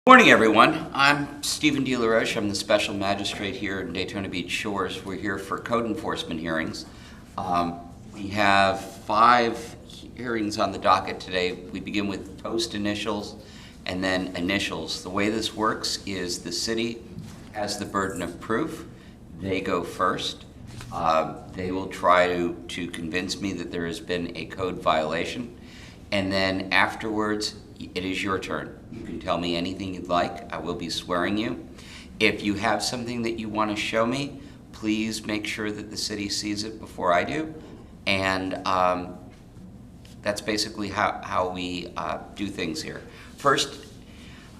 Morning, everyone. I'm Stephen DeLaroche. I'm the Special Magistrate here in Daytona Beach Shores. We're here for code enforcement hearings. We have 5 hearings on the docket today. We begin with post initials and then initials. The way this works is the city has the burden of proof. They go first. They will try to convince me that there has been a code violation. And then afterwards, it is your turn. You can tell me anything you'd like. I will be swearing you. If you have something that you want to show me, please make sure that the city sees it before I do. And that's basically how we do things here. First,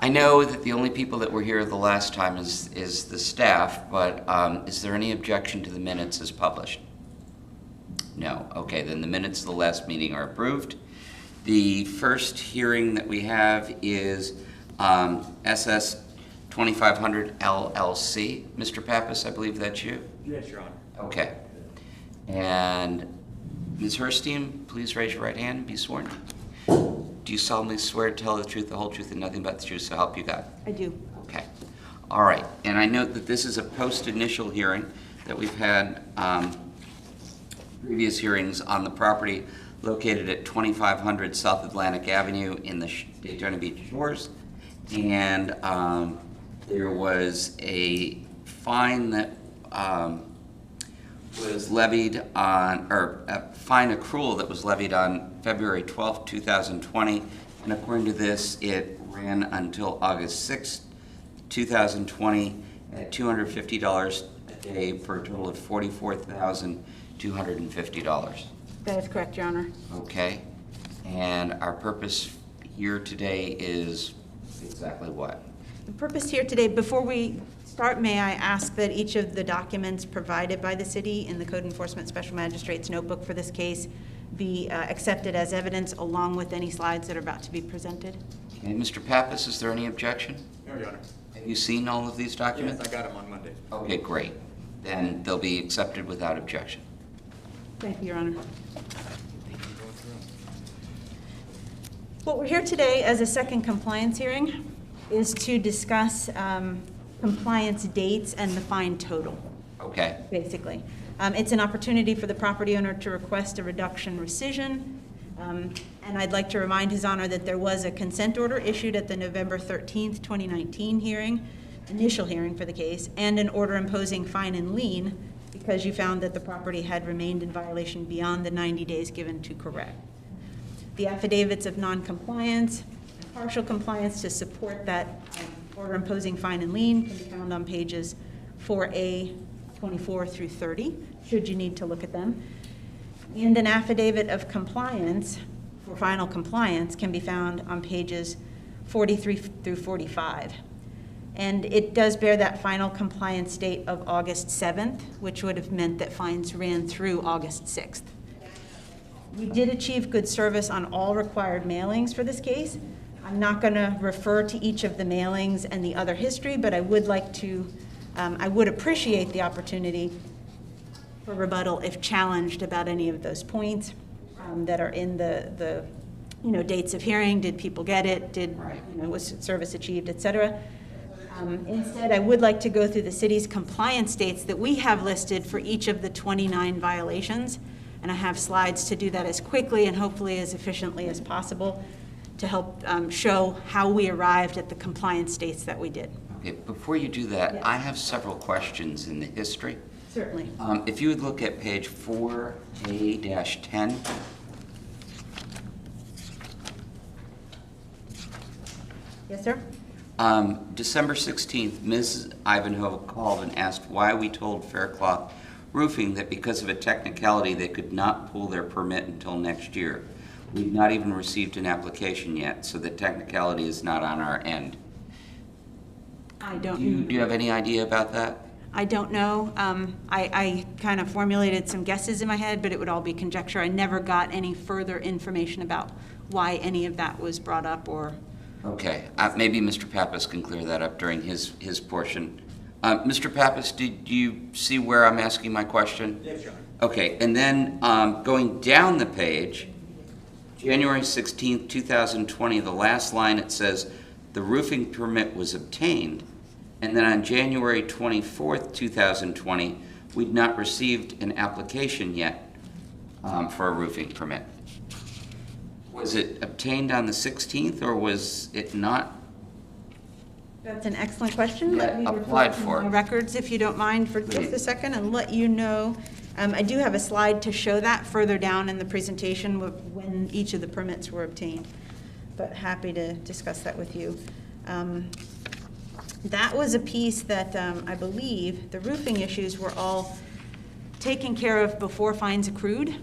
I know that the only people that were here the last time is the staff, but is there any objection to the minutes as published? No. Okay, then the minutes of the last meeting are approved. The first hearing that we have is SS 2500 LLC. Mr. Pappas, I believe that's you? Yes, Your Honor. Okay. And Ms. Herstein, please raise your right hand and be sworn. Do you solemnly swear to tell the truth, the whole truth, and nothing but the truth, so help you God? I do. Okay. All right. And I note that this is a post-initial hearing, that we've had previous hearings on the property located at 2500 South Atlantic Avenue in the Daytona Beach Shores. And there was a fine that was levied on, or a fine accrual that was levied on February 12th, 2020. And according to this, it ran until August 6th, 2020 at $250 a day for a total of $44,250. That is correct, Your Honor. Okay, and our purpose here today is exactly what? The purpose here today, before we start, may I ask that each of the documents provided by the city in the Code Enforcement Special Magistrate's notebook for this case be accepted as evidence along with any slides that are about to be presented? Okay, Mr. Pappas, is there any objection? No, Your Honor. Have you seen all of these documents? Yes, I got them on Monday. Okay, great. Then they'll be accepted without objection. Thank you, Your Honor. What we're here today as a second compliance hearing is to discuss compliance dates and the fine total, Okay, basically. It's an opportunity for the property owner to request a reduction rescission. And I'd like to remind His Honor that there was a consent order issued at the November 13th, 2019 hearing, initial hearing for the case, and an order imposing fine and lien because you found that the property had remained in violation beyond the 90 days given to correct. The affidavits of non-compliance and partial compliance to support that order imposing fine and lien can be found on pages 4A 24 through 30, should you need to look at them. And an affidavit of compliance for final compliance can be found on pages 43 through 45. And it does bear that final compliance date of August 7th, which would have meant that fines ran through August 6th. We did achieve good service on all required mailings for this case. I'm not going to refer to each of the mailings and the other history, but I would like to, I would appreciate the opportunity for rebuttal if challenged about any of those points that are in the dates of hearing. Did people get it? Was service achieved, et cetera? Instead, I would like to go through the city's compliance dates that we have listed for each of the 29 violations, and I have slides to do that as quickly and hopefully as efficiently as possible to help show how we arrived at the compliance dates that we did. okay, before you do that, Yes. I have several questions in the history. Certainly. If you would look at page 4A-10. Yes, sir? December 16th, Ms. Ivanhoe called and asked why we told Faircloth Roofing that because of a technicality they could not pull their permit until next year. We've not even received an application yet, so the technicality is not on our end. I don't. Do you have any idea about that? I don't know. I kind of formulated some guesses in my head, but it would all be conjecture. I never got any further information about why any of that was brought up or. Okay, maybe Mr. Pappas can clear that up during his portion. Mr. Pappas, did you see where I'm asking my question? Yes, Your Honor. Okay, and then going down the page, January 16th, 2020, the last line, it says, the roofing permit was obtained, and then on January 24th, 2020, we'd not received an application yet for a roofing permit. Was it obtained on the 16th, or was it not? That's an excellent question. Yeah, Let me applied refer to for. my records, if you don't mind, for just a second, and let you know. I do have a slide to show that further down in the presentation when each of the permits were obtained, but happy to discuss that with you. That was a piece that I believe the roofing issues were all taken care of before fines accrued.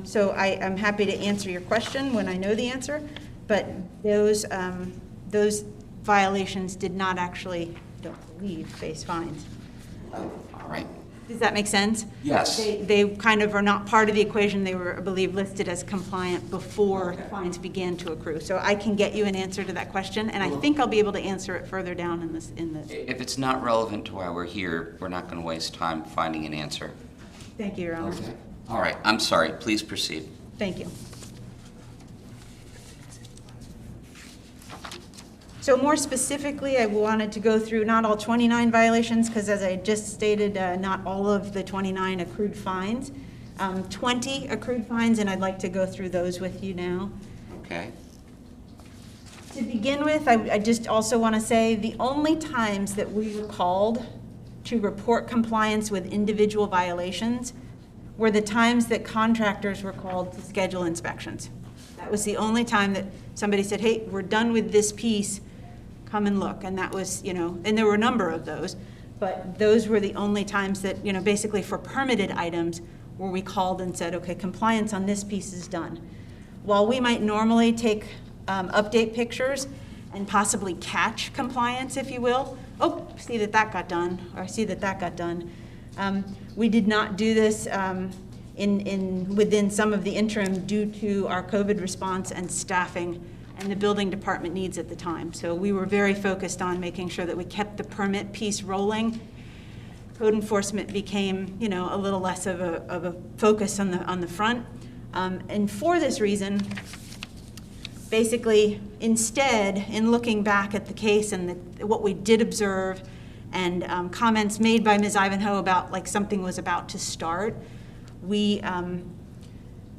So I'm happy to answer your question when I know the answer, but those violations did not actually, I don't believe, face fines. All right. Does that make sense? Yes. They kind of are not part of the equation. They were, I believe, listed as compliant before fines began to accrue. So I can get you an answer to that question, and I think I'll be able to answer it further down in this. If it's not relevant to why we're here, we're not going to waste time finding an answer. Thank you, Your Honor. Okay. All right, I'm sorry. Please proceed. Thank you. So more specifically, I wanted to go through not all 29 violations, because as I just stated, not all of the 29 accrued fines. 20 accrued fines, and I'd like to go through those with you now. Okay. To begin with, I just also want to say the only times that we were called to report compliance with individual violations were the times that contractors were called to schedule inspections. That was the only time that somebody said, hey, we're done with this piece, come and look. And that was, and there were a number of those, but those were the only times that, basically for permitted items where we called and said, okay, compliance on this piece is done. While we might normally take update pictures and possibly catch compliance, if you will, oh, see that got done, or I see that got done. We did not do this within some of the interim due to our COVID response and staffing and the building department needs at the time. So we were very focused on making sure that we kept the permit piece rolling. Code enforcement became, a little less of a focus on the front. And for this reason, basically, instead, in looking back at the case and what we did observe and comments made by Ms. Ivanhoe about like something was about to start, we,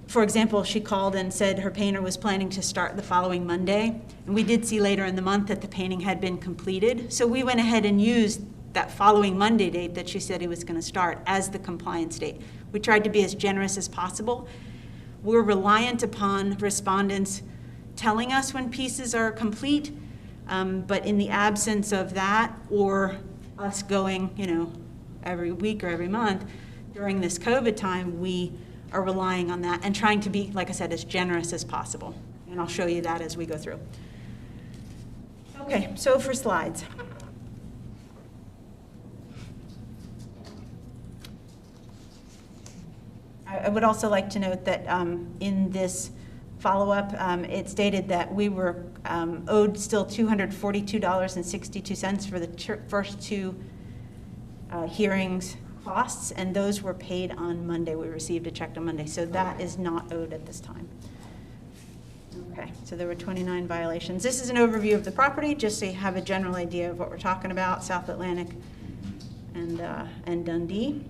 for example, she called and said her painter was planning to start the following Monday, and we did see later in the month that the painting had been completed. So we went ahead and used that following Monday date that she said he was going to start as the compliance date. We tried to be as generous as possible. We're reliant upon respondents telling us when pieces are complete, but in the absence of that, or us going, every week or every month during this COVID time, we are relying on that and trying to be, like I said, as generous as possible. And I'll show you that as we go through. Okay, so for slides. I would also like to note that in this follow-up, it stated that we were owed still $242.62 for the first two hearings costs, and those were paid on Monday. We received a check on Monday, so that is not owed at this time. Okay, so there were 29 violations. This is an overview of the property, just so you have a general idea of what we're talking about, South Atlantic and Dundee.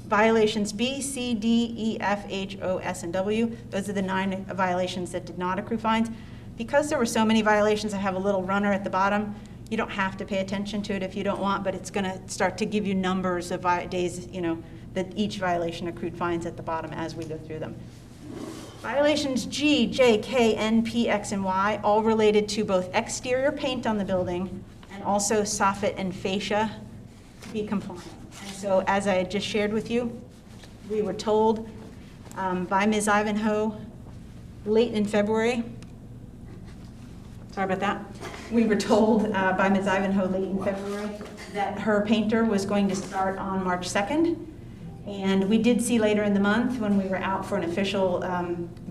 Violations B, C, D, E, F, H, O, S, and W. Those are the 9 violations that did not accrue fines. Because there were so many violations, I have a little runner at the bottom. You don't have to pay attention to it if you don't want, but it's going to start to give you numbers of days, that each violation accrued fines at the bottom as we go through them. Violations G, J, K, N, P, X, and Y, all related to both exterior paint on the building and also soffit and fascia to be compliant. And so as I had just shared with you, we were told by Ms. Ivanhoe late in February. Sorry about that. We were told by Ms. Ivanhoe late in February that her painter was going to start on March 2nd. And we did see later in the month when we were out for an official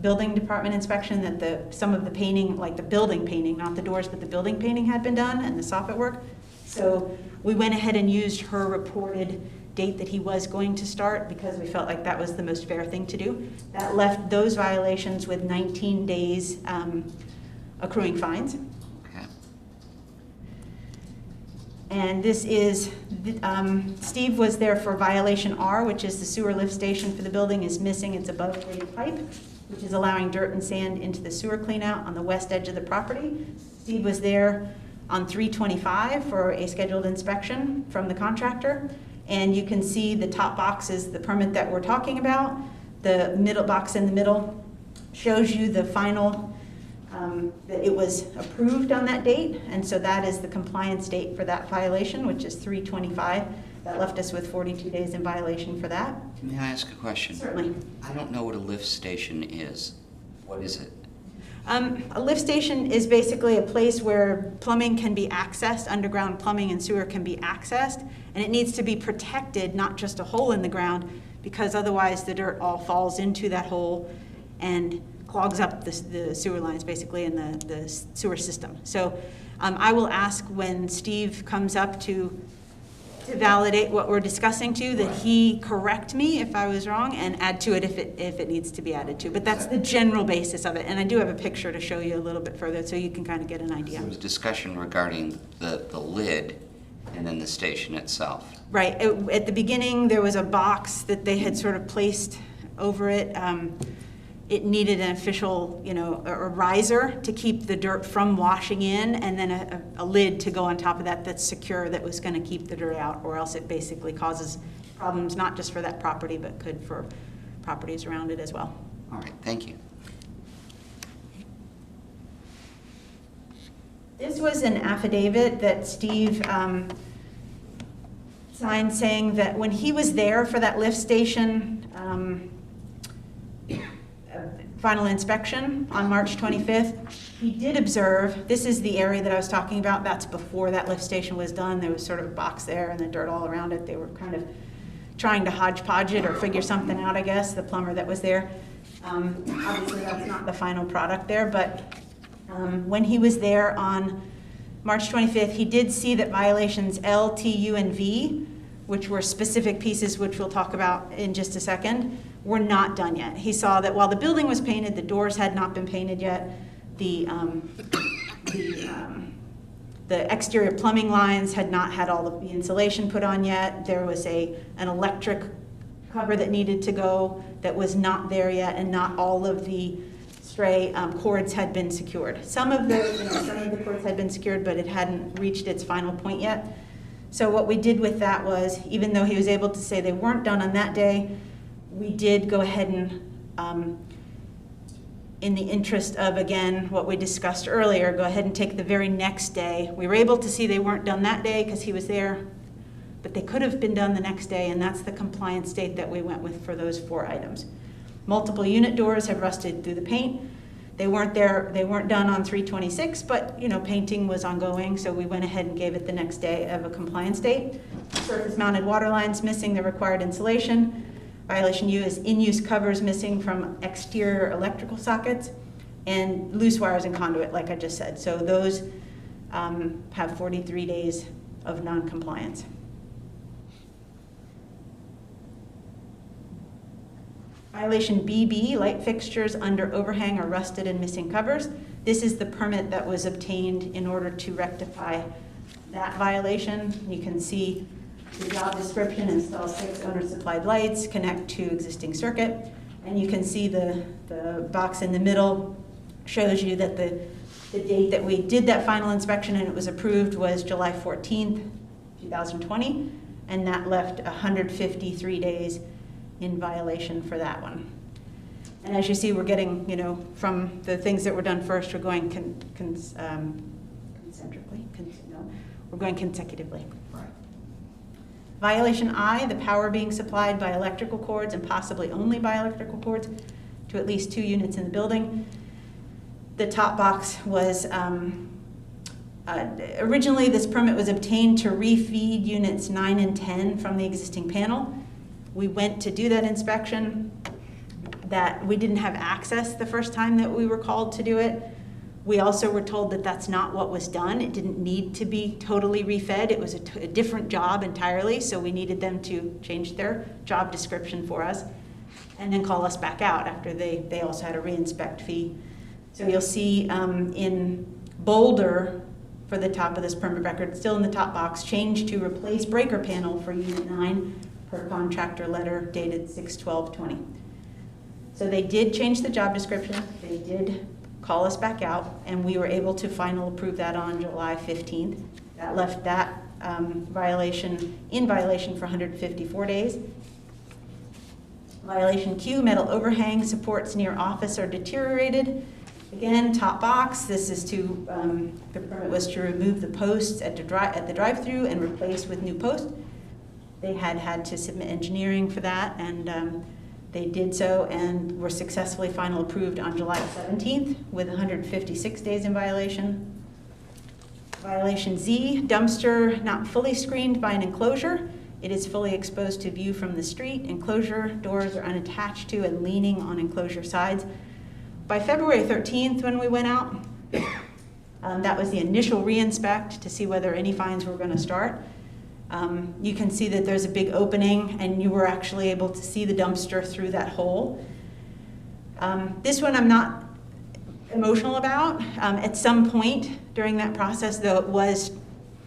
building department inspection that some of the painting, like the building painting, not the doors, but the building painting had been done and the soffit work. So we went ahead and used her reported date that he was going to start because we felt like that was the most fair thing to do. That left those violations with 19 days accruing fines. Okay. And this is, Steve was there for violation R, which is the sewer lift station for the building is missing its above grade pipe, which is allowing dirt and sand into the sewer cleanout on the west edge of the property. Steve was there on 3/25 for a scheduled inspection from the contractor. And you can see the top box is the permit that we're talking about. The middle box in the middle shows you the final, that it was approved on that date. And so that is the compliance date for that violation, which is 3/25. That left us with 42 days in violation for that. May I ask a question? Certainly. I don't know what a lift station is. What is it? A lift station is basically a place where plumbing can be accessed, underground plumbing and sewer can be accessed, and it needs to be protected, not just a hole in the ground, because otherwise the dirt all falls into that hole and clogs up the sewer lines, basically, in the sewer system. So I will ask when Steve comes up to validate what we're discussing to, that he correct me if I was wrong and add to it if it needs to be added to. But that's the general basis of it. And I do have a picture to show you a little bit further so you can kind of get an idea. There was discussion regarding the lid and then the station itself. Right. At the beginning, there was a box that they had sort of placed over it. It needed an official, a riser to keep the dirt from washing in, and then a lid to go on top of that that's secure, that was going to keep the dirt out, or else it basically causes problems not just for that property, but could for properties around it as well. All right, thank you. This was an affidavit that Steve signed saying that when he was there for that lift station final inspection on March 25th, he did observe, this is the area that I was talking about, that's before that lift station was done. There was sort of a box there and the dirt all around it. They were kind of trying to hodgepodge it or figure something out, I guess, the plumber that was there. Obviously that's not the final product there, but when he was there on March 25th, he did see that violations L, T, U, and V, which were specific pieces which we'll talk about in just a second, were not done yet. He saw that while the building was painted, the doors had not been painted yet. The exterior plumbing lines had not had all of the insulation put on yet. There was an electric cover that needed to go that was not there yet, and not all of the stray cords had been secured. Some of the cords had been secured, but it hadn't reached its final point yet. So what we did with that was, even though he was able to say they weren't done on that day, we did go ahead and, in the interest of, again, what we discussed earlier, go ahead and take the very next day. We were able to see they weren't done that day because he was there, but they could have been done the next day, and that's the compliance date that we went with for those 4 items. Multiple unit doors have rusted through the paint. They weren't done on 3/26, but painting was ongoing, so we went ahead and gave it the next day of a compliance date. Surface mounted water lines missing the required insulation. Violation U is in-use covers missing from exterior electrical sockets, and loose wires and conduit, like I just said. So those have 43 days of non-compliance. Violation BB, light fixtures under overhang are rusted and missing covers. This is the permit that was obtained in order to rectify that violation. You can see the job description: install 6 owner-supplied lights, connect to existing circuit. And you can see the box in the middle shows you that the date that we did that final inspection and it was approved was July 14th, 2020. And that left 153 days in violation for that one. And as you see, we're getting, from the things that were done first, we're going we're going consecutively. Right. Violation I, the power being supplied by electrical cords and possibly only by electrical cords to at least 2 units in the building. The top box was, originally this permit was obtained to refeed units 9 and 10 from the existing panel. We went to do that inspection. That we didn't have access the first time that we were called to do it. We also were told that that's not what was done. It didn't need to be totally refed. It was a different job entirely, so we needed them to change their job description for us and then call us back out after they also had a re-inspect fee. So you'll see in bolder for the top of this permit record, still in the top box, change to replace breaker panel for unit 9 per contractor letter dated 6/12/20. So they did change the job description, they did call us back out, and we were able to final approve that on July 15th. That left that violation in violation for 154 days. Violation Q, metal overhang, supports near office are deteriorated. Again, top box, this is to, the permit was to remove the posts at the drive-through and replace with new posts. They had to submit engineering for that, and they did so and were successfully final approved on July 17th with 156 days in violation. Violation Z, dumpster not fully screened by an enclosure. It is fully exposed to view from the street. Enclosure doors are unattached to and leaning on enclosure sides. By February 13th, when we went out, that was the initial re-inspect to see whether any fines were going to start. You can see that there's a big opening, and you were actually able to see the dumpster through that hole. This one I'm not emotional about. At some point during that process, though, it was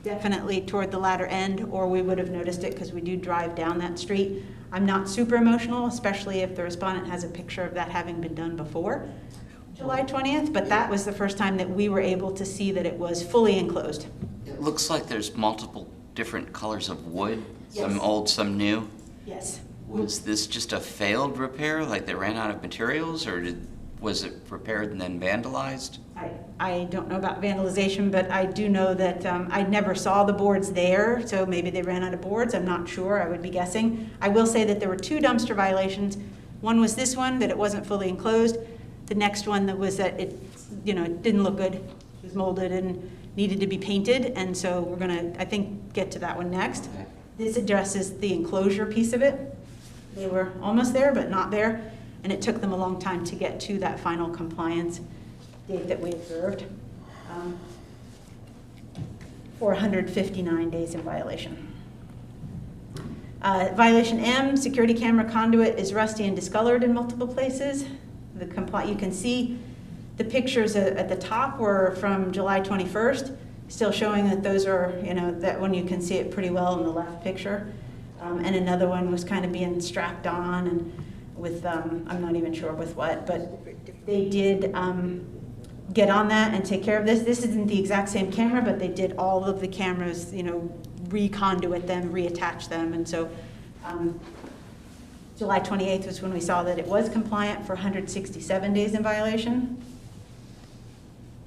definitely toward the latter end, or we would have noticed it because we do drive down that street. I'm not super emotional, especially if the respondent has a picture of that having been done before July 20th, but that was the first time that we were able to see that it was fully enclosed. It looks like there's multiple different colors of wood, some Yes. old, some new. Yes. Was this just a failed repair, like they ran out of materials, or was it repaired and then vandalized? I don't know about vandalization, but I do know that I never saw the boards there, so maybe they ran out of boards. I'm not sure. I would be guessing. I will say that there were 2 dumpster violations. One was this one, that it wasn't fully enclosed. The next one that was that it, it didn't look good. It was molded and needed to be painted, and so we're gonna, I think, get to that one next. Okay. This addresses the enclosure piece of it. They were almost there, but not there, and it took them a long time to get to that final compliance date that we observed. 459 days in violation. Violation M, security camera conduit is rusty and discolored in multiple places. You can see the pictures at the top were from July 21st, still showing that those are, that one you can see it pretty well in the left picture. And another one was kind of being strapped on and with, I'm not even sure with what, but they did get on that and take care of this. This isn't the exact same camera, but they did all of the cameras, reconduit them, reattach them. And so July 28th was when we saw that it was compliant for 167 days in violation.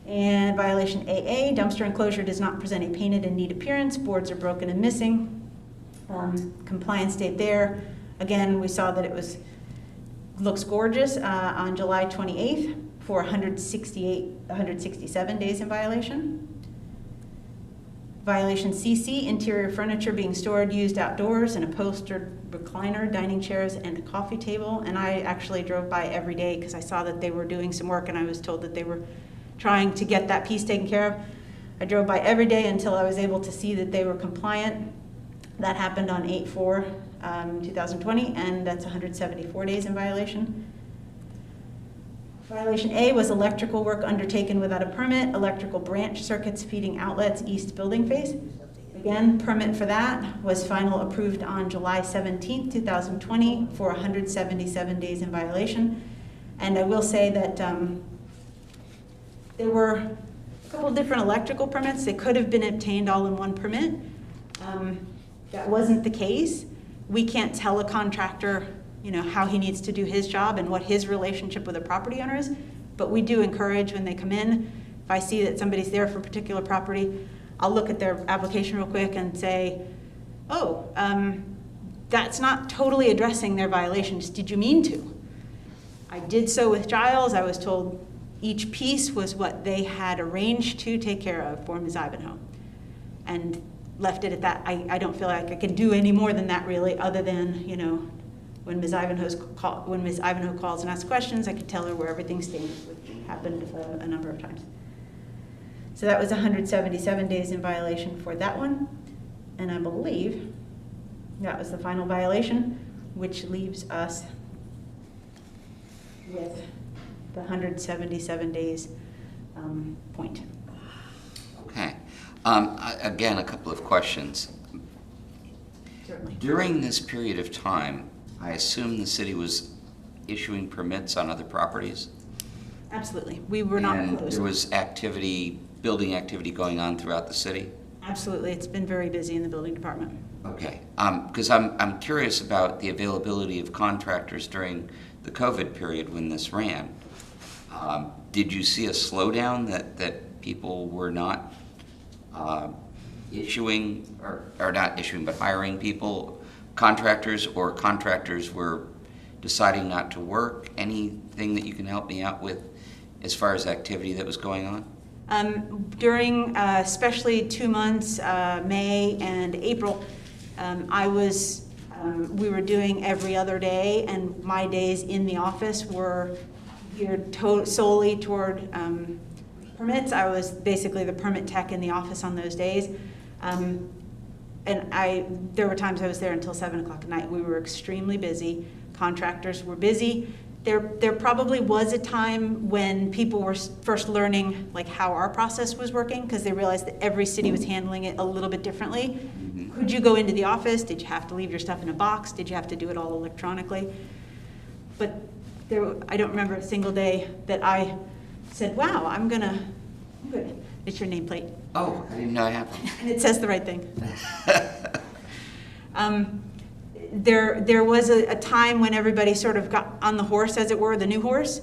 And violation AA, dumpster enclosure does not present a painted and neat appearance. Boards are broken and missing. Compliance date there. Again, we saw that it looks gorgeous on July 28th for 167 days in violation. Violation CC, interior furniture being stored, used outdoors, and upholstered recliner, dining chairs, and a coffee table. And I actually drove by every day because I saw that they were doing some work, and I was told that they were trying to get that piece taken care of. I drove by every day until I was able to see that they were compliant. That happened on 8/4/2020, and that's 174 days in violation. Violation A was electrical work undertaken without a permit, electrical branch circuits feeding outlets east building face. Again, permit for that was final approved on July 17th, 2020 for 177 days in violation. And I will say that there were a couple different electrical permits. They could have been obtained all in one permit. That wasn't the case. We can't tell a contractor how he needs to do his job and what his relationship with a property owner is, but we do encourage when they come in, if I see that somebody's there for a particular property, I'll look at their application real quick and say, that's not totally addressing their violations. Did you mean to? I did so with Giles. I was told each piece was what they had arranged to take care of for Ms. Ivanhoe, and left it at that. I don't feel like I can do any more than that really, other than, when Ms. Ivanhoe calls and asks questions, I can tell her where everything stands, which happened a number of times. So that was 177 days in violation for that one. And I believe that was the final violation, which leaves us with the 177 days point. Okay. Again, a couple of questions. Certainly. During this period of time, I assume the city was issuing permits on other properties? Absolutely. We were not And closed. there was activity, building activity going on throughout the city? Absolutely. It's been very busy in the building department. Okay, because I'm curious about the availability of contractors during the COVID period when this ran. Did you see a slowdown that people were not issuing, or not issuing, but hiring people, contractors, or contractors were deciding not to work? Anything that you can help me out with as far as activity that was going on? During especially 2 months, May and April, we were doing every other day, and my days in the office were geared solely toward permits. I was basically the permit tech in the office on those days. And there were times I was there until 7 o'clock at night. We were extremely busy. Contractors were busy. There probably was a time when people were first learning like how our process was working, because they realized that every city was handling it a little bit differently. Could you go into the office? Did you have to leave your stuff in a box? Did you have to do it all electronically? But I don't remember a single day that I said, wow, I'm good. It's your nameplate. Oh, I didn't know I had one. And it says the right thing. There was a time when everybody sort of got on the horse, as it were, the new horse.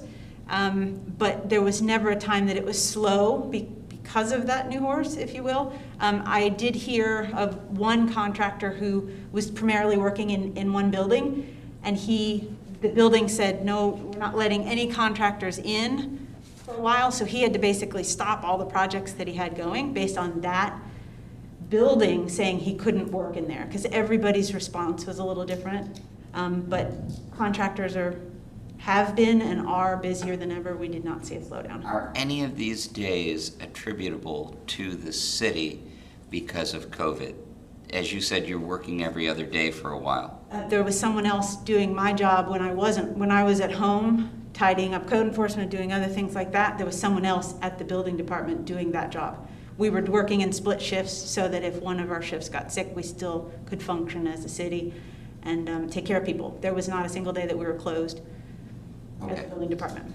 But there was never a time that it was slow because of that new horse, if you will. I did hear of one contractor who was primarily working in one building, and the building said, no, we're not letting any contractors in for a while, so he had to basically stop all the projects that he had going based on that building saying he couldn't work in there, because everybody's response was a little different. But contractors have been and are busier than ever. We did not see a slowdown. Are any of these days attributable to the city because of COVID? As you said, you're working every other day for a while. There was someone else doing my job when I wasn't. When I was at home tidying up code enforcement, doing other things like that, there was someone else at the building department doing that job. We were working in split shifts so that if one of our shifts got sick, we still could function as a city and take care of people. There was not a single day that we were closed at the building department.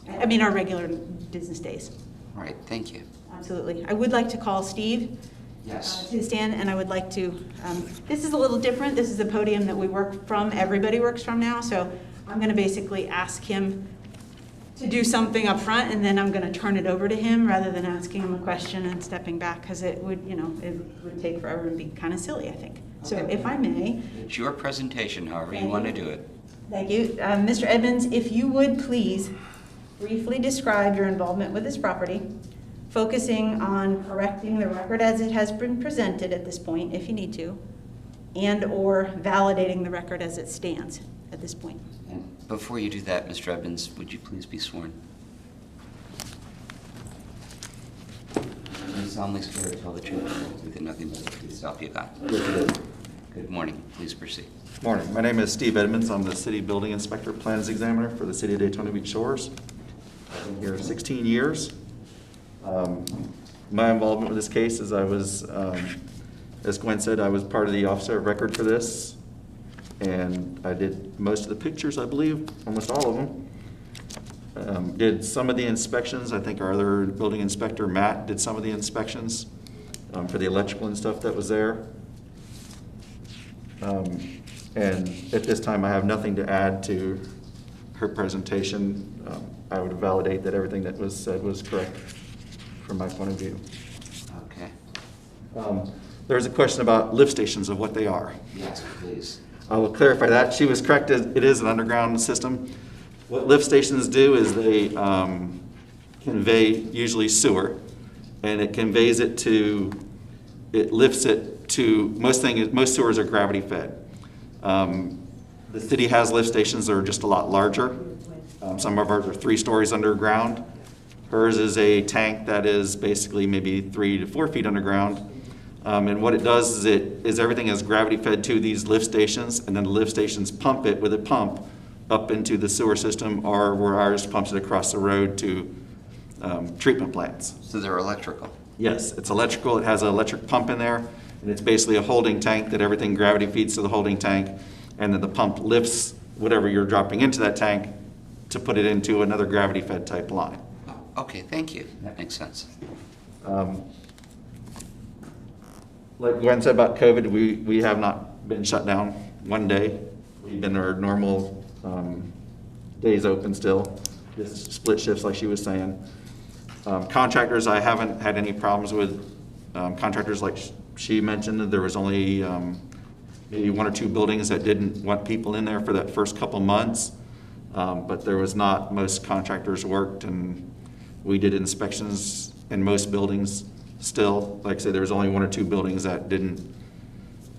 I mean, our regular business days. All right, thank you. Absolutely. I would like to call Steve Yes. to the stand, and I would like to, this is a little different. This is the podium that we work from. Everybody works from now, so I'm going to basically ask him to do something up front, and then I'm going to turn it over to him rather than asking him a question and stepping back, because it would take forever and be kind of silly, I think. So if I may. It's your presentation, however you want to do it. Thank you. Mr. Edmonds, if you would please briefly describe your involvement with this property, focusing on correcting the record as it has been presented at this point, if you need to, and or validating the record as it stands at this point. And before you do that, Mr. Evans, would you please be sworn? You solemnly swear to tell the truth, the whole truth, and nothing but the truth, so help you God. Good morning. Please proceed. Morning. My name is Steve Edmonds. I'm the City Building Inspector Plans Examiner for the City of Daytona Beach Shores. I've been here 16 years. My involvement with this case is as Gwen said, I was part of the officer of record for this, and I did most of the pictures, I believe, almost all of them. Did some of the inspections. I think our other building inspector, Matt, did some of the inspections for the electrical and stuff that was there. And at this time, I have nothing to add to her presentation. I would validate that everything that was said was correct from my point of view. Okay. There's a question about lift stations, of what they are. Yes, please. I will clarify that. She was correct. It is an underground system. What lift stations do is they convey usually sewer, and it conveys it to, it lifts it to, most sewers are gravity fed. The city has lift stations that are just a lot larger. Some of ours are 3 stories underground. Hers is a tank that is basically maybe 3 to 4 feet underground. And what it does is everything is gravity fed to these lift stations, and then the lift stations pump it with a pump up into the sewer system, or where ours pumps it across the road to treatment plants. So they're electrical? Yes, it's electrical. It has an electric pump in there, and it's basically a holding tank that everything gravity feeds to the holding tank, and then the pump lifts whatever you're dropping into that tank to put it into another gravity-fed type line. Oh, okay, thank you. That makes sense. Like Gwen said about COVID, we have not been shut down one day. We've been our normal days open still, just split shifts like she was saying. Contractors, I haven't had any problems with. Contractors, like she mentioned, that there was only maybe 1 or 2 buildings that didn't want people in there for that first couple months. But there was not. Most contractors worked, and we did inspections in most buildings still. Like I said, there was only 1 or 2 buildings that didn't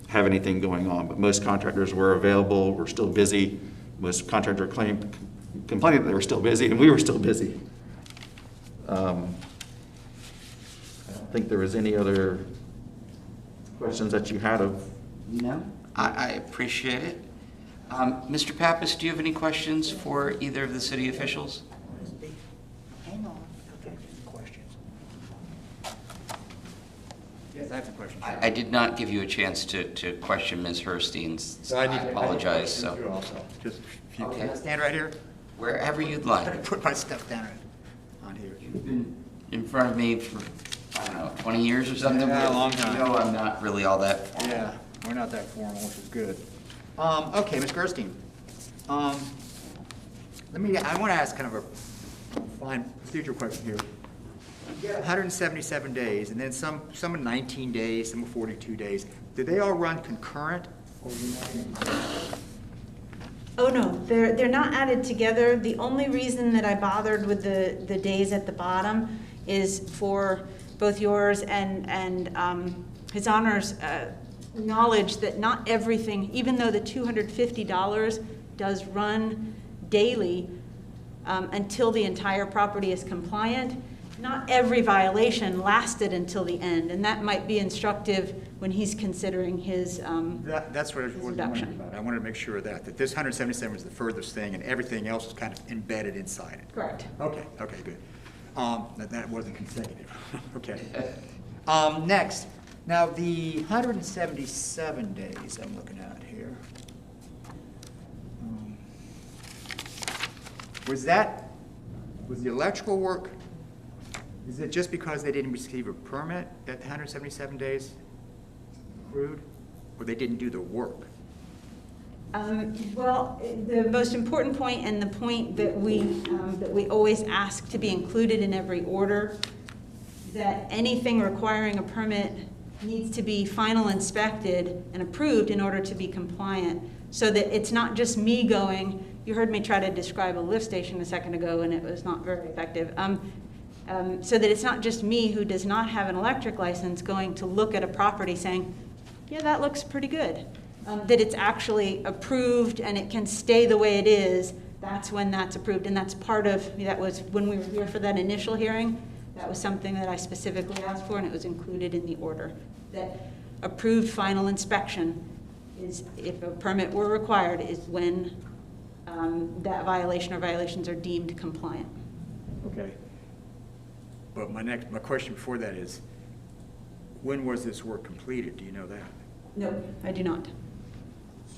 have anything going on, but most contractors were available, were still busy. Most contractors complaining that they were still busy, and we were still busy. I don't think there was any other questions that you had of. No, I appreciate it. Mr. Pappas, do you have any questions for either of the city officials? Hang on. Okay, questions. Yes, I have some questions. I did not give you a chance to question Ms. Herstein's. So I need apologize, questions too so also. Just if you Okay. can I stand right here. wherever you'd I'm like. gonna put my stuff down on here. You've been in front of me for, I don't know, 20 years or something? Yeah, a long time. You know I'm not really all that formal. Yeah, we're not that formal, which is good. Okay, Ms. Gerstein. I want to ask kind of a fine procedural question here. You got 177 days, and then some are 19 days, some are 42 days. Did they all run concurrent? Or Oh, no, they're not added together. The only reason that I bothered with the days at the bottom is for both yours and His Honor's knowledge that not everything, even though the $250 does run daily until the entire property is compliant, not every violation lasted until the end, and that might be instructive when he's considering his That's what I was wondering reduction. about. I wanted to make sure of that this 177 was the furthest thing, and everything else was kind of embedded inside it. Correct. Okay, good. That wasn't consecutive. Okay. Next, now the 177 days I'm looking at here. Was the electrical work, is it just because they didn't receive a permit that 177 days accrued? Or they didn't do the work? Well, the most important point, and the point that we always ask to be included in every order, that anything requiring a permit needs to be final inspected and approved in order to be compliant, so that it's not just me going, you heard me try to describe a lift station a second ago and it was not very effective, so that it's not just me who does not have an electric license going to look at a property saying, yeah, that looks pretty good. That it's actually approved and it can stay the way it is. That's when that's approved, and that's part of, that was when we were here for that initial hearing, that was something that I specifically asked for, and it was included in the order. That approved final inspection is, if a permit were required, is when that violation or violations are deemed compliant. Okay. But my question before that is, when was this work completed? Do you know that? No, I do not.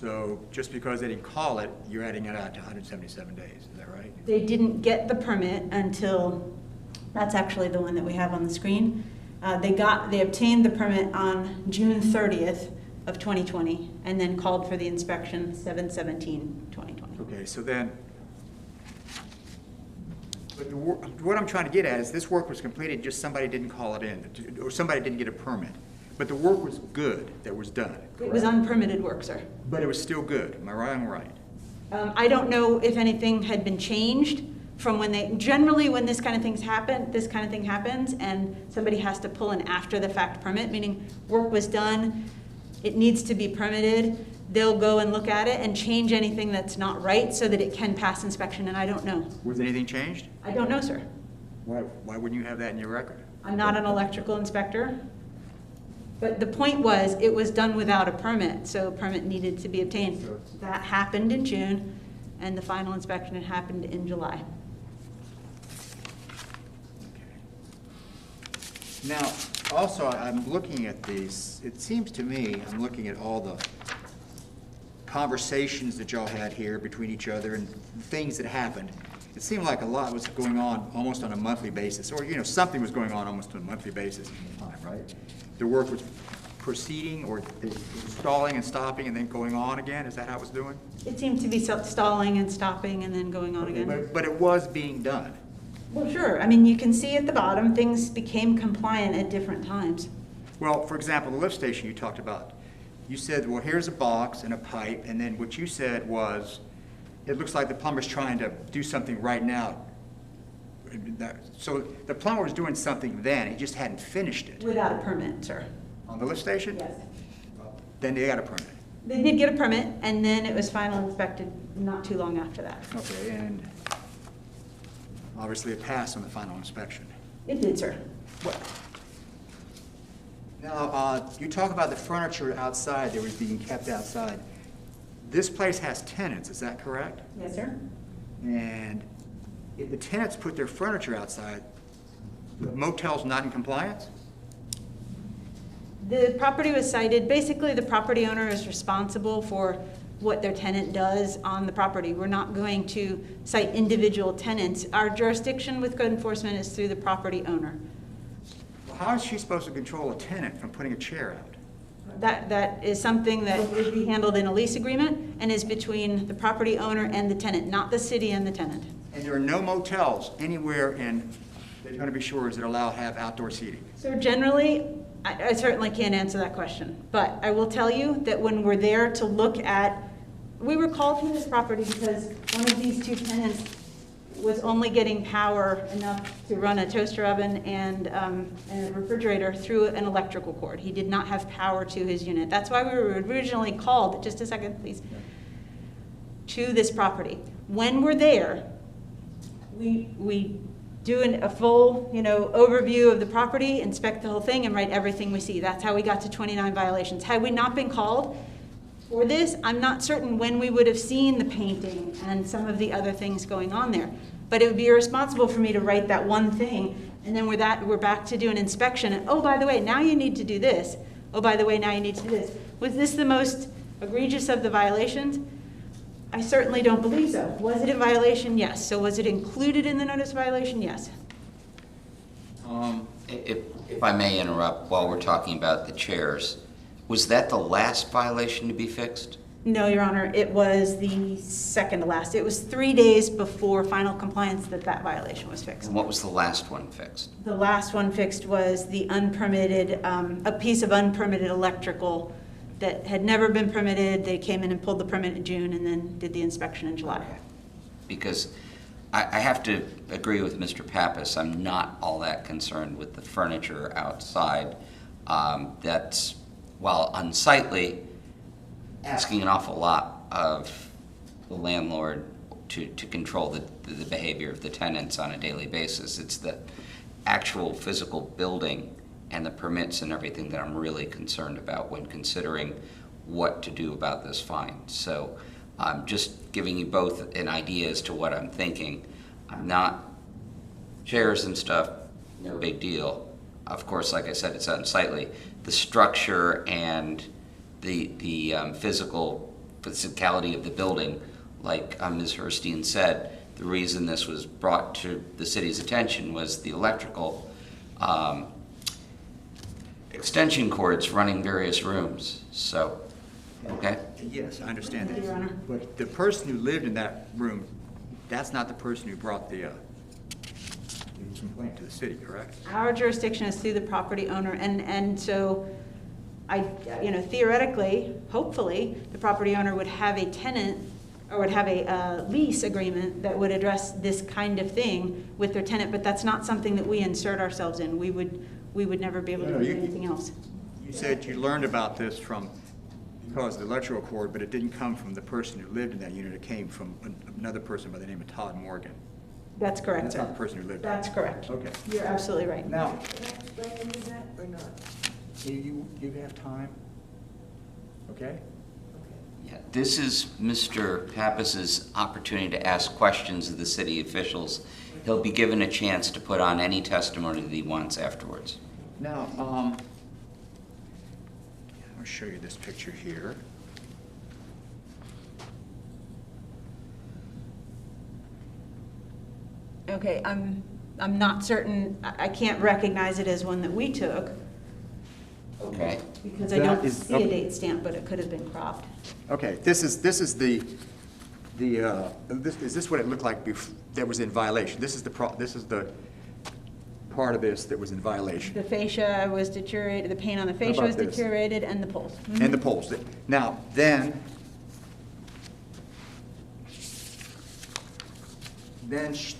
So just because they didn't call it, you're adding it out to 177 days, is that right? They didn't get the permit until, that's actually the one that we have on the screen. They obtained the permit on June 30th of 2020, and then called for the inspection 7/17/2020. Okay, so then, but what I'm trying to get at is this work was completed, just somebody didn't call it in, or somebody didn't get a permit. But the work was good that was done. It was unpermitted work, sir. But it was still good. Am I right? I'm right. I don't know if anything had been changed from when generally when this kind of thing happens and somebody has to pull an after the fact permit, meaning work was done, it needs to be permitted, they'll go and look at it and change anything that's not right so that it can pass inspection, and I don't know. Was anything changed? I don't know, sir. Why wouldn't you have that in your record? I'm not an electrical inspector. But the point was, it was done without a permit, so a permit needed to be obtained. That happened in June, and the final inspection had happened in July. Okay. Now, Also, I'm looking at these, it seems to me, I'm looking at all the conversations that y'all had here between each other and things that happened. It seemed like a lot was going on almost on a monthly basis, or, you know, something was going on almost on a monthly basis at the time, right? The work was proceeding, or it was stalling and stopping and then going on again? Is that how it was doing? It seemed to be stalling and stopping and then going on again. But it was being done. Well, sure. I mean, you can see at the bottom, things became compliant at different times. Well, for example, the lift station you talked about, you said, well, here's a box and a pipe, and then what you said was, it looks like the plumber's trying to do something right now. So the plumber was doing something then, he just hadn't finished it. Without a permit, sir. On the lift station? Yes. Then they got a permit. They did get a permit, and then it was final inspected not too long after that. Okay, and obviously it passed on the final inspection. It did, sir. What? Now, you talk about the furniture outside that was being kept outside. This place has tenants, is that correct? Yes, sir. And if the tenants put their furniture outside, the motel's not in compliance? The property was cited, basically the property owner is responsible for what their tenant does on the property. We're not going to cite individual tenants. Our jurisdiction with code enforcement is through the property owner. Well, how is she supposed to control a tenant from putting a chair out? That is something that would be handled in a lease agreement and is between the property owner and the tenant, not the city and the tenant. And there are no motels anywhere in Daytona Beach Shores that have outdoor seating? So generally, I certainly can't answer that question, but I will tell you that when we're there to look at, we were called to this property because one of these two tenants was only getting power enough to run a toaster oven and a refrigerator through an electrical cord. He did not have power to his unit. That's why we were originally called, just a second please, to this property. When we're there, we do a full, overview of the property, inspect the whole thing, and write everything we see. That's how we got to 29 violations. Had we not been called for this, I'm not certain when we would have seen the painting and some of the other things going on there. But it would be irresponsible for me to write that one thing, and then we're back to do an inspection, and oh, by the way, now you need to do this. Oh, by the way, now you need to do this. Was this the most egregious of the violations? I certainly don't believe so. Was it in violation? Yes. So was it included in the notice of violation? Yes. If I may interrupt while we're talking about the chairs, was that the last violation to be fixed? No, Your Honor, it was the second to last. It was 3 days before final compliance that violation was fixed. And what was the last one fixed? The last one fixed was the unpermitted, a piece of unpermitted electrical that had never been permitted. They came in and pulled the permit in June and then did the inspection in July. Because I have to agree with Mr. Pappas. I'm not all that concerned with the furniture outside. That's, while unsightly, asking an awful lot of the landlord to control the behavior of the tenants on a daily basis. It's the actual physical building and the permits and everything that I'm really concerned about when considering what to do about this fine. So I'm just giving you both an idea as to what I'm thinking. I'm not, chairs and stuff, no big deal. Of course, like I said, it's unsightly. The structure and the physicality of the building, like Ms. Herstein said, the reason this was brought to the city's attention was the electrical extension cords running various rooms. So, okay? Yes, I understand Thank you, Your that. Honor. But the person who lived in that room, that's not the person who brought the complaint to the city, correct? Our jurisdiction is through the property owner, and so theoretically, hopefully, the property owner would have a tenant or would have a lease agreement that would address this kind of thing with their tenant, but that's not something that we insert ourselves in. We would never be able to do anything else. You said you learned about this because of the electrical cord, but it didn't come from the person who lived in that unit. It came from another person by the name of Todd Morgan. That's correct, That's sir. not the person who lived there. That's correct. Okay. You're absolutely right. Now, or not? You have time? Okay? Yeah, this is Mr. Pappas's opportunity to ask questions of the city officials. He'll be given a chance to put on any testimony that he wants afterwards. Now, I'll show you this picture here. Okay, I'm not certain, I can't recognize it as one that we took, Okay. because I That don't is- see a date stamp, but it could have been cropped. Okay, this is the, is this what it looked like that was in violation? This is the part of this that was in violation. The fascia was deteriorated, the paint on the fascia about was this? deteriorated, and the poles. And the poles. Now, then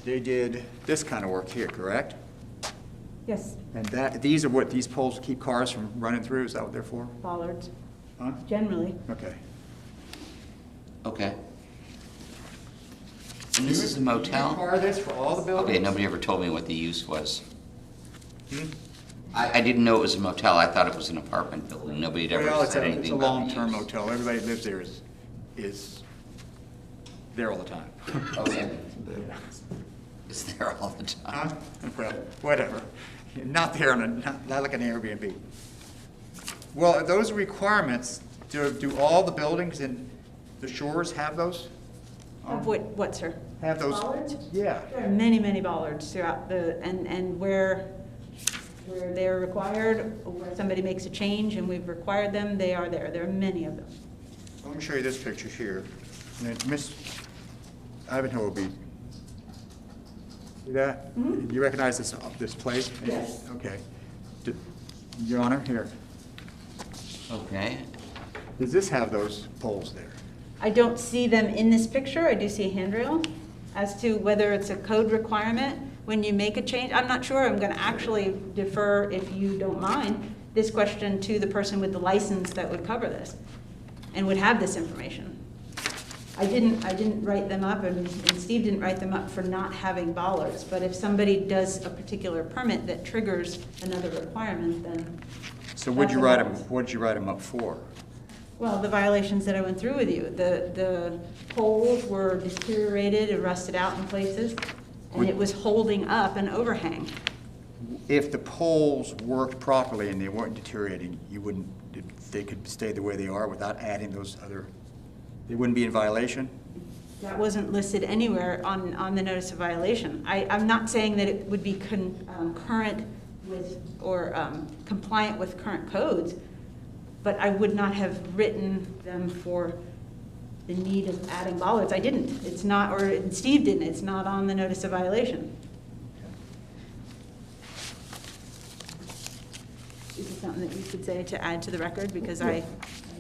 they did this kind of work here, correct? Yes, And these are what these poles keep cars from running through, is that what they're for? bollards, Huh? generally. Okay. Okay. And this is a motel? Require this for all the buildings? Okay, nobody ever told me what the use was. Hmm? I didn't know it was a motel. I thought it was an apartment building. Nobody had Well, ever it's said a anything about the long-term use. motel. Everybody that lives there is there all the time. Okay. It's there all the time. Huh? Well, whatever. Not there, not like an Airbnb. Well, are those requirements, do all the buildings in the shores have those? Of what, sir? Have those? Bollards? Yeah. There are many, many bollards throughout and where they're required, or where somebody makes a change and we've required them, they are there. There are many of them. Let me show you this picture here. And Miss Ivanhoe will be. See that? Mhm. You recognize this place? Yes. Okay. Your Honor, here. Okay. Does this have those poles there? I don't see them in this picture. I do see a handrail. As to whether it's a code requirement, when you make a change, I'm not sure. I'm going to actually defer, if you don't mind, this question to the person with the license that would cover this and would have this information. I didn't write them up, and Steve didn't write them up for not having bollards, but if somebody does a particular permit that triggers another requirement, then. So what'd you write them up for? Well, the violations that I went through with you, the poles were deteriorated and rusted out in places, and it was holding up an overhang. If the poles worked properly and they weren't deteriorating, they could stay the way they are without adding those other, they wouldn't be in violation? That wasn't listed anywhere on the notice of violation. I'm not saying that it would be current with, or compliant with current codes, but I would not have written them for the need of adding bollards. I didn't. It's not, or Steve didn't. It's not on the notice of violation. Is it something that you could say to add to the record? Because and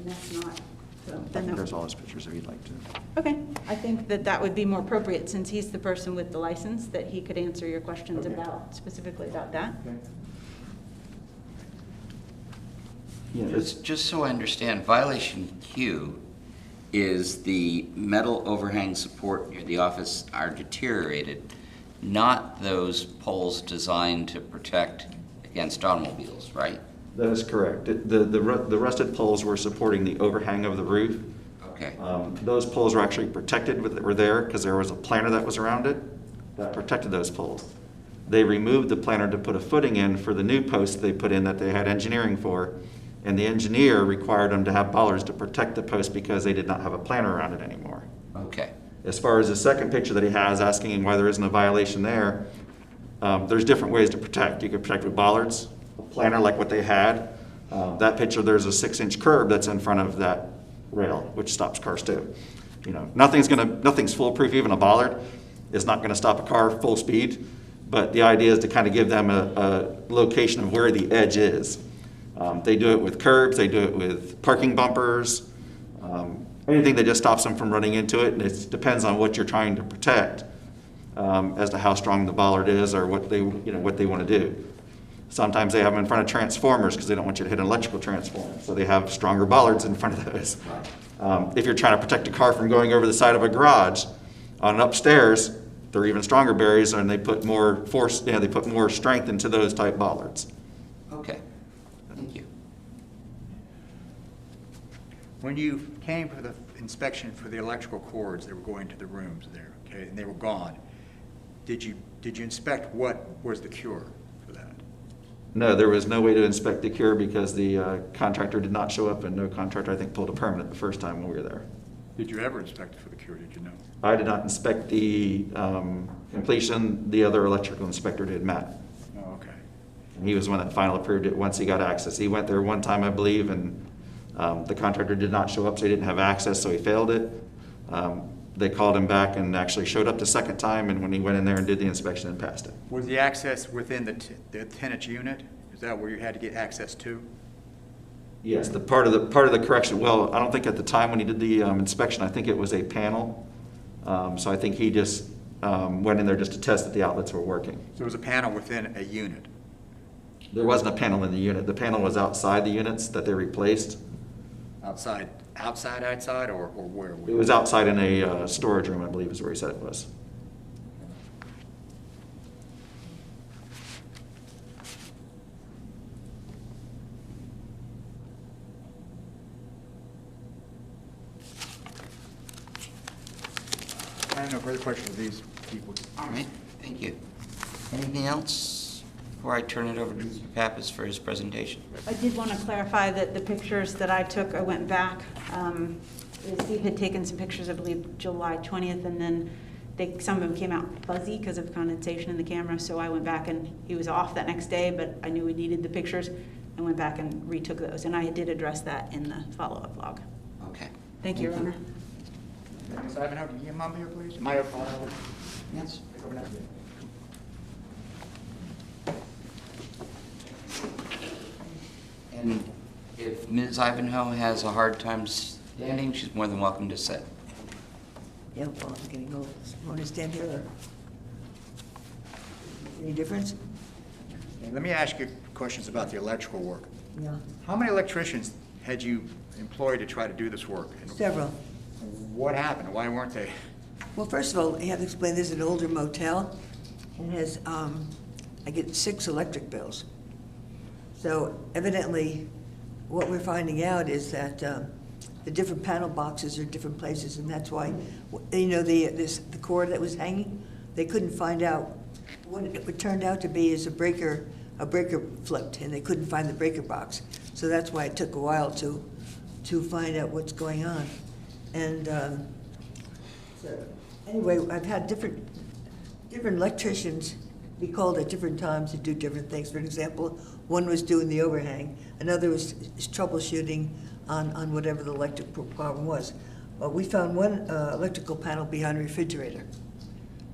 that's not. So, then no. There's all his pictures if you'd like to. Okay, I think that would be more appropriate, since he's the person with the license, that he could answer your questions Okay. specifically about that. Yeah, it's, Just so I understand, violation Q is the metal overhang support near the office are deteriorated, not those poles designed to protect against automobiles, right? that is correct. The rusted poles were supporting the overhang of the roof. Okay. Those poles were actually protected, were there because there was a planter that was around it that protected those poles. They removed the planter to put a footing in for the new post they put in that they had engineering for, and the engineer required them to have bollards to protect the post because they did not have a planter around it anymore. Okay. As far as the second picture that he has, asking him why there isn't a violation there, there's different ways to protect. You could protect with bollards, a planter like what they had. That picture, there's a 6-inch curb that's in front of that rail, which stops cars too. You know, nothing's foolproof. Even a bollard is not gonna stop a car full speed, but the idea is to kind of give them a location of where the edge is. They do it with curbs, they do it with parking bumpers, anything that just stops them from running into it, and it depends on what you're trying to protect as to how strong the bollard is or what they want to do. Sometimes they have them in front of transformers because they don't want you to hit an electrical transformer, so they have stronger bollards in front of those. If you're trying to protect a car from going over the side of a garage on an upstairs, they're even stronger barriers, and they put more force, they put more strength into those type bollards. Okay. Thank you. When you came for the inspection for the electrical cords that were going to the rooms there, okay, and they were gone, did you inspect what was the cure for that? No, there was no way to inspect the cure because the contractor did not show up, and no contractor, I think, pulled a permit the first time when we were there. Did you ever inspect it for the cure, did you know? I did not inspect the completion. The other electrical inspector did, Matt. Oh, okay. And he was the one that finally approved it once he got access. He went there one time, I believe, and the contractor did not show up, so he didn't have access, so he failed it. They called him back and actually showed up the second time, and when he went in there and did the inspection and passed it. Was the access within the tenant's unit? Is that where you had to get access to? Yes, the part of the correction, well, I don't think at the time when he did the inspection, I think it was a panel. So I think he just went in there just to test that the outlets were working. So it was a panel within a unit? There wasn't a panel in the unit. The panel was outside the units that they replaced. Outside, or where? It was outside in a storage room, I believe is where he said it was. I have no further questions of these people. All right, thank you. Anything else before I turn it over to Mr. Pappas for his presentation? I did want to clarify that the pictures that I took, I went back. Steve had taken some pictures, I believe, July 20th, and then some of them came out fuzzy because of condensation in the camera, so I went back and he was off that next day, but I knew we needed the pictures and went back and retook those, and I did address that in the follow-up log. Okay. Thank you, Your Honor. Ms. Ivanhoe, can you get mom here, please? Am I up? Yes. Over there. And if Ms. Ivanhoe has a hard time standing, she's more than welcome to sit. Yeah, well, I'm getting old. Want to stand here or? Any difference? Let me ask you questions about the electrical work. Yeah. How many electricians had you employed to try to do this work? And Several. what happened? Why weren't they? Well, first of all, I have to explain, this is an older motel, and has, I get 6 electric bills. So evidently, what we're finding out is that the different panel boxes are different places, and that's why, you know, the cord that was hanging, they couldn't find out. What it turned out to be is a breaker flipped, and they couldn't find the breaker box. So that's why it took a while to find out what's going on. And so anyway, I've had different electricians be called at different times to do different things. For example, one was doing the overhang, another was troubleshooting on whatever the electrical problem was. Well, we found one electrical panel behind a refrigerator.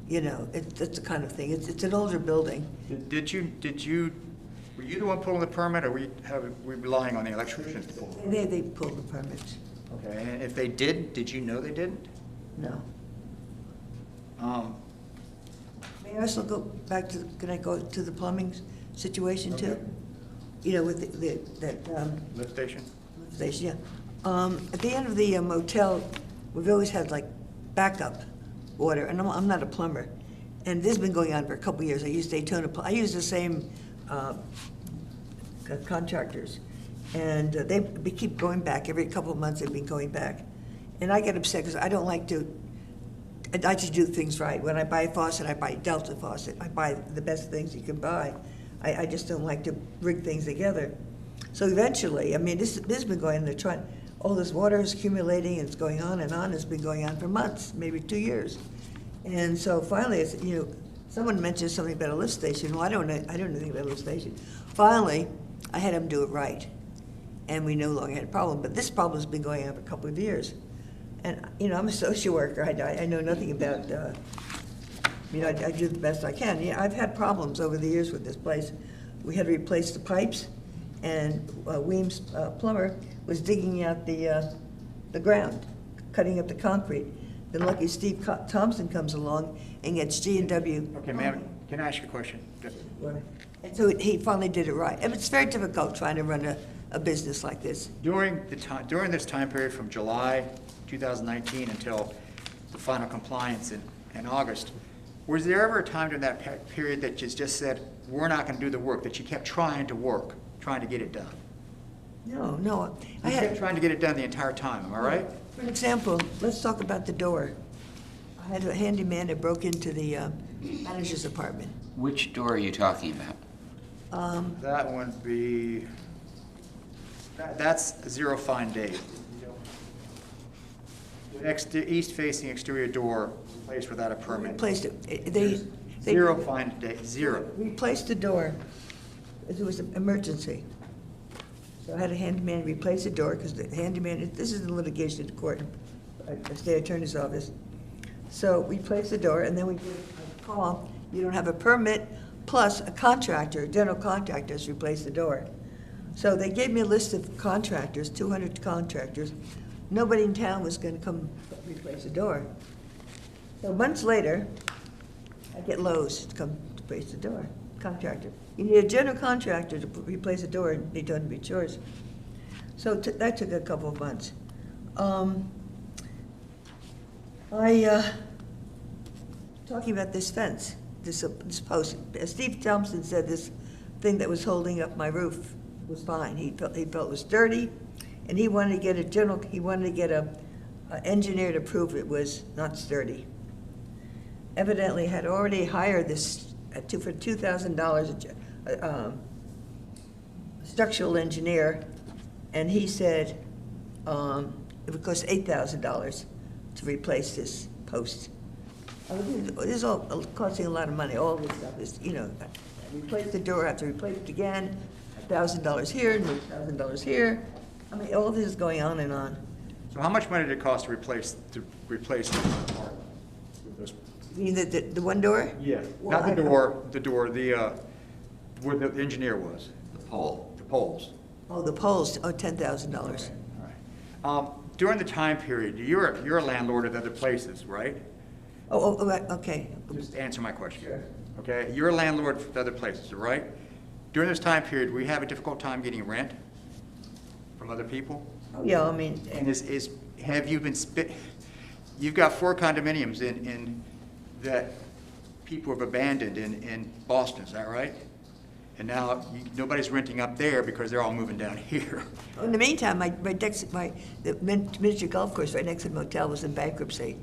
You know, that's the kind of thing. It's an older building. Were you the one pulling the permit, or were we relying on the electricians to pull? They pulled the permits. Okay, and if they did you know they didn't? No. Um, May I also go back to, can I go to the plumbing situation too? Okay. You know, with that lift station? station, yeah. At the end of the motel, we've always had like backup water, and I'm not a plumber. And this has been going on for a couple of years. I use Daytona, I use the same contractors. And we keep going back. Every couple of months they've been going back. And I get upset because I don't like to, I just do things right. When I buy a faucet, I buy Delta faucet. I buy the best things you can buy. I just don't like to rig things together. So eventually, I mean, this has been going on, they're trying, all this water is accumulating, and it's going on and on. It's been going on for months, maybe 2 years. And so finally, it's, you know, someone mentioned something about a lift station. Well, I don't know anything about a lift station. Finally, I had them do it right, and we no longer had a problem. But this problem has been going on for a couple of years. And, you know, I'm a social worker. I know nothing about, you know, I do the best I can. Yeah, I've had problems over the years with this place. We had to replace the pipes, and Weems plumber was digging out the ground, cutting up the concrete. Then lucky Steve Thompson comes along and gets G&W. Okay, ma'am, can I ask you a question? And so he finally did it right. And it's very difficult trying to run a business like this. During this time period from July 2019 until the final compliance in August, was there ever a time during that period that you just said, we're not going to do the work, that you kept trying to get it done? No. You kept trying to get it done the entire time, am I right? For example, let's talk about the door. I had a handyman that broke into the manager's apartment. Which door are you talking about? That one would be, that's 0 fine days. The east-facing exterior door replaced without a permit. Replaced it. They 0 fine days, 0. replaced the door. It was an emergency. So I had a handyman replace the door, because the handyman, this is in litigation at the court, at the state attorney's office. So we placed the door, and then we did a call, you don't have a permit, plus a contractor, general contractors replaced the door. So they gave me a list of contractors, 200 contractors. Nobody in town was gonna come replace the door. So months later, I get Lowe's to come to replace the door, contractor. You need a general contractor to replace the door in Daytona Beach Shores. So that took a couple of months. Talking about this fence, this post, Steve Thompson said this thing that was holding up my roof was fine. He felt it was dirty, and he wanted to get a engineer to prove it was not sturdy. Evidently had already hired this for $2,000 structural engineer, and he said it would cost $8,000 to replace this post. This is all costing a lot of money. All this stuff is, replace the door, have to replace it again, $1,000 here, $1,000 here. I mean, all this is going on and on. So how much money did it cost to replace the part? You mean the one door? Yeah. Well, Not the door, where the engineer was, The pole. the poles. Oh, the poles, $10,000. All right. During the time period, you're a landlord at other places, right? Oh, right, okay. Just answer my question. Sure. Okay, you're a landlord at other places, right? During this time period, we have a difficult time getting rent from other people? Oh, yeah, I mean, And have you been you've got 4 condominiums in that people have abandoned in Boston, is that right? And now nobody's renting up there because they're all moving down here. in the meantime, the miniature golf course right next to the motel was in bankruptcy.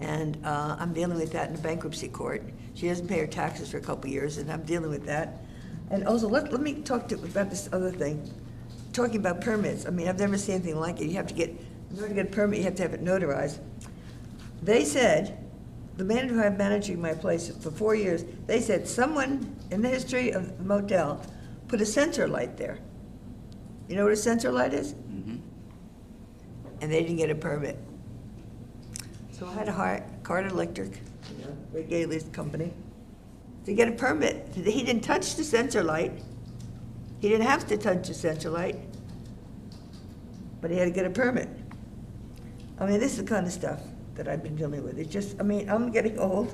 And I'm dealing with that in the bankruptcy court. She doesn't pay her taxes for a couple of years, and I'm dealing with that. And also, let me talk about this other thing. Talking about permits, I mean, I've never seen anything like it. In order to get a permit, you have to have it notarized. They said, the man who I'm managing my place for 4 years, they said someone in the history of the motel put a sensor light there. You know what a sensor light is? Mhm. And they didn't get a permit. So I had to hire Carter Electric, Ray Gailey's company, to get a permit. He didn't touch the sensor light. He didn't have to touch the sensor light, but he had to get a permit. I mean, this is the kind of stuff that I've been dealing with. It's just, I mean, I'm getting old.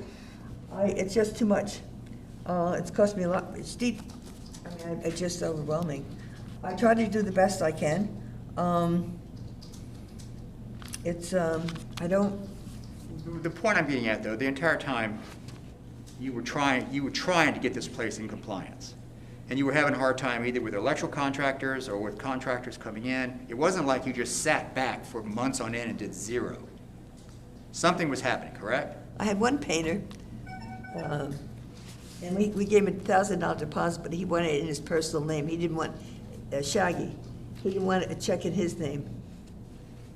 It's just too much. It's cost me a lot. It's deep. I mean, it's just overwhelming. I try to do the best I can. I don't. The point I'm getting at, though, the entire time, you were trying to get this place in compliance. And you were having a hard time either with electrical contractors or with contractors coming in. It wasn't like you just sat back for months on end and did zero. Something was happening, correct? I had one painter, and we gave him a $1,000 deposit, but he wanted it in his personal name. He didn't want Shaggy. He didn't want a check in his name.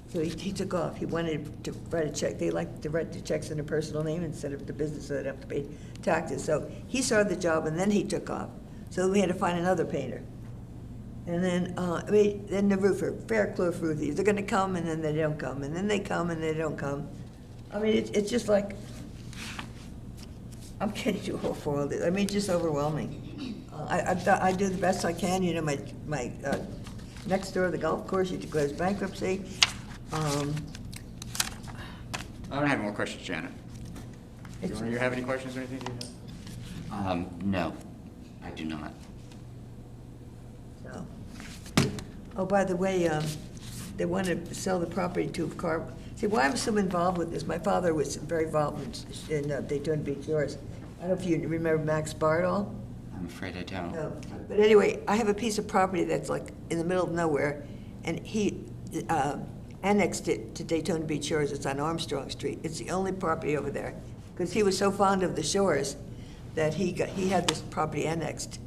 So he took off. He wanted to write a check. They like to write the checks in their personal name instead of the business, so they don't have to pay taxes. So he started the job, and then he took off. So we had to find another painter. And then, then the roofer, Fairclough roofers. They're gonna come, and then they don't come, and then they come, and they don't come. I mean, it's just like, I'm getting too old for all this. I mean, it's just overwhelming. I do the best I can. You know, my next door, the golf course, he declares bankruptcy. I don't have more questions, Janet. Do you have any questions or anything? No, I do not. So. Oh, by the way, they want to sell the property to a car. See, why I'm so involved with this, my father was very involved in Daytona Beach Shores. I don't know if you remember Max Bardall. I'm afraid I don't. No. But anyway, I have a piece of property that's like in the middle of nowhere, and he annexed it to Daytona Beach Shores. It's on Armstrong Street. It's the only property over there, because he was so fond of the shores that he had this property annexed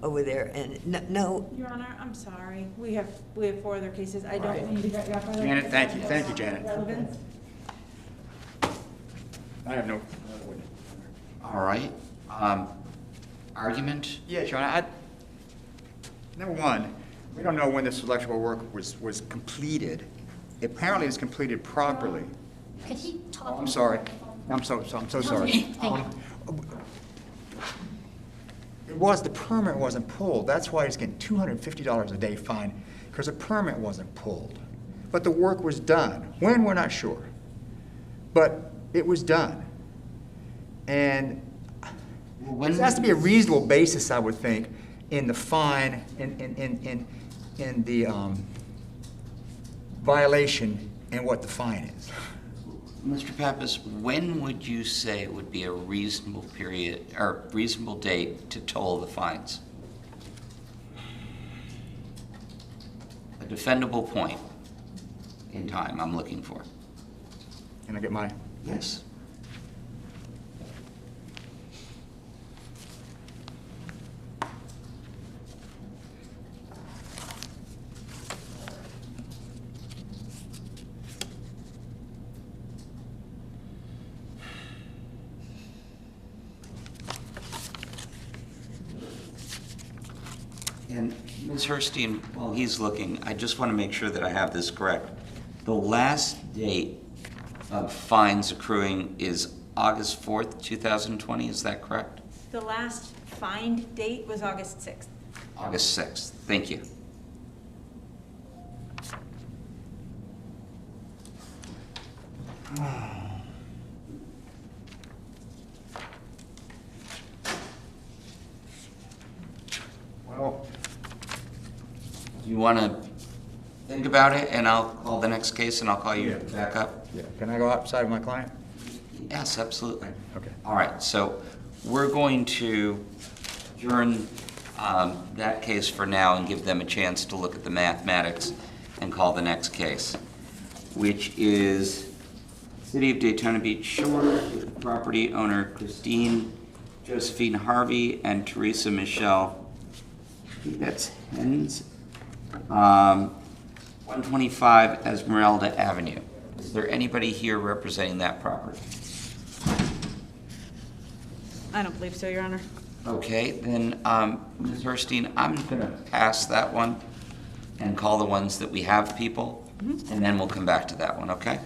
over there, and no, Your Honor, I'm sorry. We have 4 other cases. I don't mean to get you off. Janet, thank you, Janet. Relevance. I have no. All right. Argument? Yeah, John, number one, we don't know when this electrical work was completed. Apparently, it was completed properly. Could he talk? Oh, I'm sorry. I'm so sorry. Thank you. The permit wasn't pulled. That's why he's getting $250 a day fine, because the permit wasn't pulled. But the work was done. When, we're not sure. But it was done. And When there has to be a reasonable basis, I would think, in the fine, in the violation and what the fine is. Mr. Pappas, when would you say would be a reasonable period, or reasonable date to toll the fines? A defendable point in time I'm looking for. Can I get my? Yes. And Ms. Herstein, while he's looking, I just want to make sure that I have this correct. The last date of fines accruing is August 4th, 2020, is that correct? The last fined date was August 6th. August 6th, thank you. Well, You want to think about it, and I'll call the next case, and I'll call you back up? yeah. Can I go outside of my client? Yes, absolutely. Okay. All right, so we're going to adjourn that case for now and give them a chance to look at the mathematics and call the next case, which is City of Daytona Beach Shore, property owner Christine Josephine Harvey and Teresa Michelle, I think that's Hens, 125 Esmeralda Avenue. Is there anybody here representing that property? I don't believe so, Your Honor. Okay, then, Ms. Herstein, I'm going to pass that one and call the ones that we have people, and then we'll come back to that one, okay?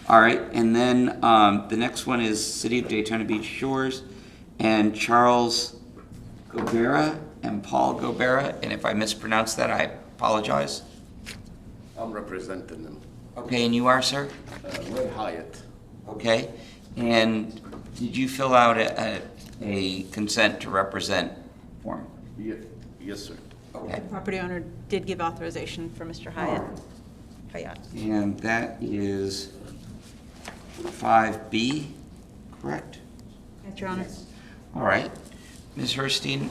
All right, and then the next one is City of Daytona Beach Shores and Charles Gobera and Paul Gobera, and if I mispronounce that, I apologize. I'm representing them. Okay, and you are, sir? Ray Hyatt. Okay, and did you fill out a consent to represent form? Yes, sir. Okay. The property owner did give authorization for Mr. Hyatt. And that is 5B, correct? Yes, Your Honor. All right. Ms. Herstein,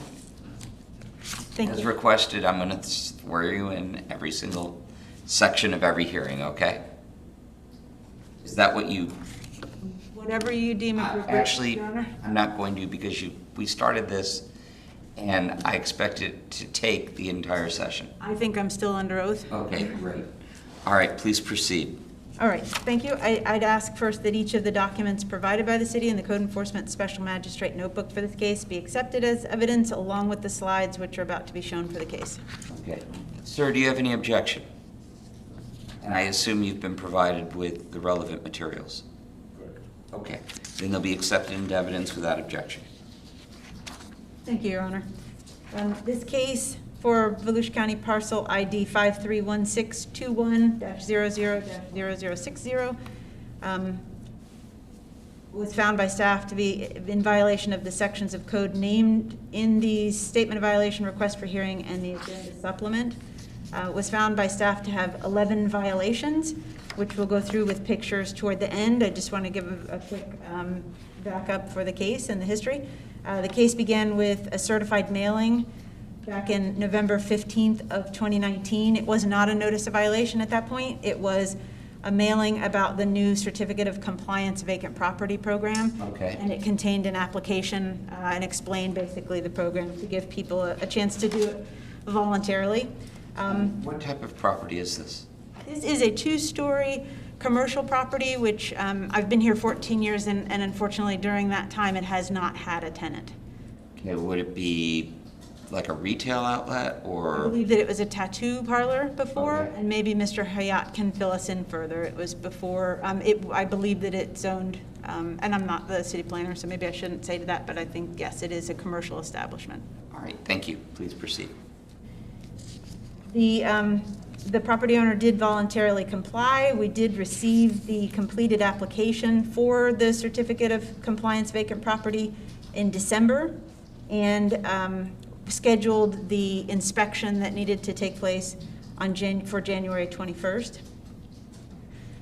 Thank as you. requested, I'm going to swear you in every single section of every hearing, okay? Is that what you... Whatever you deem appropriate, Actually, Your Honor. I'm not going to because we started this and I expect it to take the entire session. I think I'm still under oath. Okay, great. All right, please proceed. All right, thank you. I'd ask first that each of the documents provided by the city in the Code Enforcement Special Magistrate notebook for this case be accepted as evidence along with the slides which are about to be shown for the case. Okay. Sir, do you have any objection? And I assume you've been provided with the relevant materials? Okay, then they'll be accepted into evidence without objection. Thank you, Your Honor. This case for Volusia County Parcel ID 531621-00-0060 was found by staff to be in violation of the sections of code named in the statement of violation request for hearing and the agenda supplement. Was found by staff to have 11 violations, which we'll go through with pictures toward the end. I just want to give a quick backup for the case and the history. The case began with a certified mailing back in November 15th of 2019. It was not a notice of violation at that point. It was a mailing about the new Certificate of Compliance Vacant Property Program. Okay. And it contained an application and explained basically the program to give people a chance to do it voluntarily. What type of property is this? This is a two-story commercial property, which I've been here 14 years, and unfortunately during that time, it has not had a tenant. Okay, would it be like a retail outlet I or? believe that it was a tattoo parlor before, Okay. and maybe Mr. Hayat can fill us in further. It was before, I believe that it's owned, and I'm not the city planner, so maybe I shouldn't say to that, but I think, yes, it is a commercial establishment. All right, thank you. Please proceed. The property owner did voluntarily comply. We did receive the completed application for the Certificate of Compliance Vacant Property in December, and scheduled the inspection that needed to take place for January 21st.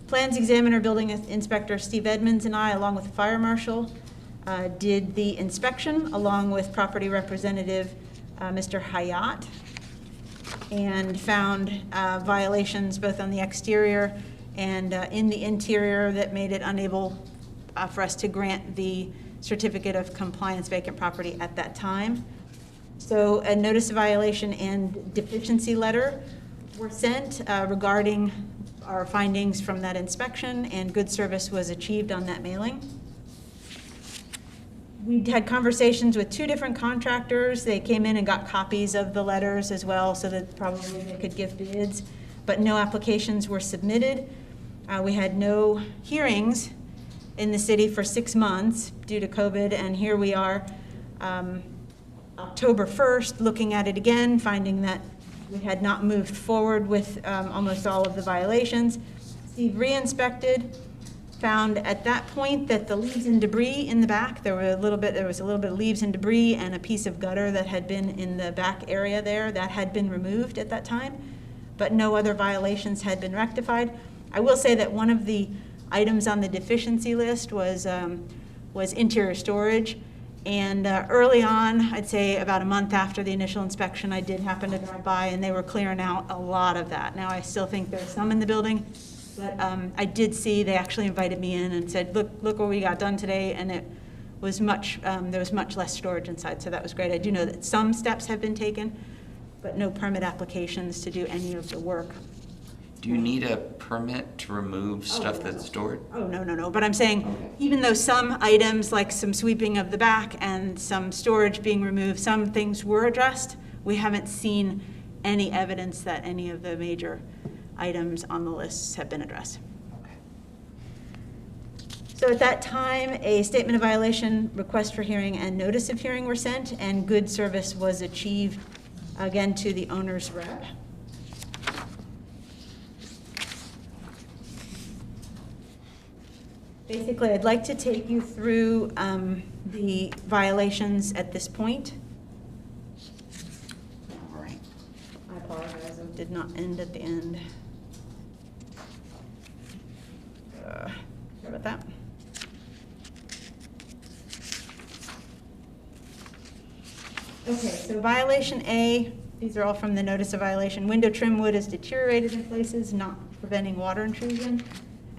Plans examiner, building inspector Steve Edmonds, and I, along with the fire marshal, did the inspection along with property representative Mr. Hayat, and found violations both on the exterior and in the interior that made it unable for us to grant the Certificate of Compliance Vacant Property at that time. So a notice of violation and deficiency letter were sent regarding our findings from that inspection, and good service was achieved on that mailing. We had conversations with 2 different contractors. They came in and got copies of the letters as well, so that probably they could give bids, but no applications were submitted. We had no hearings in the city for 6 months due to COVID, and here we are October 1st, looking at it again, finding that we had not moved forward with almost all of the violations. Steve re-inspected, found at that point that the leaves and debris in the back, there was a little bit of leaves and debris and a piece of gutter that had been in the back area there that had been removed at that time, but no other violations had been rectified. I will say that one of the items on the deficiency list was interior storage. And early on, I'd say about a month after the initial inspection, I did happen to drive by, and they were clearing out a lot of that. Now, I still think there's some in the building, but I did see, they actually invited me in and said, look what we got done today, and it was there was much less storage inside, so that was great. I do know that some steps have been taken, but no permit applications to do any of the work. Do you need a permit to remove stuff that's stored? Oh, no, but I'm saying, Okay. even though some items, like some sweeping of the back and some storage being removed, some things were addressed, we haven't seen any evidence that any of the major items on the lists have been addressed. Okay. So at that time, a statement of violation, request for hearing, and notice of hearing were sent, and good service was achieved, again, to the owner's rep. Basically, I'd like to take you through the violations at this point. All right. I apologize, it did not end at the end. Sorry about that. Okay, so violation A, these are all from the notice of violation. Window trim wood is deteriorated in places, not preventing water intrusion.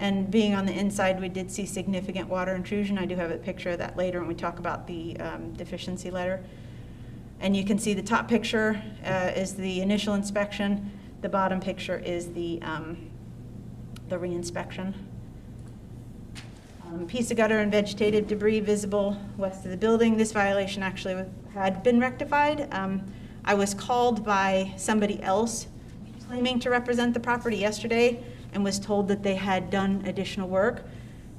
And being on the inside, we did see significant water intrusion. I do have a picture of that later when we talk about the deficiency letter. And you can see the top picture is the initial inspection. The bottom picture is the re-inspection. Piece of gutter and vegetative debris visible west of the building. This violation actually had been rectified. I was called by somebody else claiming to represent the property yesterday, and was told that they had done additional work,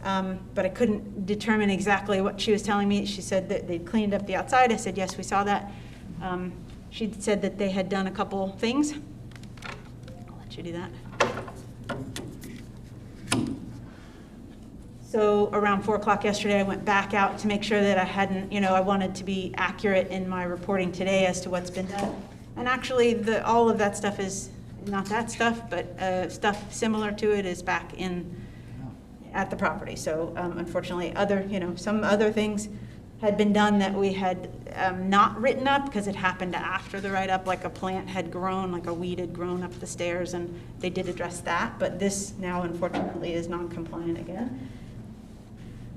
but I couldn't determine exactly what she was telling me. She said that they'd cleaned up the outside. I said, yes, we saw that. She said that they had done a couple things. I'll let you do that. So around 4 o'clock yesterday, I went back out to make sure that I hadn't, I wanted to be accurate in my reporting today as to what's been done. And actually, all of that stuff is not that stuff, but stuff similar to it is back at the property. So unfortunately, some other things had been done that we had not written up because it happened after the write-up, like a plant had grown, like a weed had grown up the stairs, and they did address that, but this now unfortunately is non-compliant again.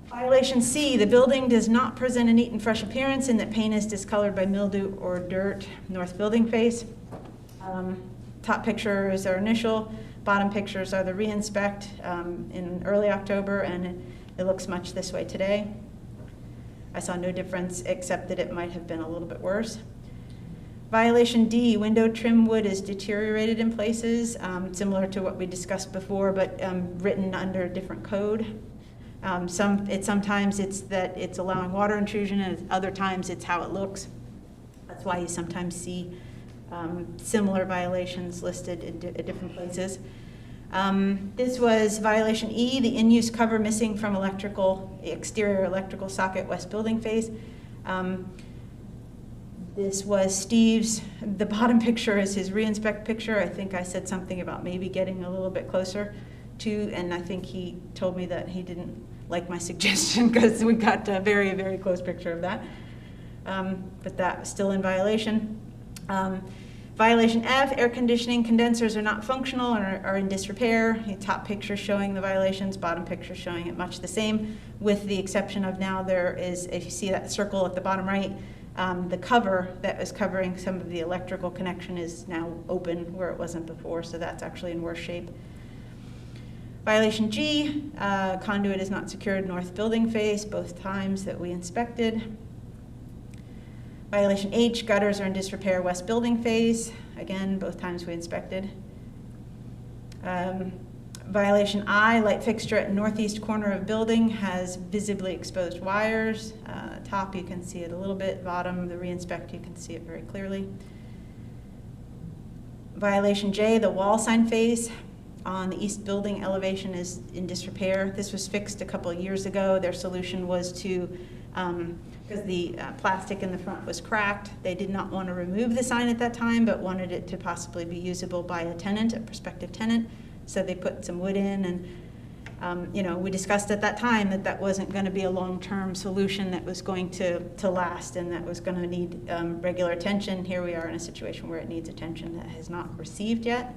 Violation C, the building does not present a neat and fresh appearance in that paint is discolored by mildew or dirt, north building face. Top picture is our initial, bottom pictures are the re-inspect in early October, and it looks much this way today. I saw no difference except that it might have been a little bit worse. Violation D, window trim wood is deteriorated in places, similar to what we discussed before, but written under a different code. Sometimes it's that it's allowing water intrusion, and other times it's how it looks. That's why you sometimes see similar violations listed at different places. This was violation E, the in-use cover missing from exterior electrical socket west building face. This was Steve's, the bottom picture is his re-inspect picture. I think I said something about maybe getting a little bit closer to, and I think he told me that he didn't like my suggestion because we got a very, very close picture of that. But that was still in violation. Violation F, air conditioning condensers are not functional and are in disrepair. The top picture showing the violations, bottom picture showing it much the same, with the exception of now there is, if you see that circle at the bottom right, the cover that was covering some of the electrical connection is now open where it wasn't before, so that's actually in worse shape. Violation G, conduit is not secured north building face, both times that we inspected. Violation H, gutters are in disrepair west building face, again, both times we inspected. Violation I, light fixture at northeast corner of building has visibly exposed wires. Top, you can see it a little bit. Bottom, the re-inspect, you can see it very clearly. Violation J, the wall sign face on the east building elevation is in disrepair. This was fixed a couple of years ago. Their solution was to, because the plastic in the front was cracked, they did not want to remove the sign at that time, but wanted it to possibly be usable by a tenant, a prospective tenant. So they put some wood in, and we discussed at that time that that wasn't going to be a long-term solution that was going to last, and that was going to need regular attention. Here we are in a situation where it needs attention that has not received yet.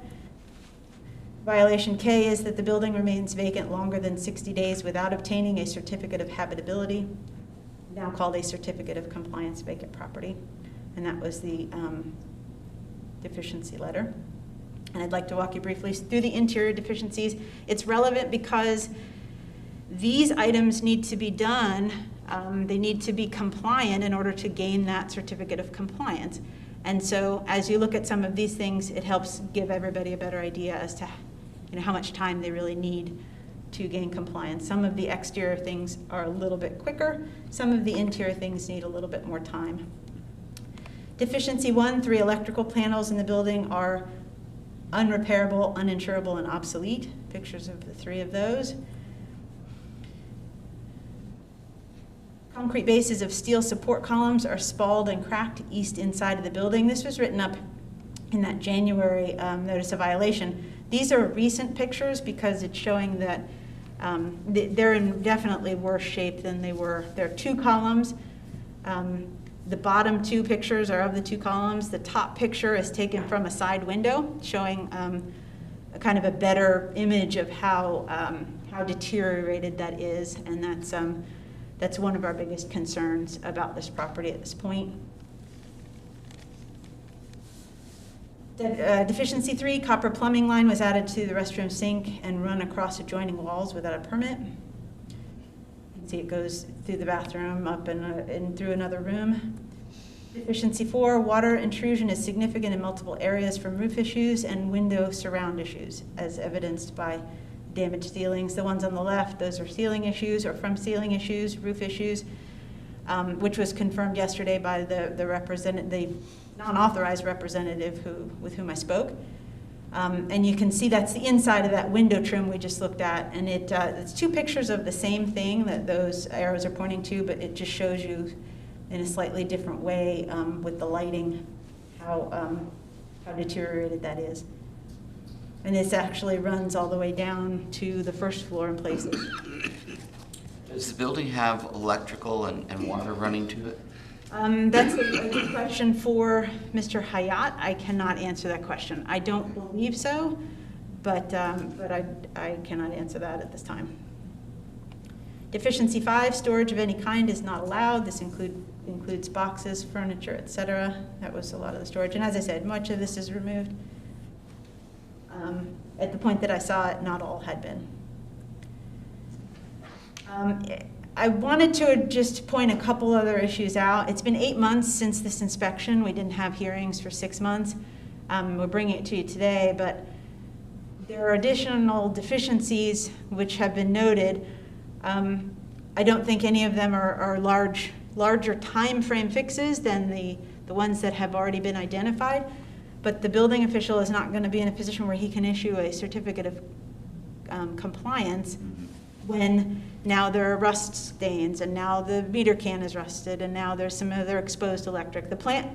Violation K is that the building remains vacant longer than 60 days without obtaining a certificate of habitability, now called a certificate of compliance vacant property, and that was the deficiency letter. And I'd like to walk you briefly through the interior deficiencies. It's relevant because these items need to be done, they need to be compliant in order to gain that certificate of compliance. And so as you look at some of these things, it helps give everybody a better idea as to how much time they really need to gain compliance. Some of the exterior things are a little bit quicker. Some of the interior things need a little bit more time. Deficiency 1, 3 electrical panels in the building are unrepairable, uninsurable, and obsolete. Pictures of the 3 of those. Concrete bases of steel support columns are spalled and cracked east inside of the building. This was written up in that January notice of violation. These are recent pictures because it's showing that they're in definitely worse shape than they were. There are 2 columns. The bottom 2 pictures are of the 2 columns. The top picture is taken from a side window, showing a kind of a better image of how deteriorated that is, and that's one of our biggest concerns about this property at this point. Deficiency 3, copper plumbing line was added to the restroom sink and run across adjoining walls without a permit. You can see it goes through the bathroom, up and through another room. Deficiency 4, water intrusion is significant in multiple areas from roof issues and window surround issues, as evidenced by damaged ceilings. The ones on the left, those are ceiling issues or from ceiling issues, roof issues, which was confirmed yesterday by the non-authorized representative with whom I spoke. And you can see that's the inside of that window trim we just looked at. And it's 2 pictures of the same thing that those arrows are pointing to, but it just shows you in a slightly different way with the lighting how deteriorated that is. And this actually runs all the way down to the first floor in places. Does the building have electrical and water running to it? That's a good question for Mr. Hayat. I cannot answer that question. I don't believe so, but I cannot answer that at this time. Deficiency 5, storage of any kind is not allowed. This includes boxes, furniture, etc. That was a lot of the storage. And as I said, much of this is removed. At the point that I saw it, not all had been. I wanted to just point a couple other issues out. It's been 8 months since this inspection. We didn't have hearings for 6 months. We're bringing it to you today, but there are additional deficiencies which have been noted. I don't think any of them are larger time frame fixes than the ones that have already been identified, but the building official is not going to be in a position where he can issue a certificate of compliance when now there are rust stains, and now the meter can is rusted, and now there's some other exposed electric. The plant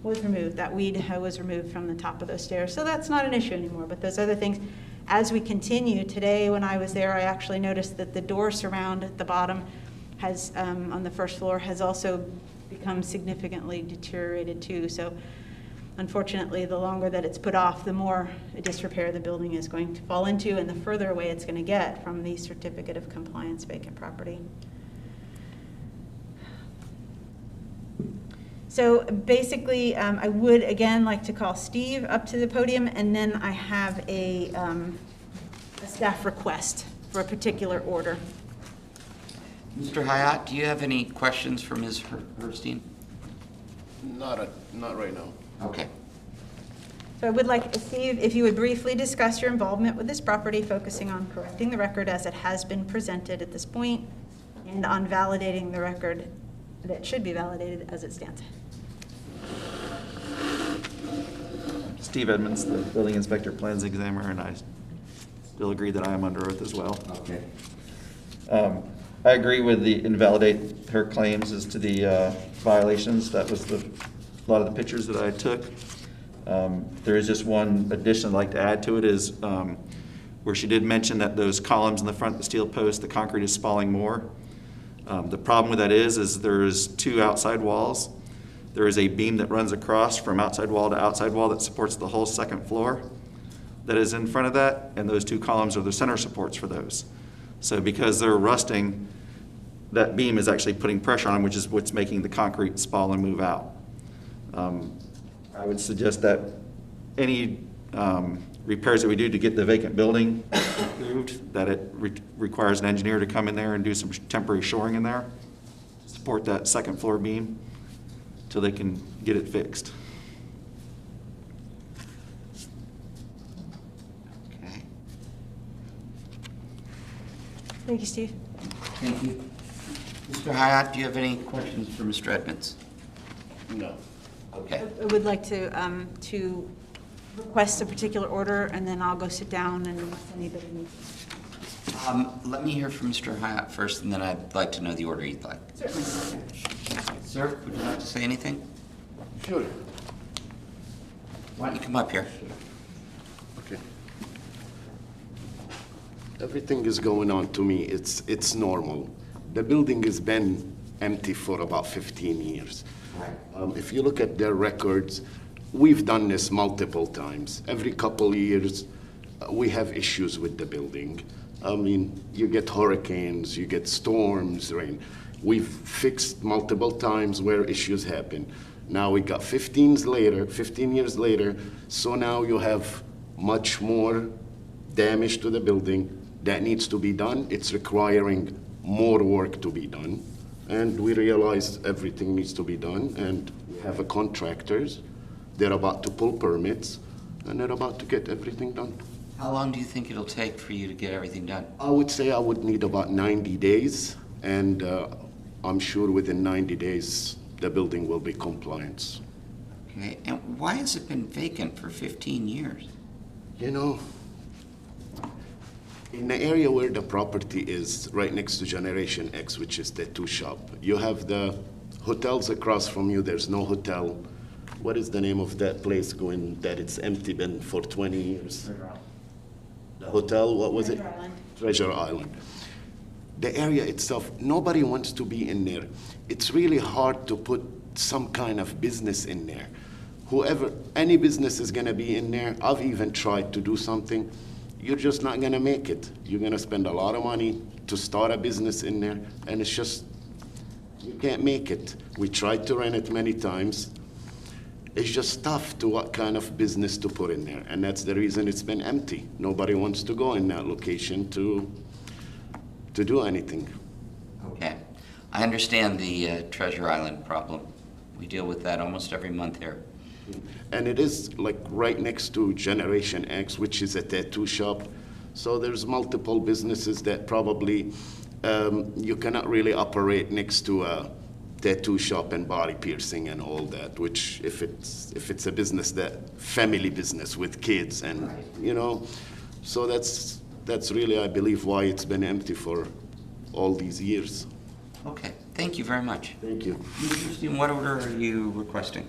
was removed, that weed was removed from the top of those stairs, so that's not an issue anymore, but those other things, as we continue, today when I was there, I actually noticed that the door surround at the bottom has, on the first floor, has also become significantly deteriorated too. So unfortunately, the longer that it's put off, the more disrepair the building is going to fall into, and the further away it's going to get from the certificate of compliance vacant property. So basically, I would again like to call Steve up to the podium, and then I have a staff request for a particular order. Mr. Hayat, do you have any questions for Ms. Herstein? Not right now. Okay. So I would like, Steve, if you would briefly discuss your involvement with this property, focusing on correcting the record as it has been presented at this point, and on validating the record that should be validated as it stands. Steve Edmonds, the building inspector, plans examiner, and I still agree that I am under oath as well. Okay. I agree with the invalidate her claims as to the violations. That was a lot of the pictures that I took. There is just one addition I'd like to add to it is where she did mention that those columns in the front, the steel posts, the concrete is spalling more. The problem with that is there's two outside walls. There is a beam that runs across from outside wall to outside wall that supports the whole second floor that is in front of that, and those two columns are the center supports for those. So because they're rusting, that beam is actually putting pressure on them, which is what's making the concrete spall and move out. I would suggest that any repairs that we do to get the vacant building approved, that it requires an engineer to come in there and do some temporary shoring in there, support that second floor beam till they can get it fixed. Okay. Thank you, Steve. Thank you. Mr. Hayat, do you have any questions for Mr. Edmonds? No. Okay. I would like to request a particular order, and then I'll go sit down and unless anybody needs. Let me hear from Mr. Hayat first, and then I'd like to know the order you'd like. Certainly. Sir, would you like to say anything? Sure. Why don't you come up here? Okay. Everything is going on to me. It's normal. The building has been empty for about 15 years. If you look at their records, we've done this multiple times. Every couple of years, we have issues with the building. I mean, you get hurricanes, you get storms, rain. We've fixed multiple times where issues happen. Now we got 15 years later, so now you have much more damage to the building that needs to be done. It's requiring more work to be done. And we realize everything needs to be done, and we have a contractors. They're about to pull permits, and they're about to get everything done. How long do you think it'll take for you to get everything done? I would say I would need about 90 days, and I'm sure within 90 days, the building will be compliant. Okay, and why has it been vacant for 15 years? You know, in the area where the property is, right next to Generation X, which is the tattoo shop, you have the hotels across from you. There's no hotel. What is the name of that place going that it's empty been for 20 years? The hotel, what was it? Treasure Island. Treasure Island. the area itself, nobody wants to be in there. It's really hard to put some kind of business in there. Any business is gonna be in there. I've even tried to do something. You're just not gonna make it. You're gonna spend a lot of money to start a business in there, and it's just, you can't make it. We tried to rent it many times. It's just tough to what kind of business to put in there, and that's the reason it's been empty. Nobody wants to go in that location to do anything. Okay. I understand the Treasure Island problem. We deal with that almost every month here. And it is like right next to Generation X, which is a tattoo shop. So there's multiple businesses that probably you cannot really operate next to a tattoo shop and body piercing and all that, which if it's a business, that family business with kids and, so that's really, I believe, why it's been empty for all these years. Okay, thank you very much. Thank you. Mr. Christine, what order are you requesting?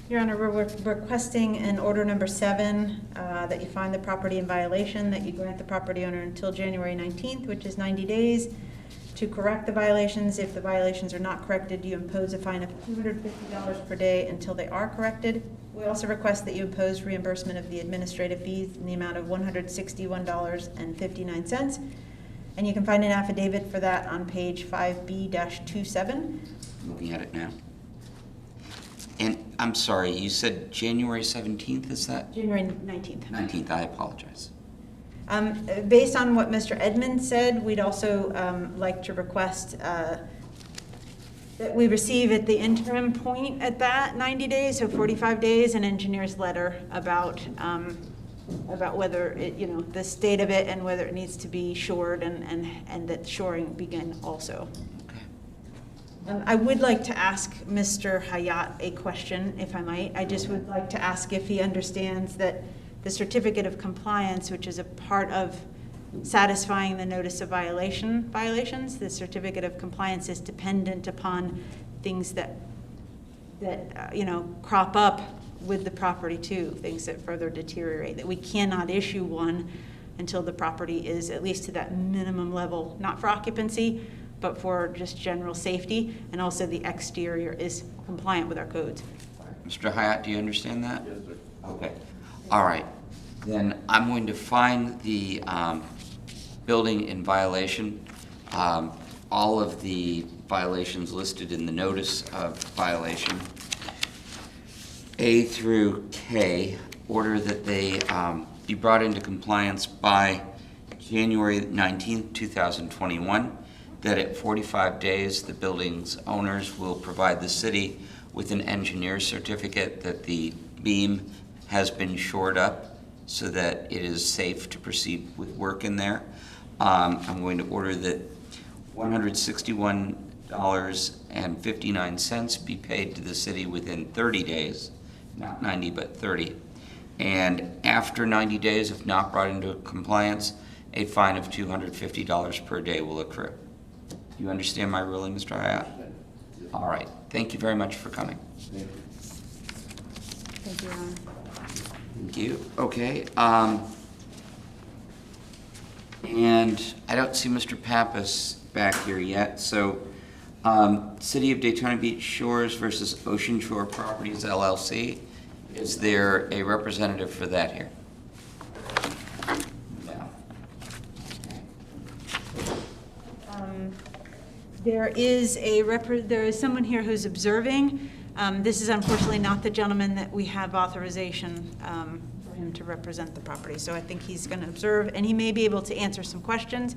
Your Honor, we're requesting in order number 7 that you find the property in violation, that you grant the property owner until January 19th, which is 90 days, to correct the violations. If the violations are not corrected, you impose a fine of $250 per day until they are corrected. We also request that you impose reimbursement of the administrative fees in the amount of $161.59. And you can find an affidavit for that on page 5B-27. Looking at it now. And I'm sorry, you said January 17th, is that? January 19th. 19th, I apologize. Based on what Mr. Edmonds said, we'd also like to request that we receive at the interim point at that 90 days, so 45 days, an engineer's letter about whether it, the state of it and whether it needs to be shored and that shoring begin also. I would like to ask Mr. Hayat a question, if I might. I just would like to ask if he understands that the certificate of compliance, which is a part of satisfying the notice of violations, the certificate of compliance is dependent upon things that crop up with the property too, things that further deteriorate, that we cannot issue one until the property is at least to that minimum level, not for occupancy, but for just general safety, and also the exterior is compliant with our codes. Mr. Hayat, do you understand that? Yes, sir. Okay. All right. Then I'm going to find the building in violation. All of the violations listed in the notice of violation, A through K, order that they be brought into compliance by January 19th, 2021. That at 45 days, the building's owners will provide the city with an engineer's certificate that the beam has been shored up so that it is safe to proceed with work in there. I'm going to order that $161.59 be paid to the city within 30 days, not 90, but 30. And after 90 days, if not brought into compliance, a fine of $250 per day will accrue. Do you understand my ruling, Mr. Hayat? All right. Thank you very much for coming. Thank you, Your Honor. Thank you. Okay. And I don't see Mr. Pappas back here yet. So, City of Daytona Beach Shores versus Ocean Shore Properties, LLC. Is there a representative for that here? No. There is someone here who's observing. This is unfortunately not the gentleman that we have authorization for him to represent the property. So I think he's going to observe, and he may be able to answer some questions,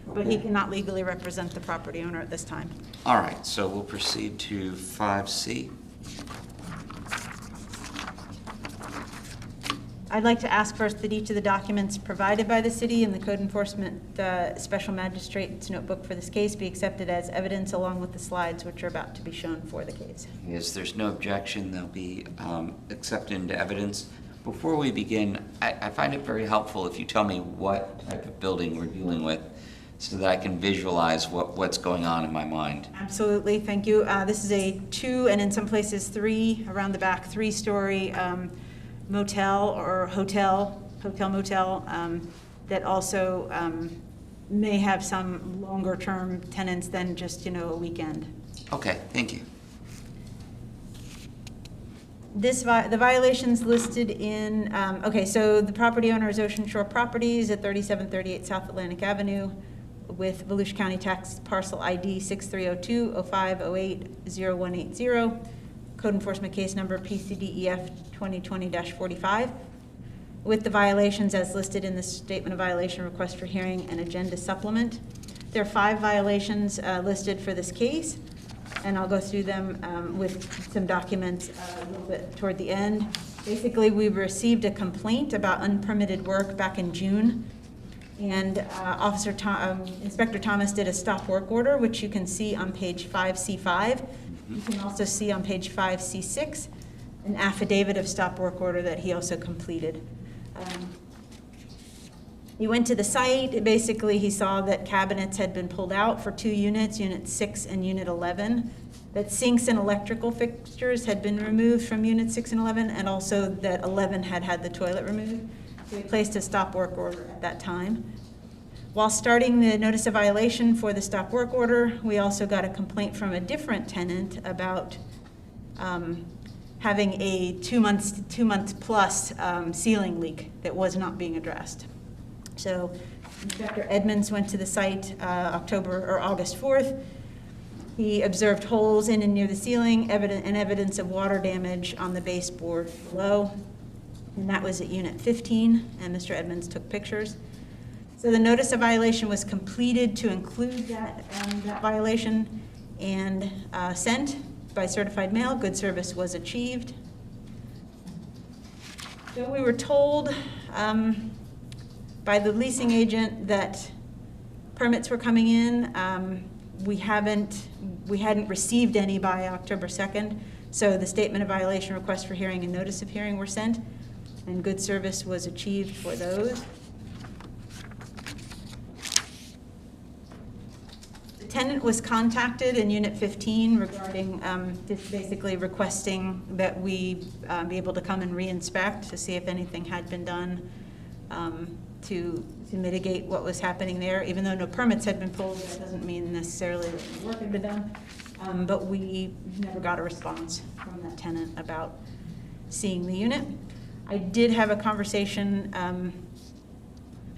but he cannot legally represent the property owner at this time. All right, so we'll proceed to 5C. I'd like to ask first that each of the documents provided by the city and the code enforcement special magistrate's notebook for this case be accepted as evidence along with the slides which are about to be shown for the case. Yes, there's no objection. They'll be accepted into evidence. Before we begin, I find it very helpful if you tell me what type of building we're dealing with so that I can visualize what's going on in my mind. Absolutely, thank you. This is a 2 and in some places 3, around the back, 3-story motel or hotel motel, that also may have some longer-term tenants than just, a weekend. Okay, thank you. The violations listed in, so the property owner is Ocean Shore Properties at 3738 South Atlantic Avenue with Volusia County Tax Parcel ID 6302-0508-0180, Code Enforcement Case Number PCDEF 2020-45, with the violations as listed in the Statement of Violation Request for Hearing and Agenda Supplement. There are 5 violations listed for this case, and I'll go through them with some documents a little bit toward the end. Basically, we received a complaint about unpermitted work back in June, and Inspector Thomas did a stop work order, which you can see on page 5C5. You can also see on page 5C6 an affidavit of stop work order that he also completed. He went to the site. Basically, he saw that cabinets had been pulled out for 2 units, Unit 6 and Unit 11, that sinks and electrical fixtures had been removed from Unit 6 and 11, and also that 11 had had the toilet removed. So we placed a stop work order at that time. While starting the notice of violation for the stop work order, we also got a complaint from a different tenant about having a 2 months plus ceiling leak that was not being addressed. So Inspector Edmonds went to the site August 4th. He observed holes in and near the ceiling, evidence of water damage on the baseboard below. And that was at Unit 15, and Mr. Edmonds took pictures. So the notice of violation was completed to include that violation and sent by certified mail. Good service was achieved. So we were told by the leasing agent that permits were coming in. We hadn't received any by October 2nd, so the statement of violation, request for hearing, and notice of hearing were sent, and good service was achieved for those. The tenant was contacted in Unit 15 regarding basically requesting that we be able to come and re-inspect to see if anything had been done to mitigate what was happening there. Even though no permits had been pulled, that doesn't mean necessarily that the work had been done. But we never got a response from that tenant about seeing the unit. I did have a conversation,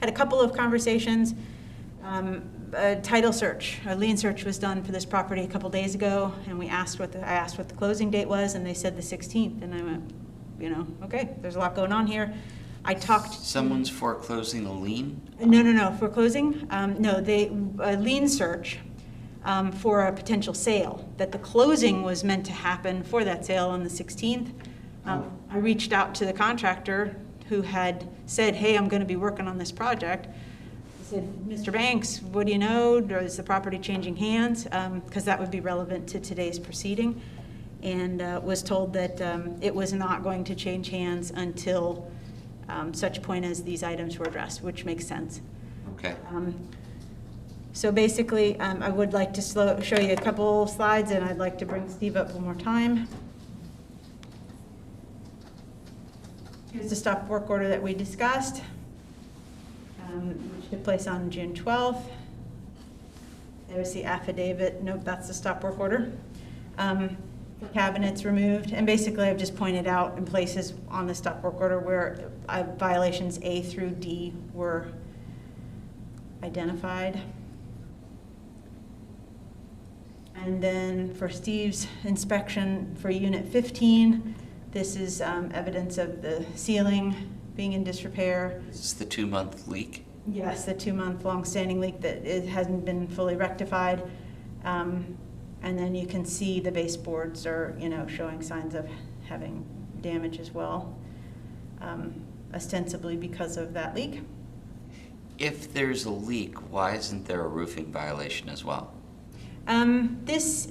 had a couple of conversations. A title search, a lien search was done for this property a couple days ago, and I asked what the closing date was, and they said the 16th, and I went, okay, there's a lot going on here. I talked. Someone's foreclosing a lien? No, foreclosing? No, a lien search for a potential sale, that the closing was meant to happen for that sale on the 16th. I reached out to the contractor who had said, hey, I'm going to be working on this project. I said, Mr. Banks, what do you know? Is the property changing hands? Because that would be relevant to today's proceeding. And was told that it was not going to change hands until such point as these items were addressed, which makes sense. Okay. So basically, I would like to show you a couple slides, and I'd like to bring Steve up one more time. Here's the stop work order that we discussed, which took place on June 12th. There's the affidavit. Nope, that's the stop work order. The cabinets removed, and basically I've just pointed out in places on the stop work order where violations A through D were identified. And then for Steve's inspection for Unit 15, this is evidence of the ceiling being in disrepair. Is this the 2-month leak? Yes, the 2-month long-standing leak that it hasn't been fully rectified. And then you can see the baseboards are, showing signs of having damage as well, ostensibly because of that leak. If there's a leak, why isn't there a roofing violation as well? This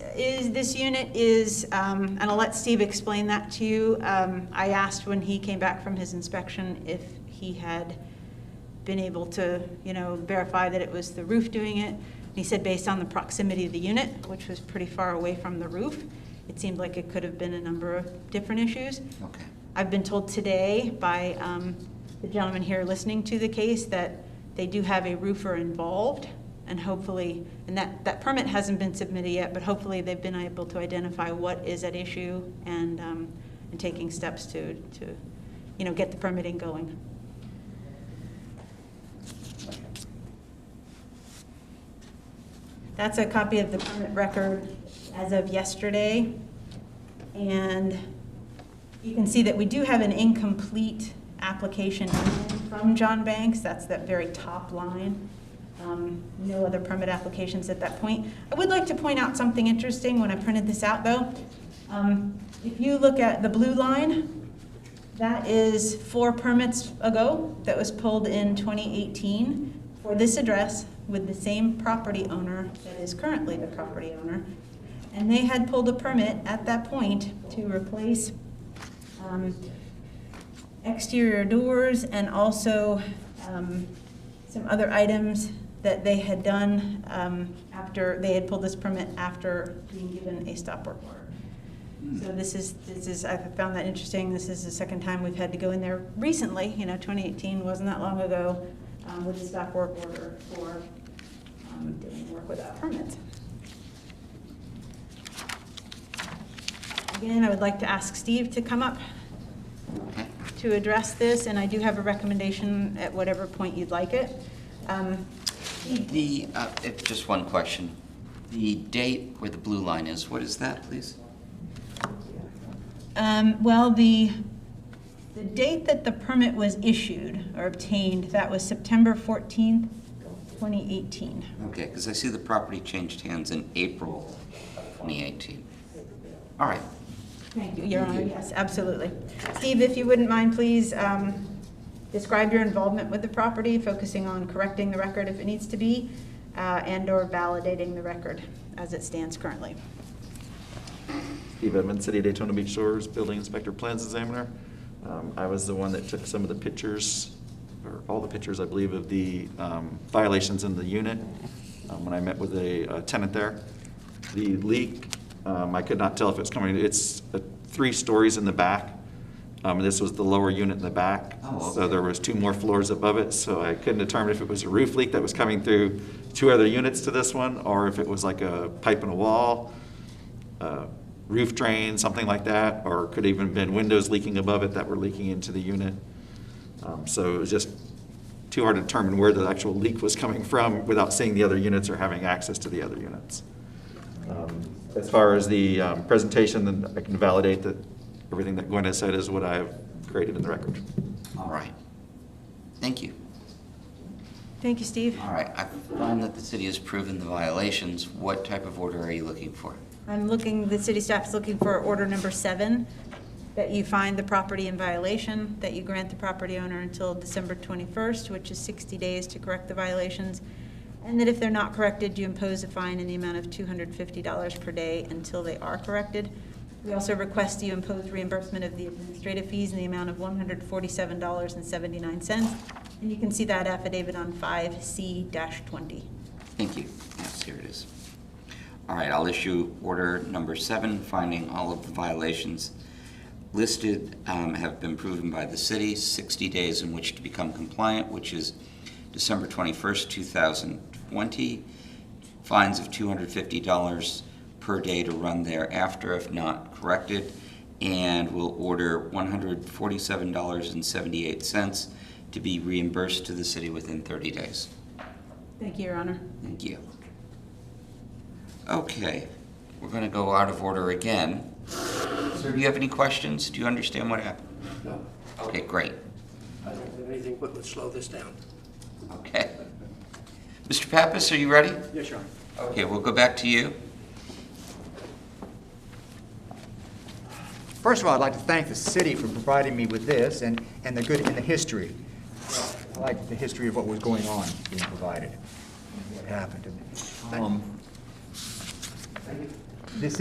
unit is, and I'll let Steve explain that to you. I asked when he came back from his inspection if he had been able to, verify that it was the roof doing it. He said based on the proximity of the unit, which was pretty far away from the roof, it seemed like it could have been a number of different issues. Okay. I've been told today by the gentleman here listening to the case that they do have a roofer involved, and hopefully, and that permit hasn't been submitted yet, but hopefully they've been able to identify what is at issue and taking steps to get the permitting going. That's a copy of the permit record as of yesterday. And you can see that we do have an incomplete application from John Banks. That's that very top line. No other permit applications at that point. I would like to point out something interesting when I printed this out, though. If you look at the blue line, that is 4 permits ago that was pulled in 2018 for this address with the same property owner that is currently the property owner. And they had pulled a permit at that point to replace exterior doors and also some other items that they had done after they had pulled this permit after being given a stop work order. So this is I found that interesting. This is the second time we've had to go in there recently. 2018 wasn't that long ago with a stop work order for doing work without permits. Again, I would like to ask Steve to come up to address this, and I do have a recommendation at whatever point you'd like it. Just one question. The date where the blue line is, what is that, please? Well, the date that the permit was issued or obtained, that was September 14th, 2018. Okay, because I see the property changed hands in April of 2018. All right. Thank you, Your Honor. Yes, absolutely. Steve, if you wouldn't mind, please describe your involvement with the property, focusing on correcting the record if it needs to be, and/or validating the record as it stands currently. Steve Edmonds, City of Daytona Beach Shores, Building Inspector, Plans Examiner. I was the one that took some of the pictures, or all the pictures, I believe, of the violations in the unit when I met with a tenant there. The leak, I could not tell if it's coming, it's 3 stories in the back. This was the lower unit in the back. Oh, okay. So there was 2 more floors above it, so I couldn't determine if it was a roof leak that was coming through 2 other units to this one, or if it was like a pipe in a wall, roof drain, something like that, or could even have been windows leaking above it that were leaking into the unit. So it was just too hard to determine where the actual leak was coming from without seeing the other units or having access to the other units. As far as the presentation, then I can validate that everything that Gwen has said is what I have created in the record. All right. Thank you. Thank you, Steve. All right. I find that the city has proven the violations. What type of order are you looking for? The city staff is looking for order number 7, that you find the property in violation, that you grant the property owner until December 21st, which is 60 days to correct the violations, and that if they're not corrected, you impose a fine in the amount of $250 per day until they are corrected. We also request you impose reimbursement of the administrative fees in the amount of $147.79, and you can see that affidavit on 5C-20. Thank you. Yes, here it is. All right, I'll issue order number 7, finding all of the violations listed have been proven by the city, 60 days in which to become compliant, which is December 21st, 2020. Fines of $250 per day to run thereafter if not corrected, and we'll order $147.78 to be reimbursed to the city within 30 days. Thank you, Your Honor. Thank you. Okay, we're going to go out of order again. Sir, do you have any questions? Do you understand what happened? No, Okay, great. I don't have anything but would slow this down. Okay. Mr. Pappas, are you ready? Yes, Your Honor. Okay, we'll go back to you. First of all, I'd like to thank the city for providing me with this and the history. I like the history of what was going on being provided, what happened to me. This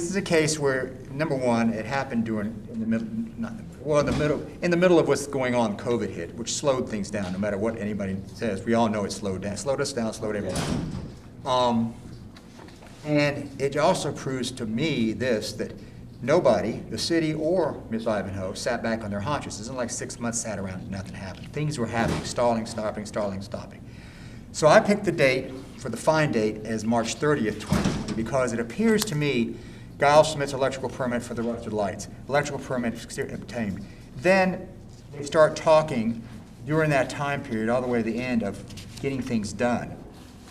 is a case where, number one, it happened in the middle of what's going on, COVID hit, which slowed things down, no matter what anybody says. We all know it slowed us down, slowed everything down. And it also proves to me that nobody, the city or Ms. Ivanhoe, sat back on their haunches. It isn't like 6 months sat around and nothing happened. Things were happening, stalling, stopping, stalling, stopping. So I picked the date for the fine date as March 30th, 2020, because it appears to me Giles submits electrical permit for the rusted lights. Electrical permit obtained. Then they start talking during that time period all the way to the end of getting things done.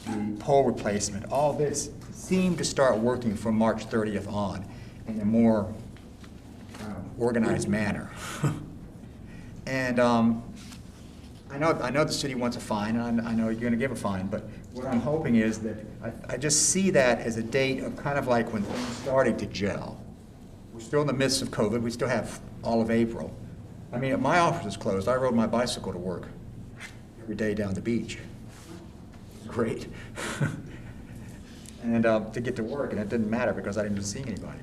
The pole replacement, all this seemed to start working from March 30th on in a more organized manner. And I know the city wants a fine, and I know you're going to give a fine, but what I'm hoping is that I just see that as a date of kind of like when things started to gel. We're still in the midst of COVID. We still have all of April. I mean, my office is closed. I rode my bicycle to work every day down the beach. Great. And to get to work, and it didn't matter because I didn't see anybody.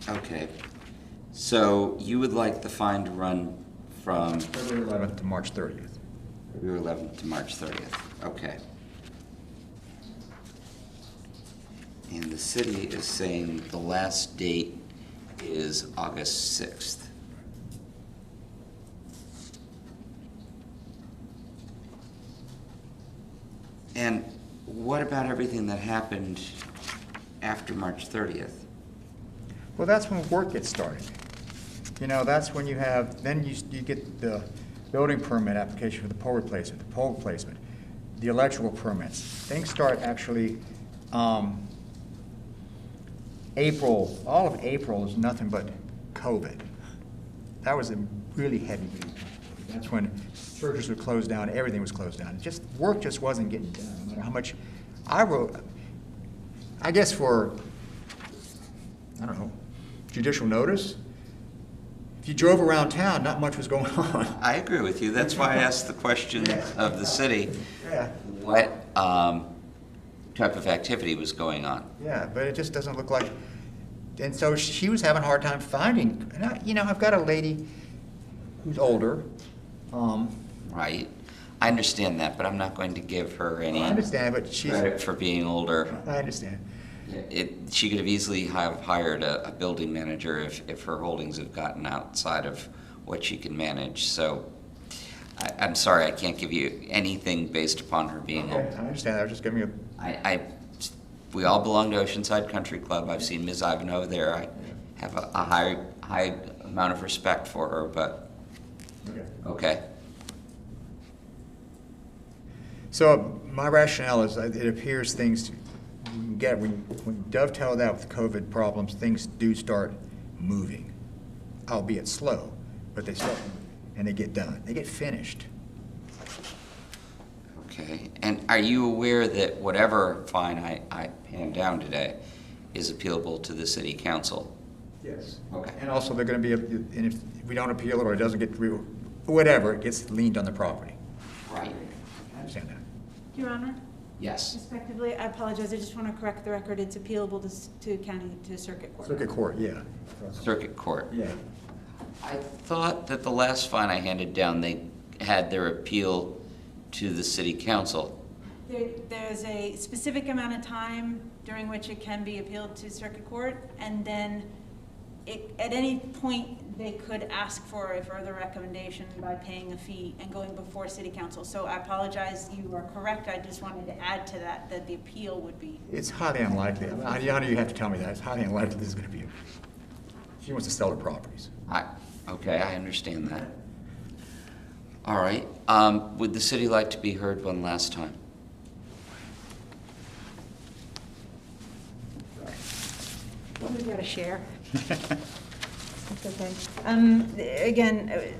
Okay. So you would like the fine to run from February 11th to March 30th. February 11th to March 30th. Okay. And the city is saying the last date is August 6th. And what about everything that happened after March 30th? Well, that's when work gets started. You know, that's when you have, then you get the building permit application for the pole replacement, the electrical permits. Things start actually, April, all of April is nothing but COVID. That was a really heavy week. That's when churches were closed down, everything was closed down. Work just wasn't getting done, no matter how much I wrote. I guess for, I don't know, judicial notice, if you drove around town, not much was going on. I agree with you. That's why I asked the question of the city, Yeah. what type of activity was going on. Yeah, but it just doesn't look like, and so she was having a hard time finding, and I've got a lady who's older. Right. I understand that, but I'm not going to give her any I understand, but she's, credit for being older. I understand. She could have easily have hired a building manager if her holdings have gotten outside of what she can manage. So I'm sorry, I can't give you anything based upon her being Okay, old. I understand, I was just giving you, We all belong to Oceanside Country Club. I've seen Ms. Ivanhoe there. I have a high amount of respect for her, but okay. So my rationale is that it appears things get, when you dovetail that with COVID problems, things do start moving, albeit slow, but they start moving, and they get done, they get finished. Okay. And are you aware that whatever fine I hand down today is appealable to the city council? Yes. Okay. And also they're gonna be, and if we don't appeal it or it doesn't get, whatever, it gets leaned on the property. Right. I understand that. Your Honor, Yes. respectively, I apologize, I just want to correct the record, it's appealable to circuit court. Circuit court, yeah. Circuit Court. Yeah. I thought that the last fine I handed down, they had their appeal to the city council. There's a specific amount of time during which it can be appealed to circuit court, and then at any point, they could ask for a further recommendation by paying a fee and going before city council. So I apologize, you are correct, I just wanted to add to that the appeal would be. It's highly unlikely, I know you have to tell me that, it's highly unlikely this is gonna be, she wants to sell her properties. Okay, I understand that. All right. Would the city like to be heard one last time? We've got to share. That's okay. Again,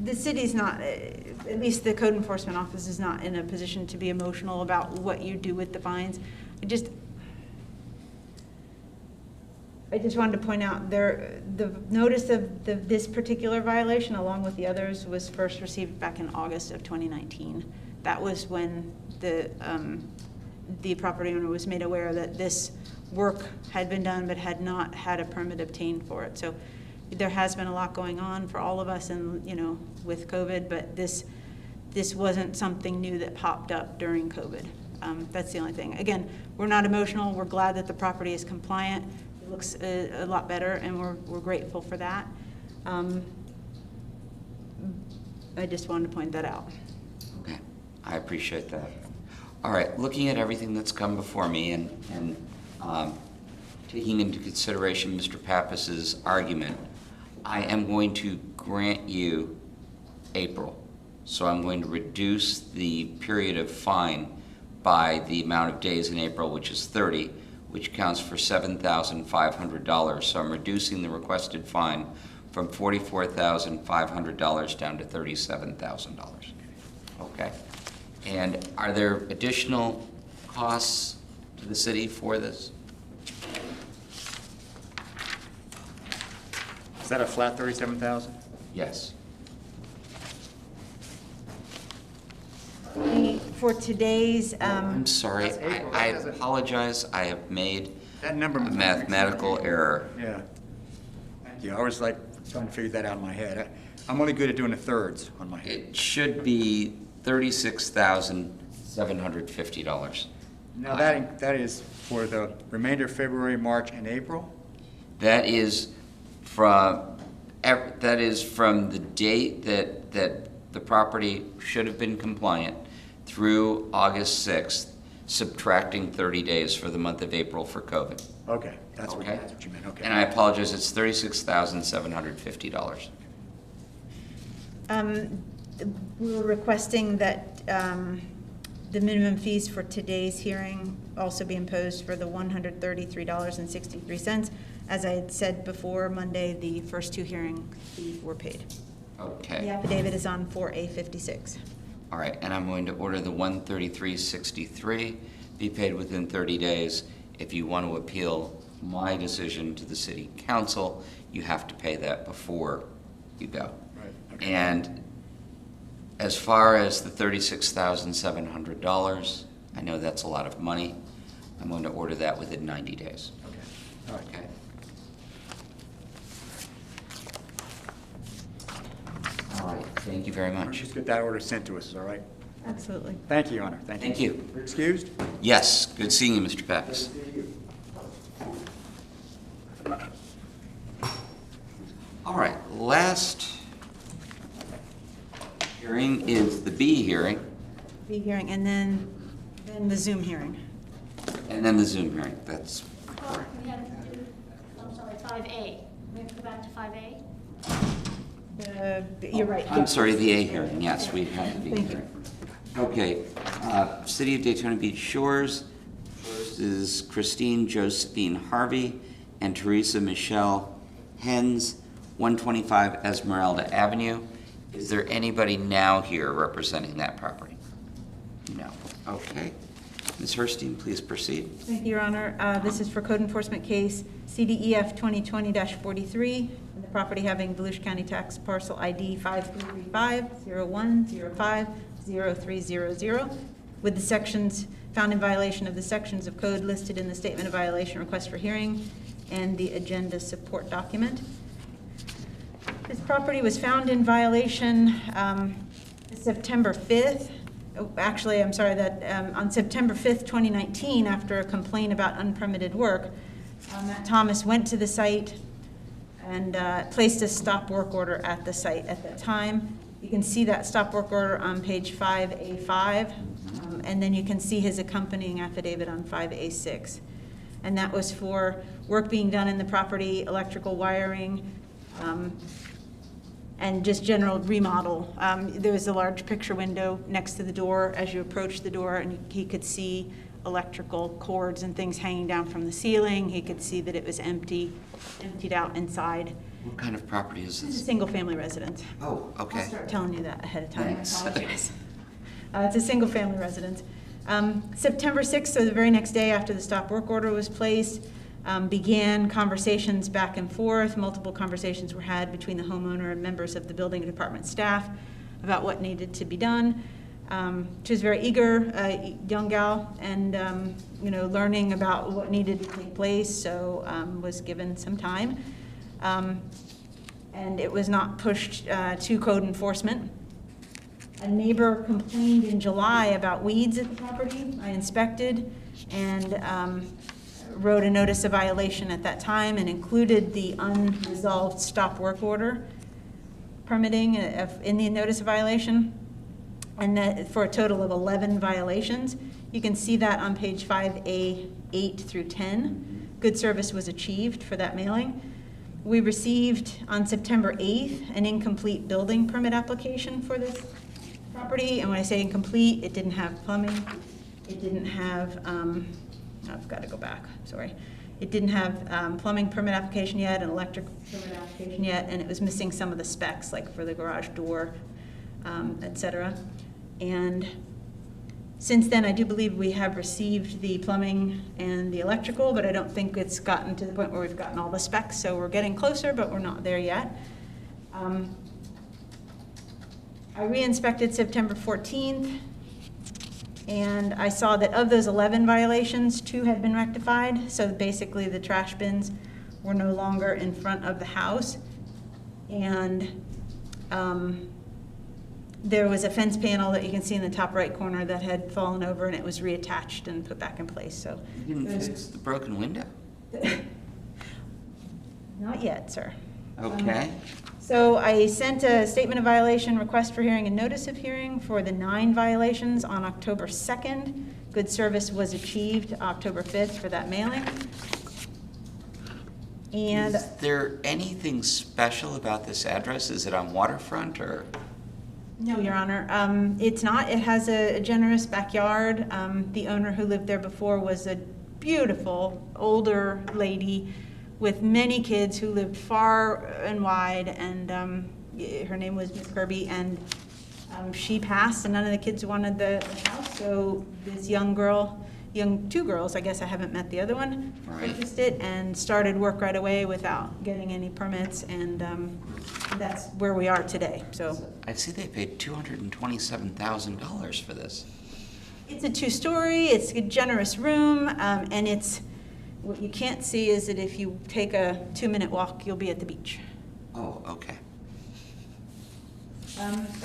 the city's not, at least the code enforcement office is not in a position to be emotional about what you do with the fines. I just wanted to point out the notice of this particular violation, along with the others, was first received back in August of 2019. That was when the property owner was made aware that this work had been done but had not had a permit obtained for it. So there has been a lot going on for all of us, and with COVID, but this wasn't something new that popped up during COVID. That's the only thing. Again, we're not emotional. We're glad that the property is compliant. The looks a lot better, and we're grateful for that. I just wanted to point that out. Okay, I appreciate that. All right, looking at everything that's come before me and taking into consideration Mr. Pappas's argument, I am going to grant you April. So I'm going to reduce the period of fine by the amount of days in April, which is 30, which counts for $7,500. So I'm reducing the requested fine from $44,500 down to $37,000. Okay? And are there additional costs to the city for this? Is that a flat 37,000? Yes. For today's, I'm sorry, That's April. I That doesn't- apologize, I have made That number. a mathematical error. Yeah. Thank you. I was like trying to figure that out in my head. I'm only good at doing the thirds on my head. It should be $36,750. Now, that is for the remainder of February, March, and April? That is from the date that the property should have been compliant through August 6th, subtracting 30 days for the month of April for COVID. Okay, that's what Okay. you meant, okay. And I apologize, it's $36,750. we were requesting that the minimum fees for today's hearing also be imposed for the $133.63. As I had said before, Monday, the first two hearing fees were paid. The Okay, affidavit is on 4A56. all right, and I'm going to order the $133.63 be paid within 30 days. If you want to appeal my decision to the city council, you have to pay that before you go. Right, okay. And as far as the $36,700, I know that's a lot of money. I'm going to order that within 90 days. Okay, all right. Okay? All right, thank you very much. Just get that order sent to us, all right? Absolutely. Thank you, Your Honor, thank you. Thank you. You're excused? Yes, good seeing you, Mr. Pappas. All right, last hearing is the B hearing, The hearing, and then the Zoom hearing. and then the Zoom hearing. That's Oh, we have to do, I'm sorry, 5A. We have to go back to 5A? You're right. I'm sorry, the A hearing, yes, we have the B Thank you. hearing. Okay, City of Daytona Beach Shores, first is Christine Josephine Harvey and Teresa Michelle Hens, 125 Esmeralda Avenue. Is there anybody now here representing that property? No. Okay. Ms. Herstein, please proceed. Thank you, Your Honor. This is for code enforcement case CDEF 2020-43, and the property having Volusia County Tax Parcel ID 5335-0105-0300, with the sections found in violation of the sections of code listed in the Statement of Violation Request for Hearing and the agenda support document. This property was found in violation September 5th. Actually, I'm sorry, that on September 5th, 2019, after a complaint about unpermitted work, Matt Thomas went to the site and placed a stop work order at the site at that time. You can see that stop work order on page 5A5, and then you can see his accompanying affidavit on 5A6. And that was for work being done in the property, electrical wiring, and just general remodel. There was a large picture window next to the door as you approached the door, and he could see electrical cords and things hanging down from the ceiling. He could see that it was emptied out inside. What kind of property is It's a this? single-family residence. Oh, okay. I'll start telling you that ahead of time. Thanks. I apologize. It's a single-family residence. September 6th, so the very next day after the stop work order was placed, began conversations back and forth. Multiple conversations were had between the homeowner and members of the building department staff about what needed to be done. She was very eager, young gal, and learning about what needed to take place, so was given some time. And it was not pushed to code enforcement. A neighbor complained in July about weeds at the property. I inspected and wrote a notice of violation at that time and included the unresolved stop work order permitting in the notice of violation, and that for a total of 11 violations. You can see that on page 5A, 8 through 10. Good service was achieved for that mailing. We received on September 8th an incomplete building permit application for this property, and when I say incomplete, it didn't have plumbing, it didn't have, I've got to go back, sorry. It didn't have plumbing permit application yet, an electric permit application yet, and it was missing some of the specs, like for the garage door, et cetera. And since then, I do believe we have received the plumbing and the electrical, but I don't think it's gotten to the point where we've gotten all the specs, so we're getting closer, but we're not there yet. I re-inspected September 14th, and I saw that of those 11 violations, 2 had been rectified. So basically, the trash bins were no longer in front of the house. And there was a fence panel that you can see in the top right corner that had fallen over, and it was reattached and put back in place. So You didn't fix the broken window? not yet, sir. Okay. So I sent a statement of violation, request for hearing, and notice of hearing for the 9 violations on October 2nd. Good service was achieved October 5th for that mailing. And Is there anything special about this address? Is it on waterfront or? no, Your Honor, it's not. It has a generous backyard. The owner who lived there before was a beautiful older lady with many kids who lived far and wide, and her name was Miss Kirby, and she passed, and none of the kids wanted the house, so this two girls, I guess I haven't met the other one, Right. purchased it and started work right away without getting any permits, and that's where we are today, so. I see they paid $227,000 for this. It's a 2-story, it's a generous room, and what you can't see is that if you take a 2-minute walk, you'll be at the beach. Oh, okay.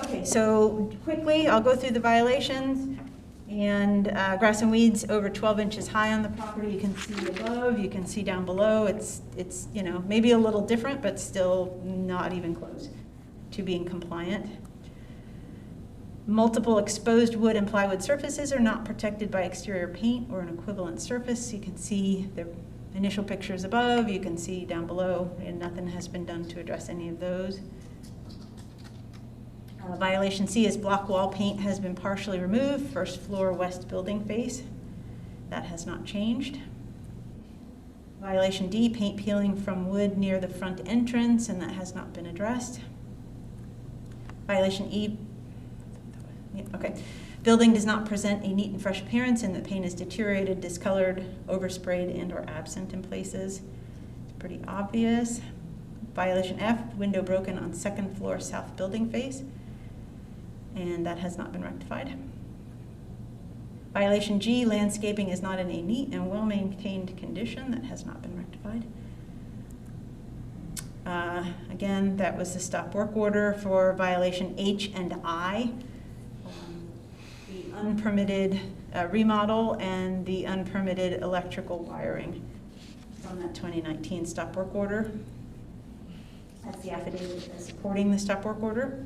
Okay, so quickly, I'll go through the violations. And grass and weeds over 12 inches high on the property. You can see above, you can see down below. It's maybe a little different, but still not even close to being compliant. Multiple exposed wood and plywood surfaces are not protected by exterior paint or an equivalent surface. You can see the initial pictures above, you can see down below, and nothing has been done to address any of those. Violation C is block wall paint has been partially removed, first floor west building face. That has not changed. Violation D, paint peeling from wood near the front entrance, and that has not been addressed. Violation E, okay. Building does not present a neat and fresh appearance, and the paint is deteriorated, discolored, oversprayed, and or absent in places. It's pretty obvious. Violation F, window broken on second floor south building face, and that has not been rectified. Violation G, landscaping is not in a neat and well-maintained condition. That has not been rectified. Again, that was the stop work order for violation H and I. The unpermitted remodel and the unpermitted electrical wiring from that 2019 stop work order. That's the affidavit supporting the stop work order.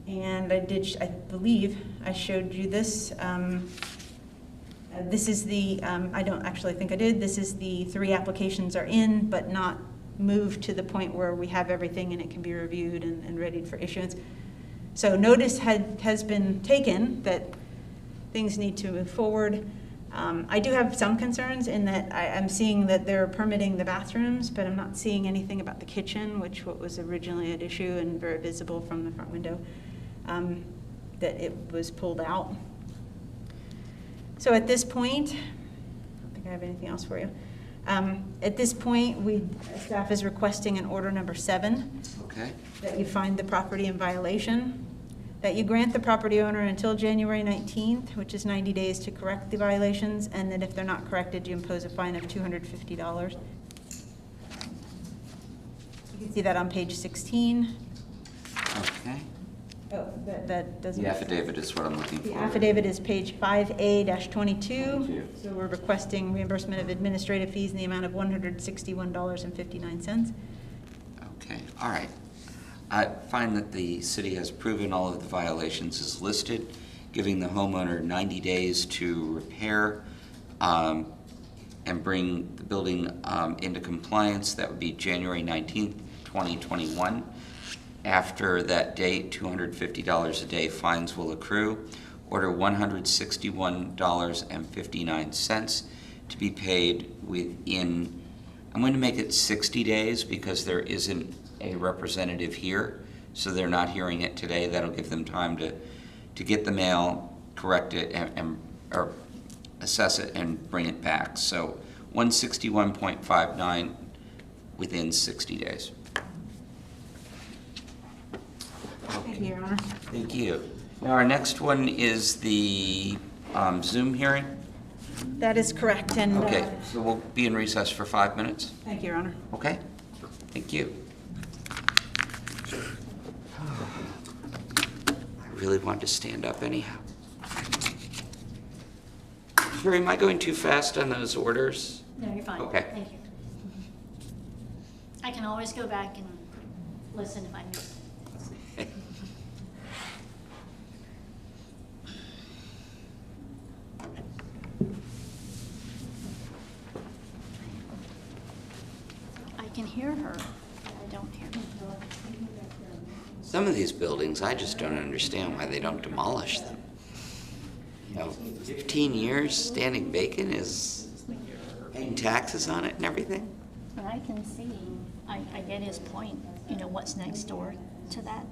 And I believe I showed you this. This is the, I don't actually think I did, this is the 3 applications are in, but not moved to the point where we have everything and it can be reviewed and ready for issuance. So notice has been taken that things need to move forward. I do have some concerns in that I'm seeing that they're permitting the bathrooms, but I'm not seeing anything about the kitchen, which was originally at issue and very visible from the front window, that it was pulled out. So at this point, I don't think I have anything else for you. At this point, staff is requesting an order number 7. Okay. That you find the property in violation, that you grant the property owner until January 19th, which is 90 days to correct the violations, and that if they're not corrected, you impose a fine of $250. You can see that on page 16. Okay. Oh, that doesn't. The affidavit is what I'm looking for. The affidavit is page 5A-22. 22. So we're requesting reimbursement of administrative fees in the amount of $161.59. Okay, all right. I find that the city has proven all of the violations as listed, giving the homeowner 90 days to repair and bring the building into compliance. That would be January 19th, 2021. After that date, $250 a day fines will accrue. Order $161.59 to be paid within, I'm going to make it 60 days because there isn't a representative here, so they're not hearing it today. That'll give them time to get the mail, correct it, or assess it and bring it back. So 161.59 within 60 days. Thank you, Your Honor. Thank you. Now, our next one is the Zoom hearing. That is correct, and. Okay, so we'll be in recess for 5 minutes. Thank you, Your Honor. Okay? Thank you. I really wanted to stand up anyhow. Sherry, am I going too fast on those orders? No, you're fine. Okay. Thank you. I can always go back and listen if I miss it. I can hear her, but I don't hear her. Some of these buildings, I just don't understand why they don't demolish them. You know, 15 years standing vacant is paying taxes on it and everything. And I can see, I get his point, you know, what's next door to that.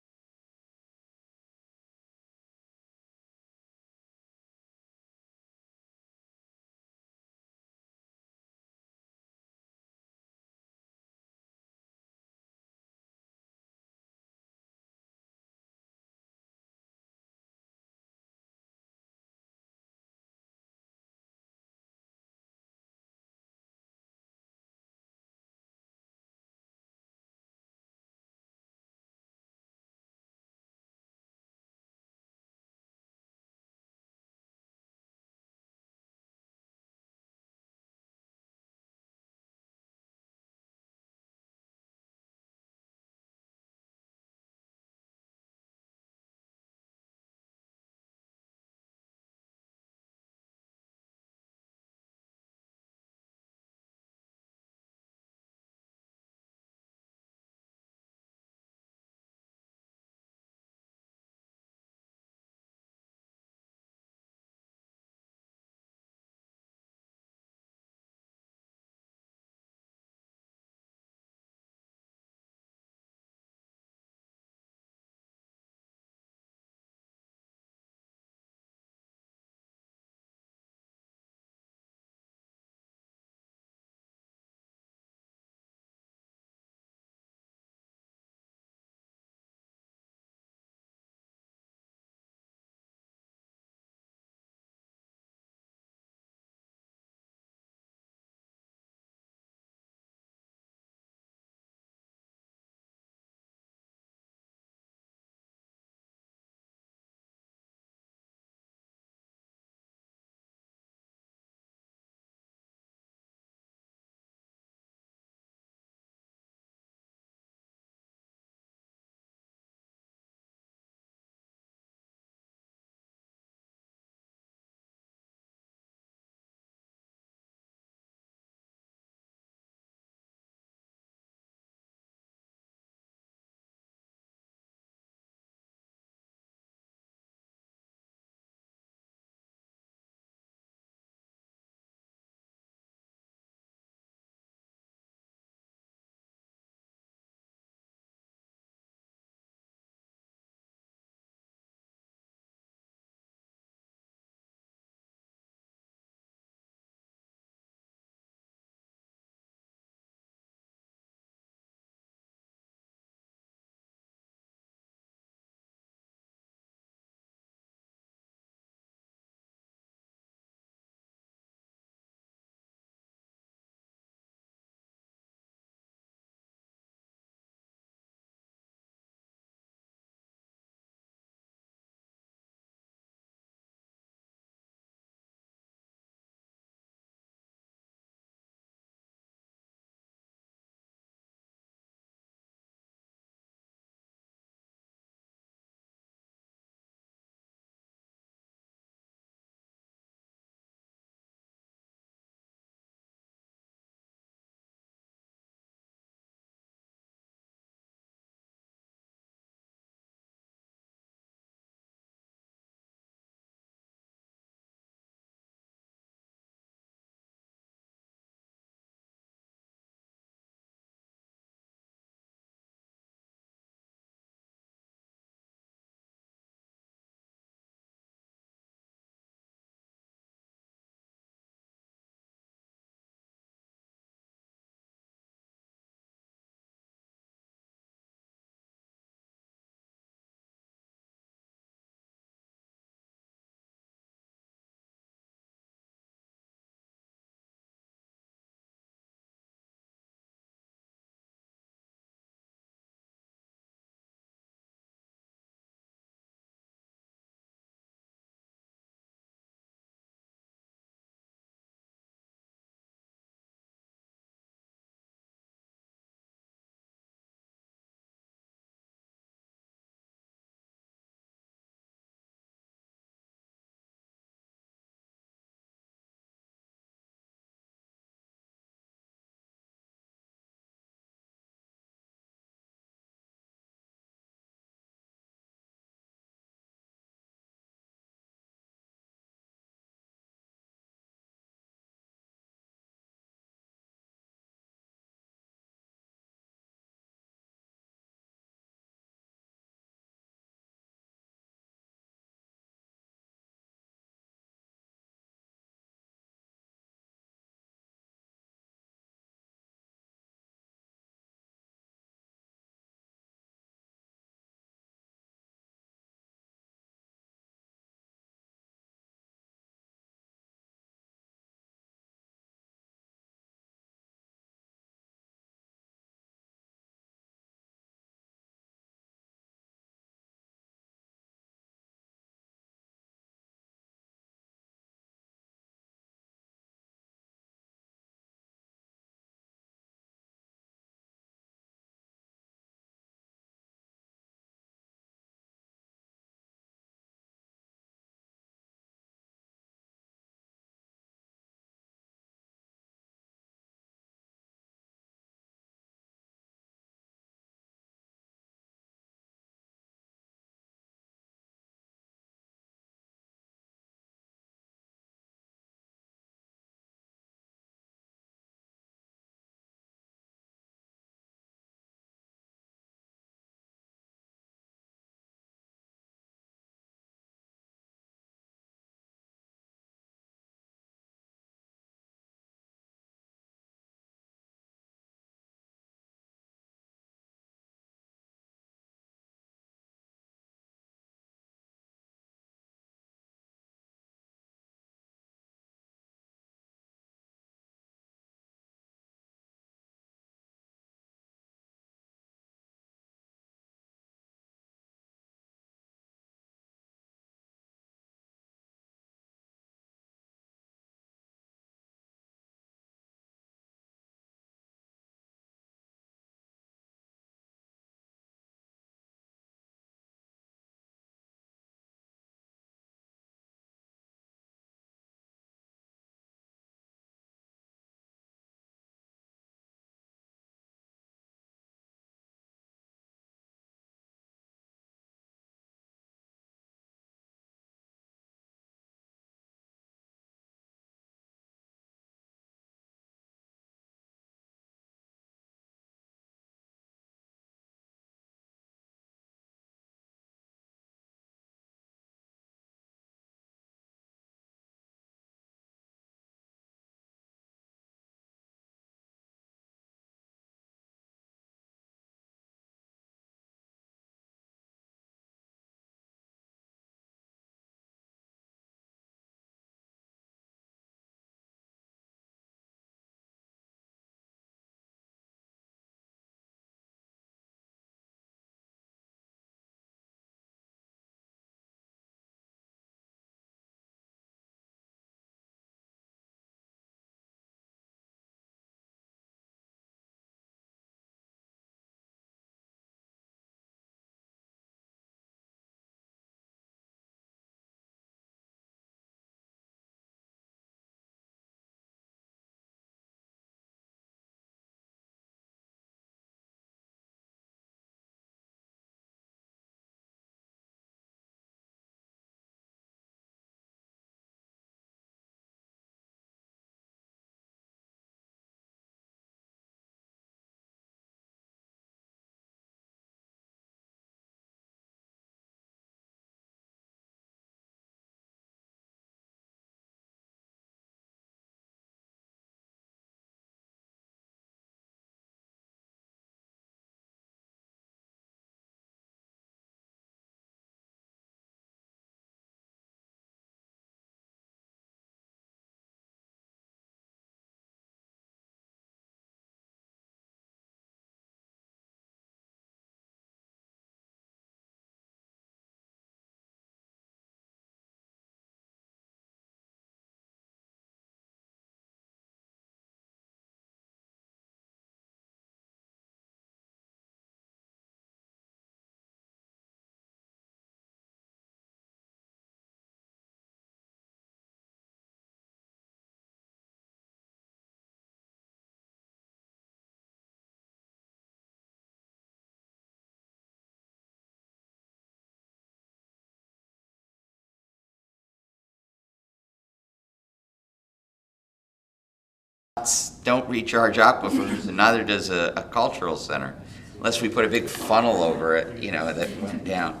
don't recharge aquifers, and neither does a cultural center, unless we put a big funnel over it, you know, that went down.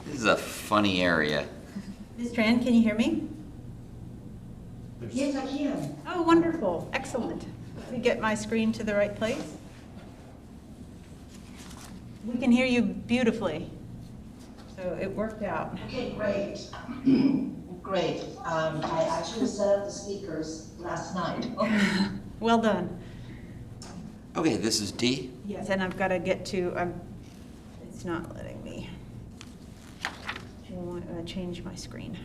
This is a funny area. Ms. Tran, can you hear me? Yes, I can. Oh, wonderful, excellent. Let me get my screen to the right place. We can hear you beautifully, so it worked out. Okay, great. Great. I actually set up the speakers last night. Well done. Okay, this is D. Yes, and I've got to get to, it's not letting me change my screen.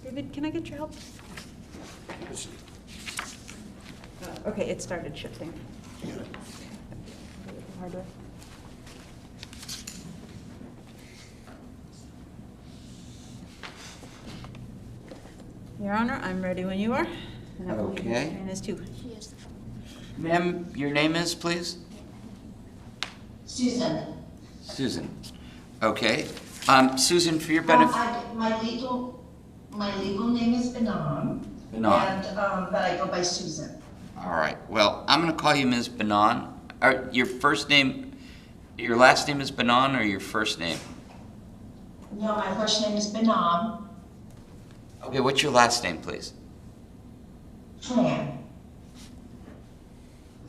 David, can I get your help? Okay, it started shifting. Hardware. Your Honor, I'm ready when you are. And I believe Ms. Okay. Tran is too. She is the Ma'am, your name is, please? Susan. Susan. Okay. Susan, for your benefit. My legal name is Benon. Benon. And, but I go by Susan. All right. Well, I'm going to call you Ms. Benon. Your first name, your last name is Benon, or your first name? No, my first name is Benon. Okay, what's your last name, please? Tran.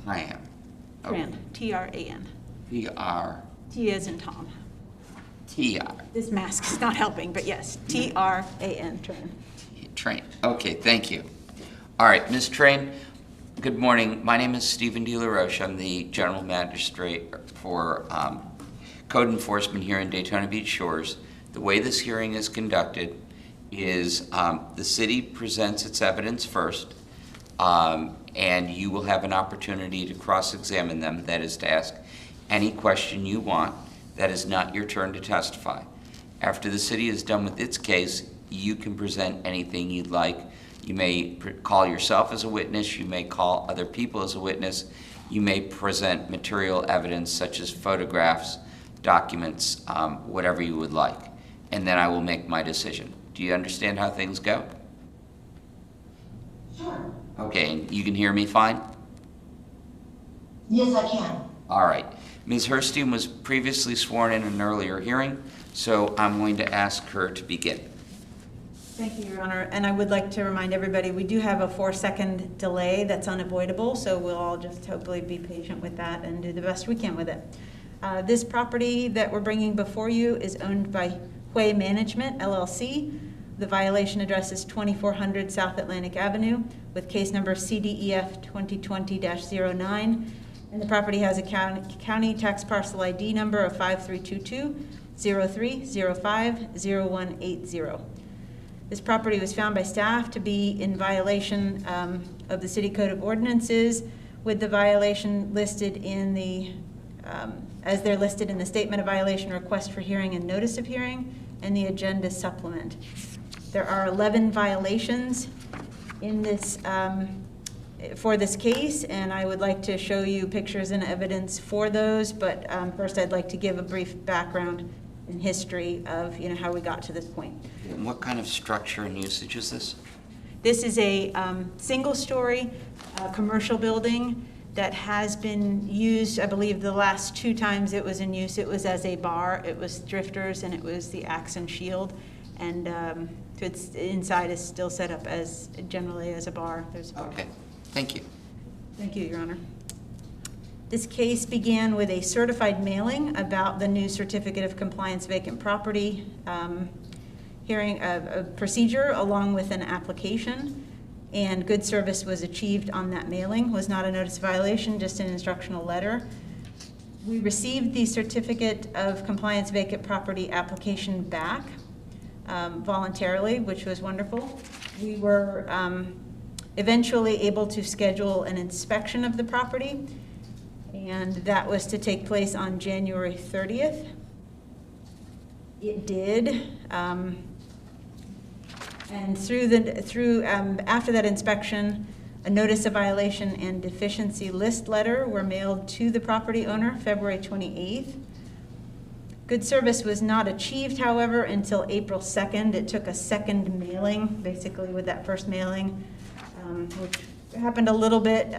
I am. Tran, T-R-A-N. P-R. T as in Tom. T-R. This mask is not helping, but yes, T-R-A-N, Tran. Train. Okay, thank you. All right, Ms. Train, good morning. My name is Stephen DeLaRoche. I'm the General Magistrate for Code Enforcement here in Daytona Beach Shores. The way this hearing is conducted is the city presents its evidence first, and you will have an opportunity to cross-examine them, that is to ask any question you want. That is not your turn to testify. After the city is done with its case, you can present anything you'd like. You may call yourself as a witness, you may call other people as a witness, you may present material evidence such as photographs, documents, whatever you would like, and then I will make my decision. Do you understand how things go? Sure. Okay, and you can hear me fine? Yes, I can. All right. Ms. Herstein was previously sworn in an earlier hearing, so I'm going to ask her to begin. Thank you, Your Honor. And I would like to remind everybody, we do have a 4-second delay that's unavoidable, so we'll all just hopefully be patient with that and do the best we can with it. This property that we're bringing before you is owned by Hui Management, LLC. The violation address is 2400 South Atlantic Avenue with case number CDEF 2020-09. And the property has a county tax parcel ID number of 5322-0305-0180. This property was found by staff to be in violation of the City Code of Ordinances, with the violation listed in the, as they're listed in the Statement of Violation, Request for Hearing, and Notice of Hearing, and the Agenda Supplement. There are 11 violations in this, for this case, and I would like to show you pictures and evidence for those, but first I'd like to give a brief background and history of how we got to this point. And what kind of structure and usage is this? This is a single-story commercial building that has been used, I believe the last 2 times it was in use, it was as a bar, it was Drifters, and it was the Axe and Shield, and it's inside is still set up as generally as a bar. There's a bar. Okay, thank you. Thank you, Your Honor. This case began with a certified mailing about the new certificate of compliance vacant property hearing a procedure along with an application, and good service was achieved on that mailing. Was not a notice of violation, just an instructional letter. We received the certificate of compliance vacant property application back voluntarily, which was wonderful. We were eventually able to schedule an inspection of the property, and that was to take place on January 30th. It did, and after that inspection, A notice of violation and deficiency list letter were mailed to the property owner February 28th. Good service was not achieved, however, until April 2nd. It took a second mailing, basically with that first mailing, which happened a little bit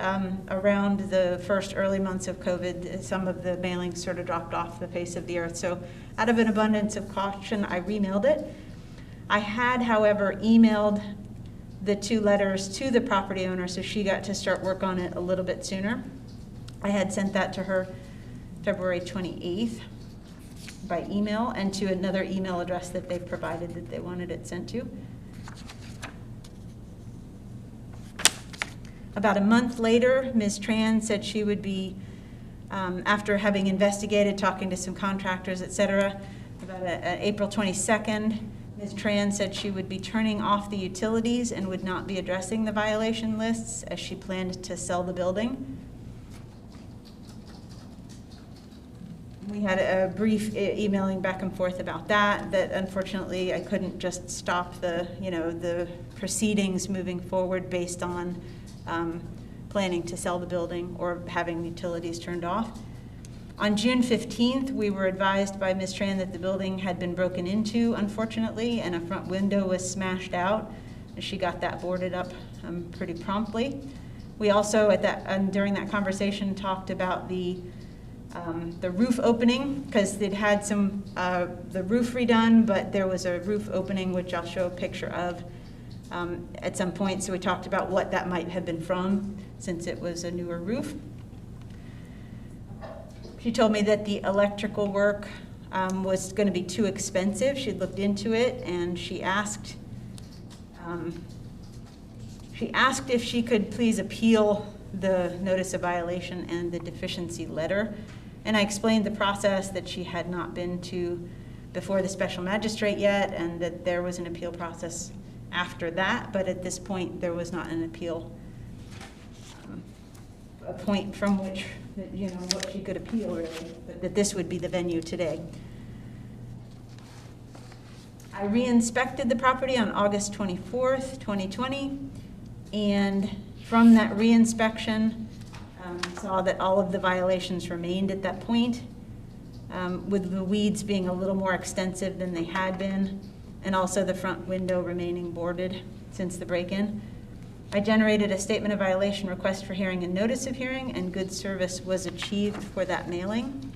around the first early months of COVID. Some of the mailings sort of dropped off the face of the earth. So out of an abundance of caution, I remailed it. I had, however, emailed the 2 letters to the property owner, so she got to start work on it a little bit sooner. I had sent that to her February 28th by email, and to another email address that they've provided that they wanted it sent to. About a month later, Ms. Tran said she would be, after having investigated, talking to some contractors, et cetera, about April 22nd, Ms. Tran said she would be turning off the utilities and would not be addressing the violation lists as she planned to sell the building. We had a brief emailing back and forth about that unfortunately I couldn't just stop the proceedings moving forward based on planning to sell the building or having utilities turned off. On June 15th, we were advised by Ms. Tran that the building had been broken into, unfortunately, and a front window was smashed out. She got that boarded up pretty promptly. We also, during that conversation, talked about the roof opening, because they'd had the roof redone, but there was a roof opening, which I'll show a picture of at some point. So we talked about what that might have been from, since it was a newer roof. She told me that the electrical work was going to be too expensive. She'd looked into it, and she asked if she could please appeal the notice of violation and the deficiency letter. And I explained the process, that she had not been before the special magistrate yet, and that there was an appeal process after that, but at this point there was not an appeal, a point from which, what she could appeal, really, but that this would be the venue today. I re-inspected the property on August 24th, 2020, and from that re-inspection, saw that all of the violations remained at that point, with the weeds being a little more extensive than they had been, and also the front window remaining boarded since the break-in. I generated a statement of violation request for hearing and notice of hearing, and good service was achieved for that mailing.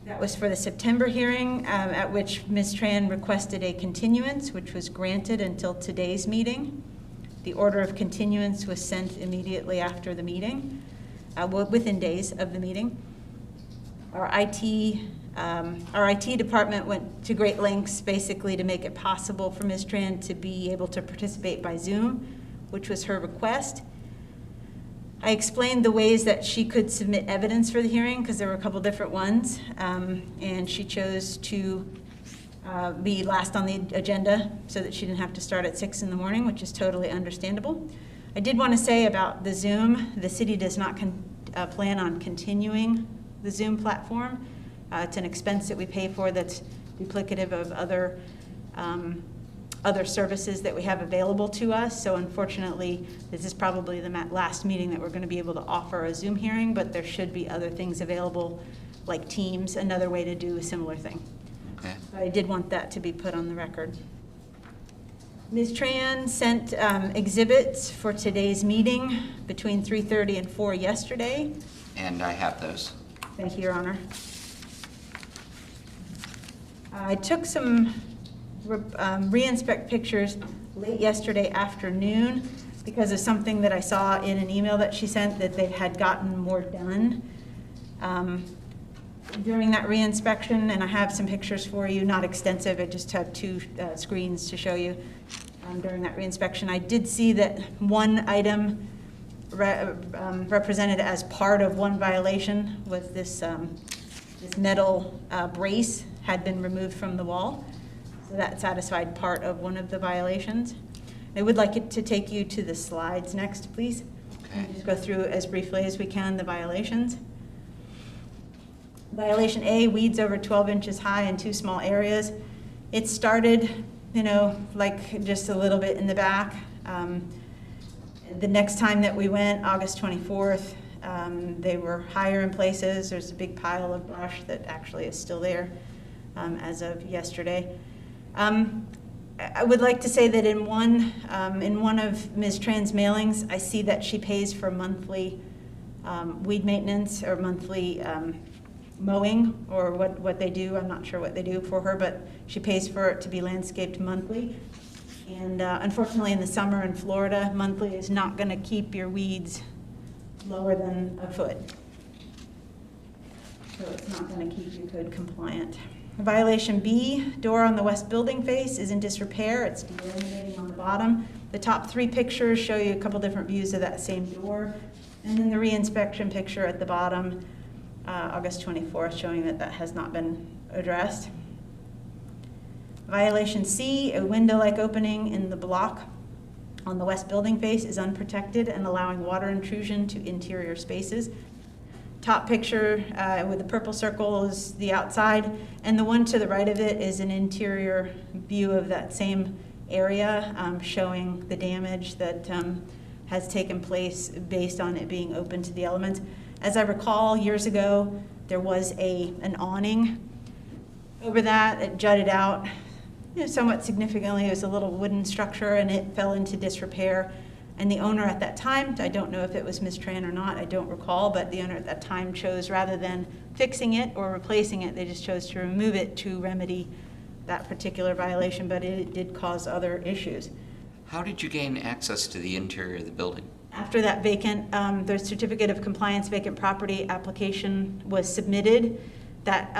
That was for the September hearing, at which Ms. Tran requested a continuance, which was granted until today's meeting. The order of continuance was sent immediately after the meeting, within days of the meeting. Our IT department went to great lengths basically to make it possible for Ms. Tran to be able to participate by Zoom, which was her request. I explained the ways that she could submit evidence for the hearing, because there were a couple different ones, and she chose to be last on the agenda so that she didn't have to start at 6 in the morning, which is totally understandable. I did want to say about the Zoom, the city does not plan on continuing the Zoom platform. It's an expense that we pay for that's duplicative of other services that we have available to us. So unfortunately, this is probably the last meeting that we're going to be able to offer a Zoom hearing, but there should be other things available, like Teams, another way to do a similar thing. Okay. But I did want that to be put on the record. Ms. Tran sent exhibits for today's meeting between 3:30 and 4 yesterday. And I have those. Thank you, Your Honor. I took some re-inspect pictures late yesterday afternoon because of something that I saw in an email that she sent, that they had gotten more done during that re-inspection, and I have some pictures for you, not extensive, I just have 2 screens to show you. During that re-inspection, I did see that one item represented as part of one violation was this metal brace had been removed from the wall. So that satisfied part of one of the violations. I would like it to take you to the slides next, please. Okay. Just go through as briefly as we can the violations. Violation A, weeds over 12 inches high in 2 small areas. It started, like just a little bit in the back, The next time that we went, August 24th, they were higher in places. There's a big pile of brush that actually is still there as of yesterday. I would like to say that in one of Ms. Tran's mailings, I see that she pays for monthly weed maintenance or monthly mowing, or what they do. I'm not sure what they do for her, but she pays for it to be landscaped monthly. And unfortunately, in the summer in Florida, monthly is not going to keep your weeds lower than a foot. So it's not going to keep you code compliant. Violation B, door on the west building face is in disrepair. It's delaminating on the bottom. The top 3 pictures show you a couple different views of that same door. And then the re-inspection picture at the bottom, August 24th, showing that that has not been addressed. Violation C, a window-like opening in the block on the west building face is unprotected and allowing water intrusion to interior spaces. Top picture with the purple circle is the outside, and the one to the right of it is an interior view of that same area, showing the damage that has taken place based on it being open to the elements. As I recall, years ago, there was an awning over that. It jutted out somewhat significantly. It was a little wooden structure, and it fell into disrepair. And the owner at that time, I don't know if it was Ms. Tran or not, I don't recall, but the owner at that time chose, rather than fixing it or replacing it, they just chose to remove it to remedy that particular violation, but it did cause other issues. How did you gain access to the interior of the building? After that vacant, the certificate of compliance vacant property application was submitted. That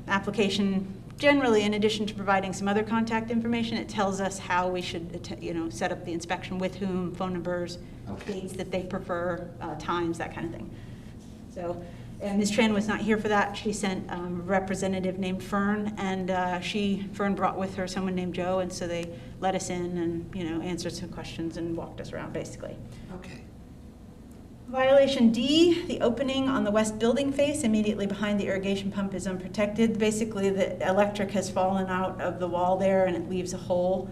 application generally, in addition to providing some other contact information, it tells us how we should, set up the inspection, with whom, phone numbers, dates that they prefer, times, that kind of thing. So, and Ms. Tran was not here for that. She sent a representative named Fern, and Fern brought with her someone named Joe, and so they let us in and, answered some questions and walked us around, basically. Okay. Violation D, the opening on the west building face immediately behind the irrigation pump is unprotected. Basically, the electric has fallen out of the wall there, and it leaves a hole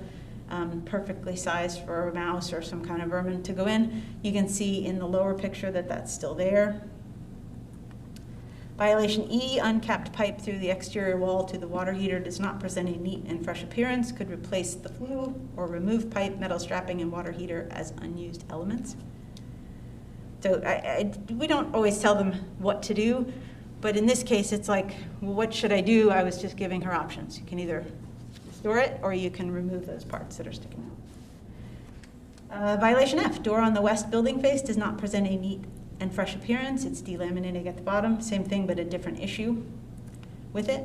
perfectly sized for a mouse or some kind of vermin to go in. You can see in the lower picture that that's still there. Violation E, uncapped pipe through the exterior wall to the water heater does not present a neat and fresh appearance, could replace the flue or remove pipe, metal strapping, and water heater as unused elements. So we don't always tell them what to do, but in this case, it's like, well, what should I do? I was just giving her options. You can either store it or you can remove those parts that are sticking out. Violation F, door on the west building face does not present a neat and fresh appearance. It's delaminating at the bottom. Same thing, but a different issue with it.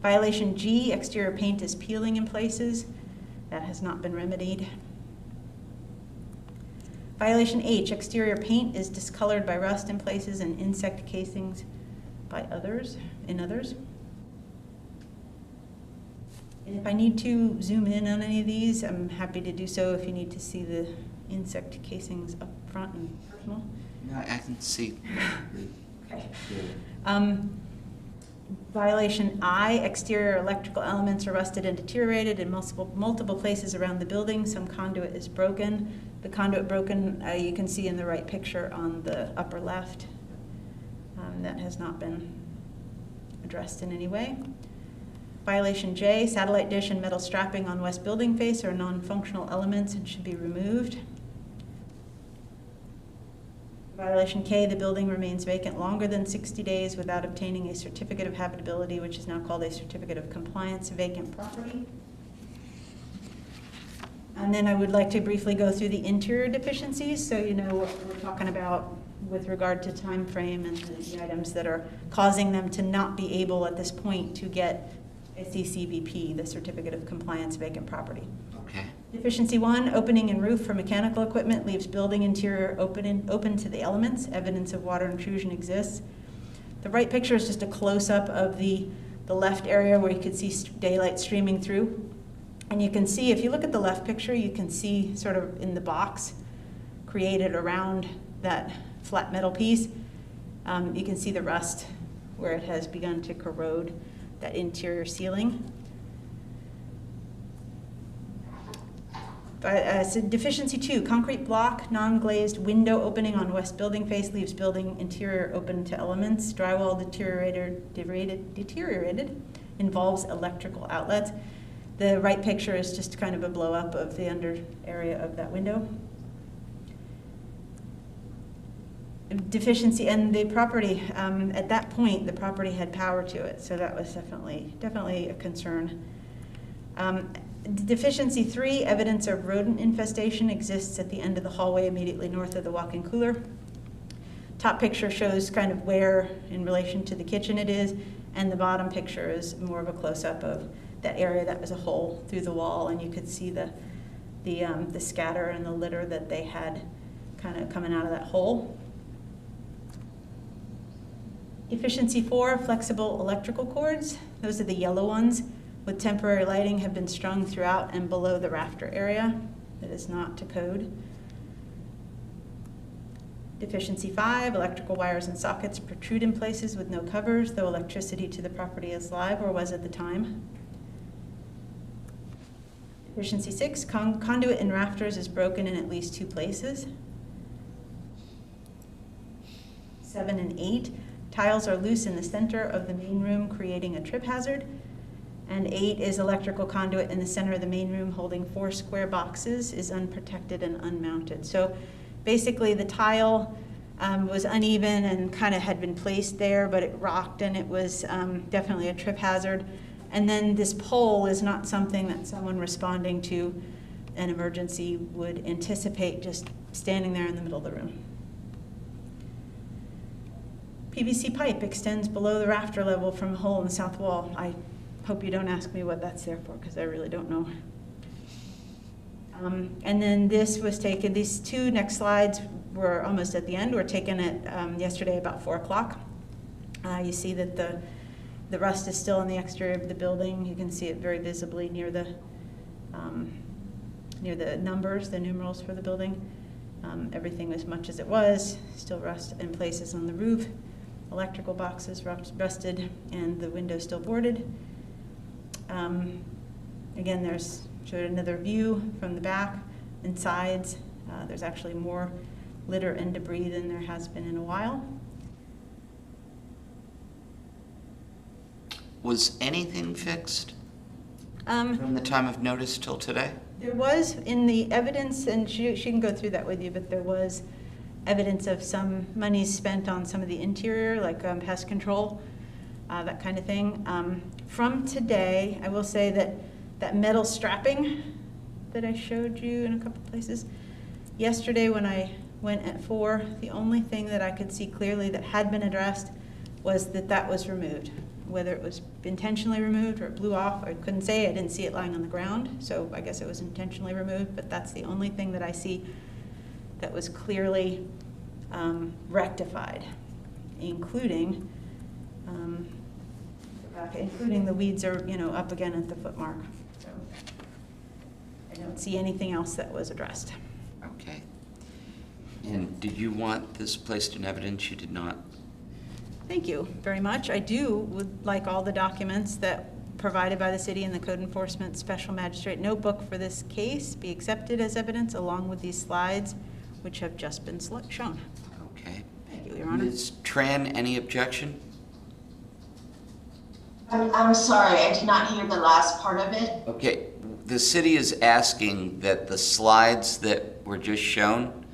Violation G, exterior paint is peeling in places. That has not been remedied. Violation H, exterior paint is discolored by rust in places and insect casings by others. And if I need to zoom in on any of these, I'm happy to do so if you need to see the insect casings up front and personal. No, I can see. Okay. Violation I, exterior electrical elements are rusted and deteriorated in multiple places around the building. Some conduit is broken. The conduit broken, you can see in the right picture on the upper left. That has not been addressed in any way. Violation J, satellite dish and metal strapping on west building face are non-functional elements and should be removed. Violation K, the building remains vacant longer than 60 days without obtaining a certificate of habitability, which is now called a certificate of compliance vacant property. And then I would like to briefly go through the interior deficiencies, so you know what we're talking about with regard to time frame and the items that are causing them to not be able at this point to get a CCVP, the certificate of compliance vacant property. Okay. Deficiency 1, opening and roof for mechanical equipment leaves building interior open to the elements. Evidence of water intrusion exists. The right picture is just a close-up of the left area where you can see daylight streaming through. And you can see, if you look at the left picture, you can see sort of in the box created around that flat metal piece, you can see the rust where it has begun to corrode that interior ceiling. So deficiency 2, concrete block, non-glazed window opening on west building face leaves building interior open to elements. Drywall deteriorated, involves electrical outlets. The right picture is just kind of a blow up of the under area of that window. Deficiency, and the property, at that point, the property had power to it, so that was definitely a concern. Deficiency 3, evidence of rodent infestation exists at the end of the hallway immediately north of the walk-in cooler. Top picture shows kind of where in relation to the kitchen it is, and the bottom picture is more of a close-up of that area that was a hole through the wall, and you could see the scatter and the litter that they had kind of coming out of that hole. Deficiency 4, flexible electrical cords. Those are the yellow ones with temporary lighting have been strung throughout and below the rafter area. That is not to code. Deficiency 5, electrical wires and sockets protrude in places with no covers, though electricity to the property is live or was at the time. Deficiency 6, conduit in rafters is broken in at least 2 places. 7 and 8, tiles are loose in the center of the main room, creating a trip hazard. And 8 is electrical conduit in the center of the main room holding 4 square boxes is unprotected and unmounted. So basically the tile was uneven and kind of had been placed there, but it rocked and it was definitely a trip hazard. And then this pole is not something that someone responding to an emergency would anticipate just standing there in the middle of the room. PVC pipe extends below the rafter level from a hole in the south wall. I hope you don't ask me what that's there for, because I really don't know. And then this was taken, these 2 next slides were almost at the end, were taken at yesterday about 4 o'clock. You see that the rust is still on the exterior of the building. You can see it very visibly near the numbers, the numerals for the building. Everything as much as it was, still rust in places on the roof. Electrical boxes rusted and the window still boarded. Again, there's showed another view from the back and sides. There's actually more litter and debris than there has been in a while. Was anything fixed from the time of notice till today? There was in the evidence, and she can go through that with you, but there was evidence of some money spent on some of the interior, like pest control, that kind of thing. From today, I will say that that metal strapping that I showed you in a couple places, yesterday when I went at 4, the only thing that I could see clearly that had been addressed was that that was removed. Whether it was intentionally removed or it blew off, I couldn't say. I didn't see it lying on the ground, so I guess it was intentionally removed, but that's the only thing that I see that was clearly rectified, including the weeds are, up again at the foot mark. So I don't see anything else that was addressed. Okay. And did you want this placed in evidence? You did not? Thank you very much. I would like all the documents that provided by the city in the Code Enforcement Special Magistrate Notebook for this case be accepted as evidence along with these slides, which have just been shown. Okay. Thank you, Your Honor. Ms. Tran, any objection? I'm sorry, I did not hear the last part of it. Okay. The city is asking that the slides that were just shown,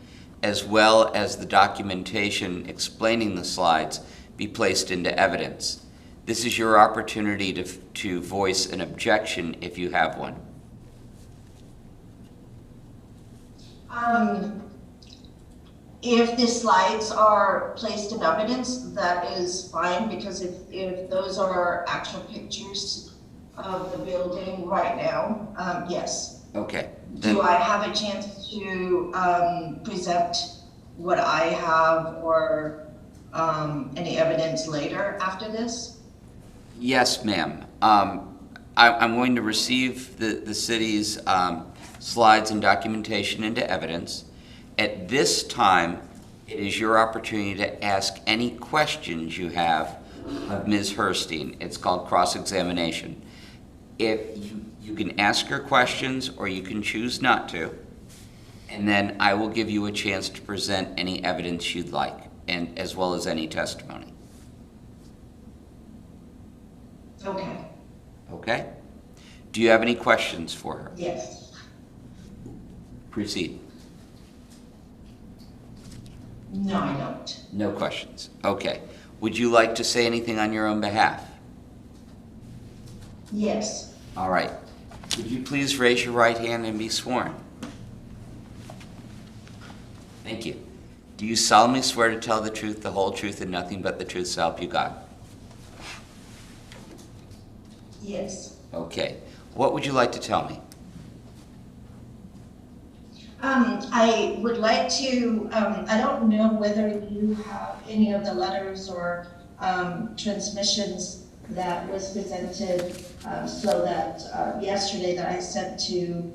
as well as the documentation explaining the slides, be placed into evidence. This is your opportunity to voice an objection if you have one. If the slides are placed in evidence, that is fine, because if those are actual pictures of the building right now, yes. Okay. Do I have a chance to present what I have or any evidence later after this? Yes, ma'am. I'm going to receive the city's slides and documentation into evidence. At this time, it is your opportunity to ask any questions you have of Ms. Herstein. It's called cross-examination. If you You can ask her questions, or you can choose not to. And then I will give you a chance to present any evidence you'd like, and as well as any testimony. Okay, Okay? Do you have any questions for her? yes. Proceed. No, I don't. No questions. Okay. Would you like to say anything on your own behalf? Yes. All right. Would you please raise your right hand and be sworn? Thank you. Do you solemnly swear to tell the truth, the whole truth, and nothing but the truth, so help you God? Yes. Okay. What would you like to tell me? I would like to, I don't know whether you have any of the letters or transmissions that was presented, so that yesterday that I sent to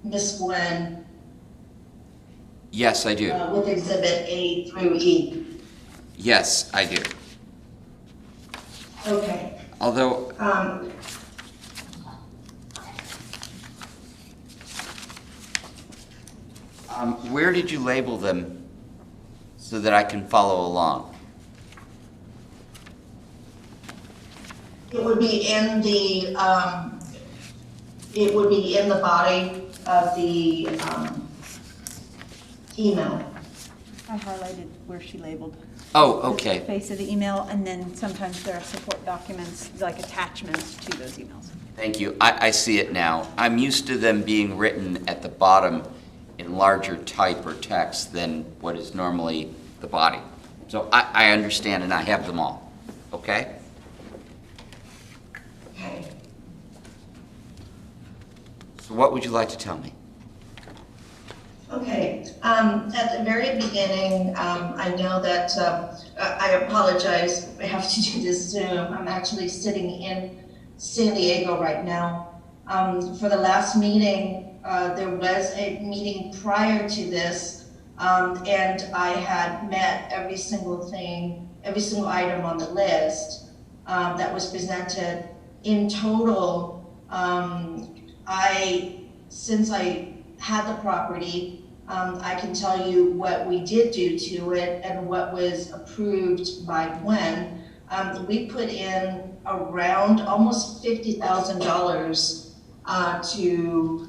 Ms. Gwen Yes, I do. with Exhibit A through E. Yes, I do. Okay. Although, where did you label them so that I can follow along? It would be in the, it would be in the body of the email. I highlighted where she labeled. Oh, the okay. face of the email, and then sometimes there are support documents, like attachments to those emails. Thank you. I see it now. I'm used to them being written at the bottom in larger type or text than what is normally the body. So I understand, and I have them all. Okay? Okay. So what would you like to tell me? Okay, at the very beginning, I know that, I apologize, I have to do this Zoom. I'm actually sitting in San Diego right now. For the last meeting, there was a meeting prior to this, and I had met every single thing, every single item on the list that was presented. In total, since I had the property, I can tell you what we did do to it and what was approved by Gwen. We put in around almost $50,000 to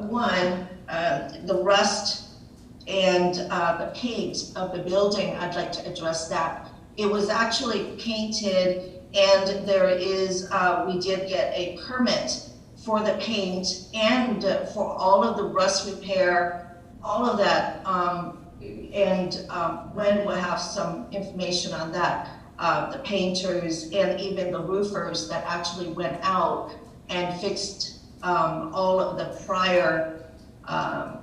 one, the rust and the paint of the building. I'd like to address that. It was actually painted, and there is, we did get a permit for the paint and for all of the rust repair, all of that, and Gwen will have some information on that. The painters and even the roofers that actually went out and fixed all of the prior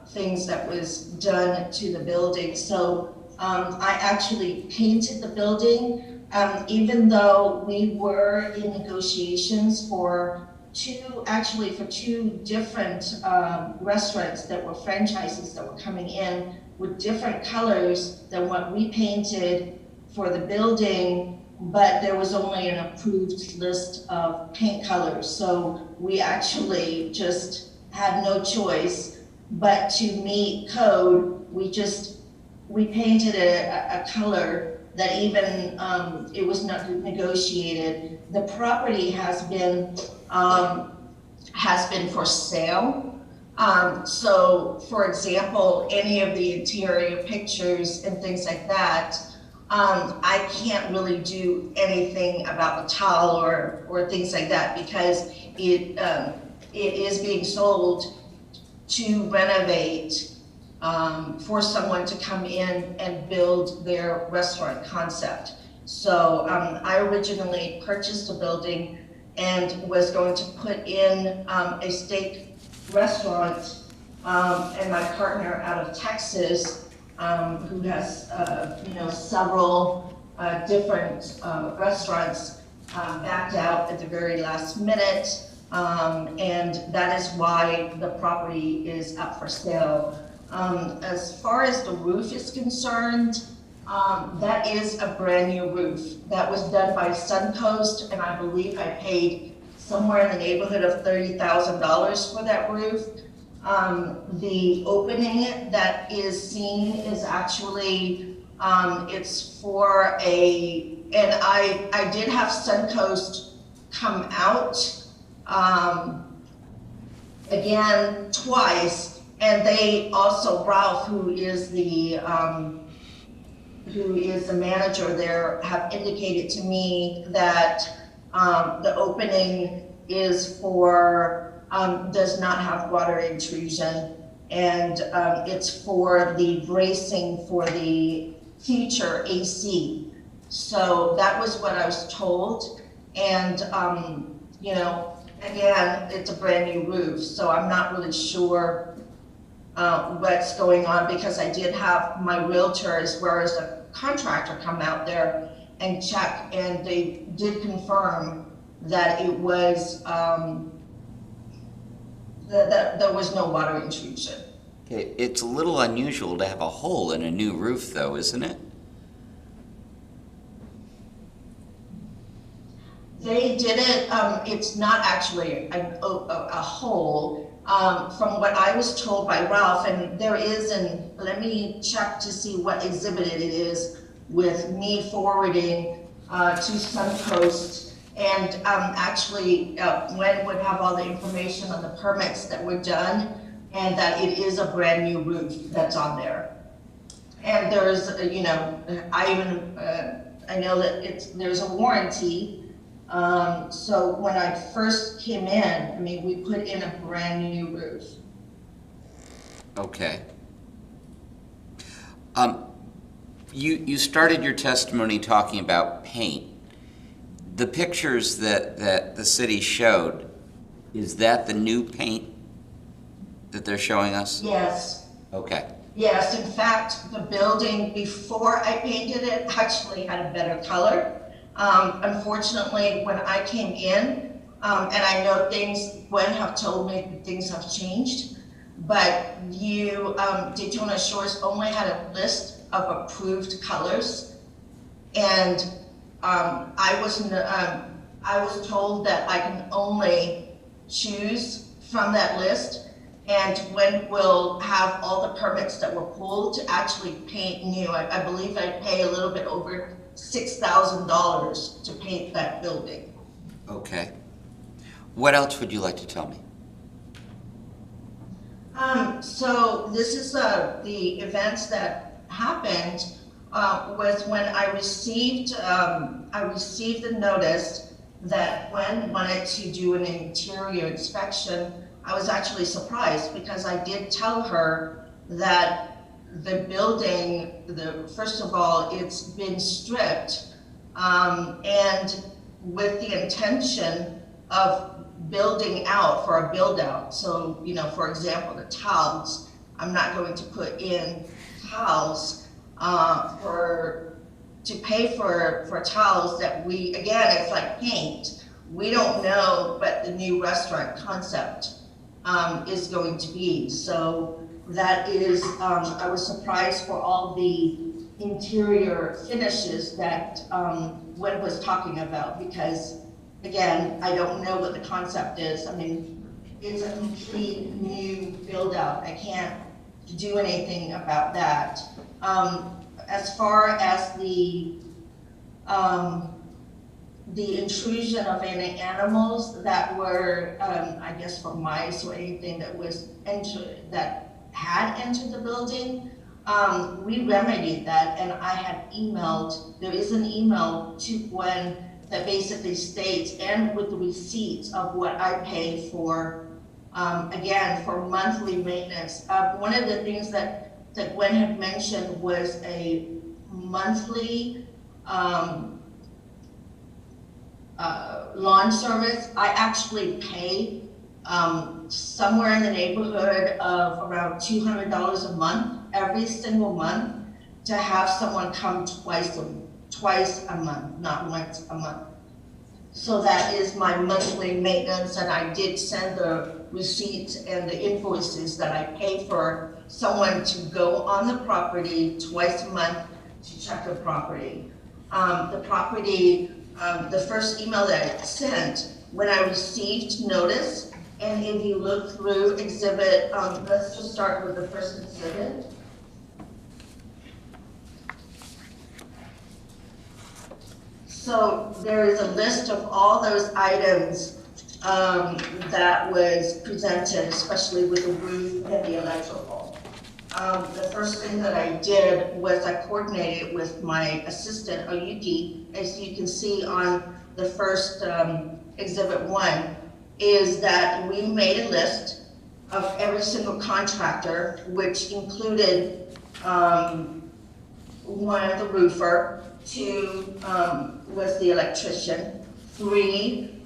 things that was done to the building. So I actually painted the building, even though we were in negotiations for two different restaurants that were franchises that were coming in with different colors than what we painted for the building, but there was only an approved list of paint colors. So we actually just had no choice but to meet code. We painted a color that even, it was not negotiated. The property has been for sale. So for example, any of the interior pictures and things like that, I can't really do anything about the tile or things like that, because it is being sold to renovate, for someone to come in and build their restaurant concept. So I originally purchased a building and was going to put in a steak restaurant, and my partner out of Texas, who has several different restaurants, backed out at the very last minute, and that is why the property is up for sale. As far as the roof is concerned, that is a brand new roof that was done by Suncoast, and I believe I paid somewhere in the neighborhood of $30,000 for that roof. The opening that is seen is actually, it's for and I did have Suncoast come out, again, twice, and they also, Ralph, who is the manager there, have indicated to me that the opening is for, does not have water intrusion, and it's for the bracing for the future AC. So that was what I was told, and you know, again, it's a brand new roof, so I'm not really sure what's going on, because I did have my realtor as well as a contractor come out there and check, and they did confirm that it was, that there was no water intrusion. Okay, it's a little unusual to have a hole in a new roof, though, isn't it? They did it, it's not actually a hole. From what I was told by Ralph, and there is let me check to see what exhibit it is with me forwarding to Suncoast, and actually Gwen would have all the information on the permits that were done, and that it is a brand new roof that's on there. And there's, you know, I know that there's a warranty. So when I first came in, I mean, we put in a brand new roof. Okay. You started your testimony talking about paint. The pictures that the city showed, is that the new paint that they're showing us? Yes. Okay. Yes, in fact, the building before I painted it actually had a better color. Unfortunately, when I came in, and I know Gwen have told me that things have changed, but Daytona Shores only had a list of approved colors, and I was told that I can only choose from that list, and Gwen will have all the permits that were pulled to actually paint new. I believe I pay a little bit over $6,000 to paint that building. Okay. What else would you like to tell me? So this is the events that happened was when I received the notice that Gwen wanted to do an interior inspection. I was actually surprised, because I did tell her that the building, first of all, it's been stripped, and with the intention of building out for a build out. So, you know, for example, the tiles, I'm not going to put in tiles to pay for tiles that again, it's like paint. We don't know what the new restaurant concept is going to be. So that is, I was surprised for all the interior finishes that Gwen was talking about, because again, I don't know what the concept is. I mean, it's a complete new build out. I can't do anything about that. As far as the intrusion of any animals that were, I guess, for mice or anything that had entered the building, we remedied that, and I had emailed, there is an email to Gwen that basically states, and with the receipts of what I pay for, again, for monthly maintenance. One of the things that Gwen had mentioned was a monthly lawn service. I actually pay somewhere in the neighborhood of around $200 a month, every single month, to have someone come twice a month, not once a month. So that is my monthly maintenance, and I did send the receipts and the invoices that I pay for someone to go on the property twice a month to check the property. The property, the first email that I sent when I received notice. And if you look through exhibit, let's just start with the first exhibit. So there is a list of all those items that was presented, especially with the roof and the electrical. The first thing that I did was I coordinated with my assistant, Oyuki, as you can see on the first exhibit 1, is that we made a list of every single contractor, which included 1, the roofer, 2 was the electrician, 3,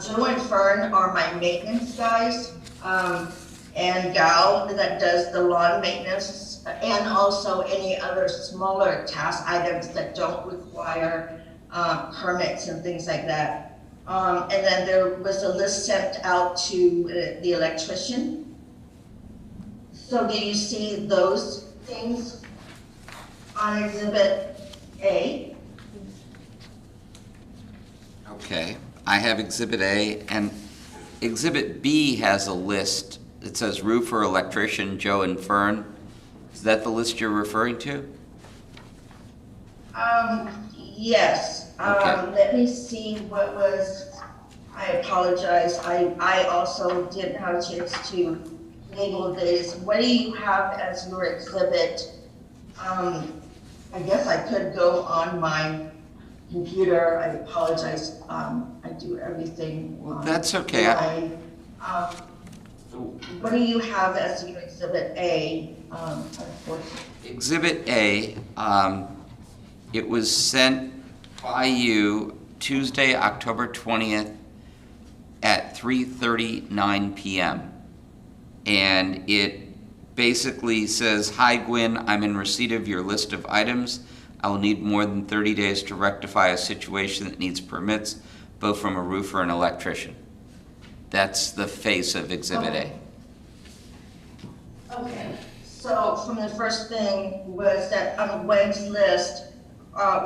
Joe and Fern are my maintenance guys, and Gal that does the lawn maintenance, and also any other smaller task items that don't require permits and things like that. And then there was a list sent out to the electrician. So do you see those things on exhibit A? Okay, I have Exhibit A, and Exhibit B has a list. It says roofer, electrician, Joe and Fern. Is that the list you're referring to? Yes. Okay. Let me see what was, I apologize. I also didn't have a chance to label this. What do you have as your exhibit? I guess I could go on my computer. I apologize. I do everything. That's okay. What do you have as your exhibit A? Exhibit A, it was sent by you Tuesday, October 20th at 3:39 p.m. And it basically says, "Hi Gwen, I'm in receipt of your list of items. I will need more than 30 days to rectify a situation that needs permits, both from a roofer and electrician." That's the face of Exhibit A. Okay, so from the first thing was that on Gwen's list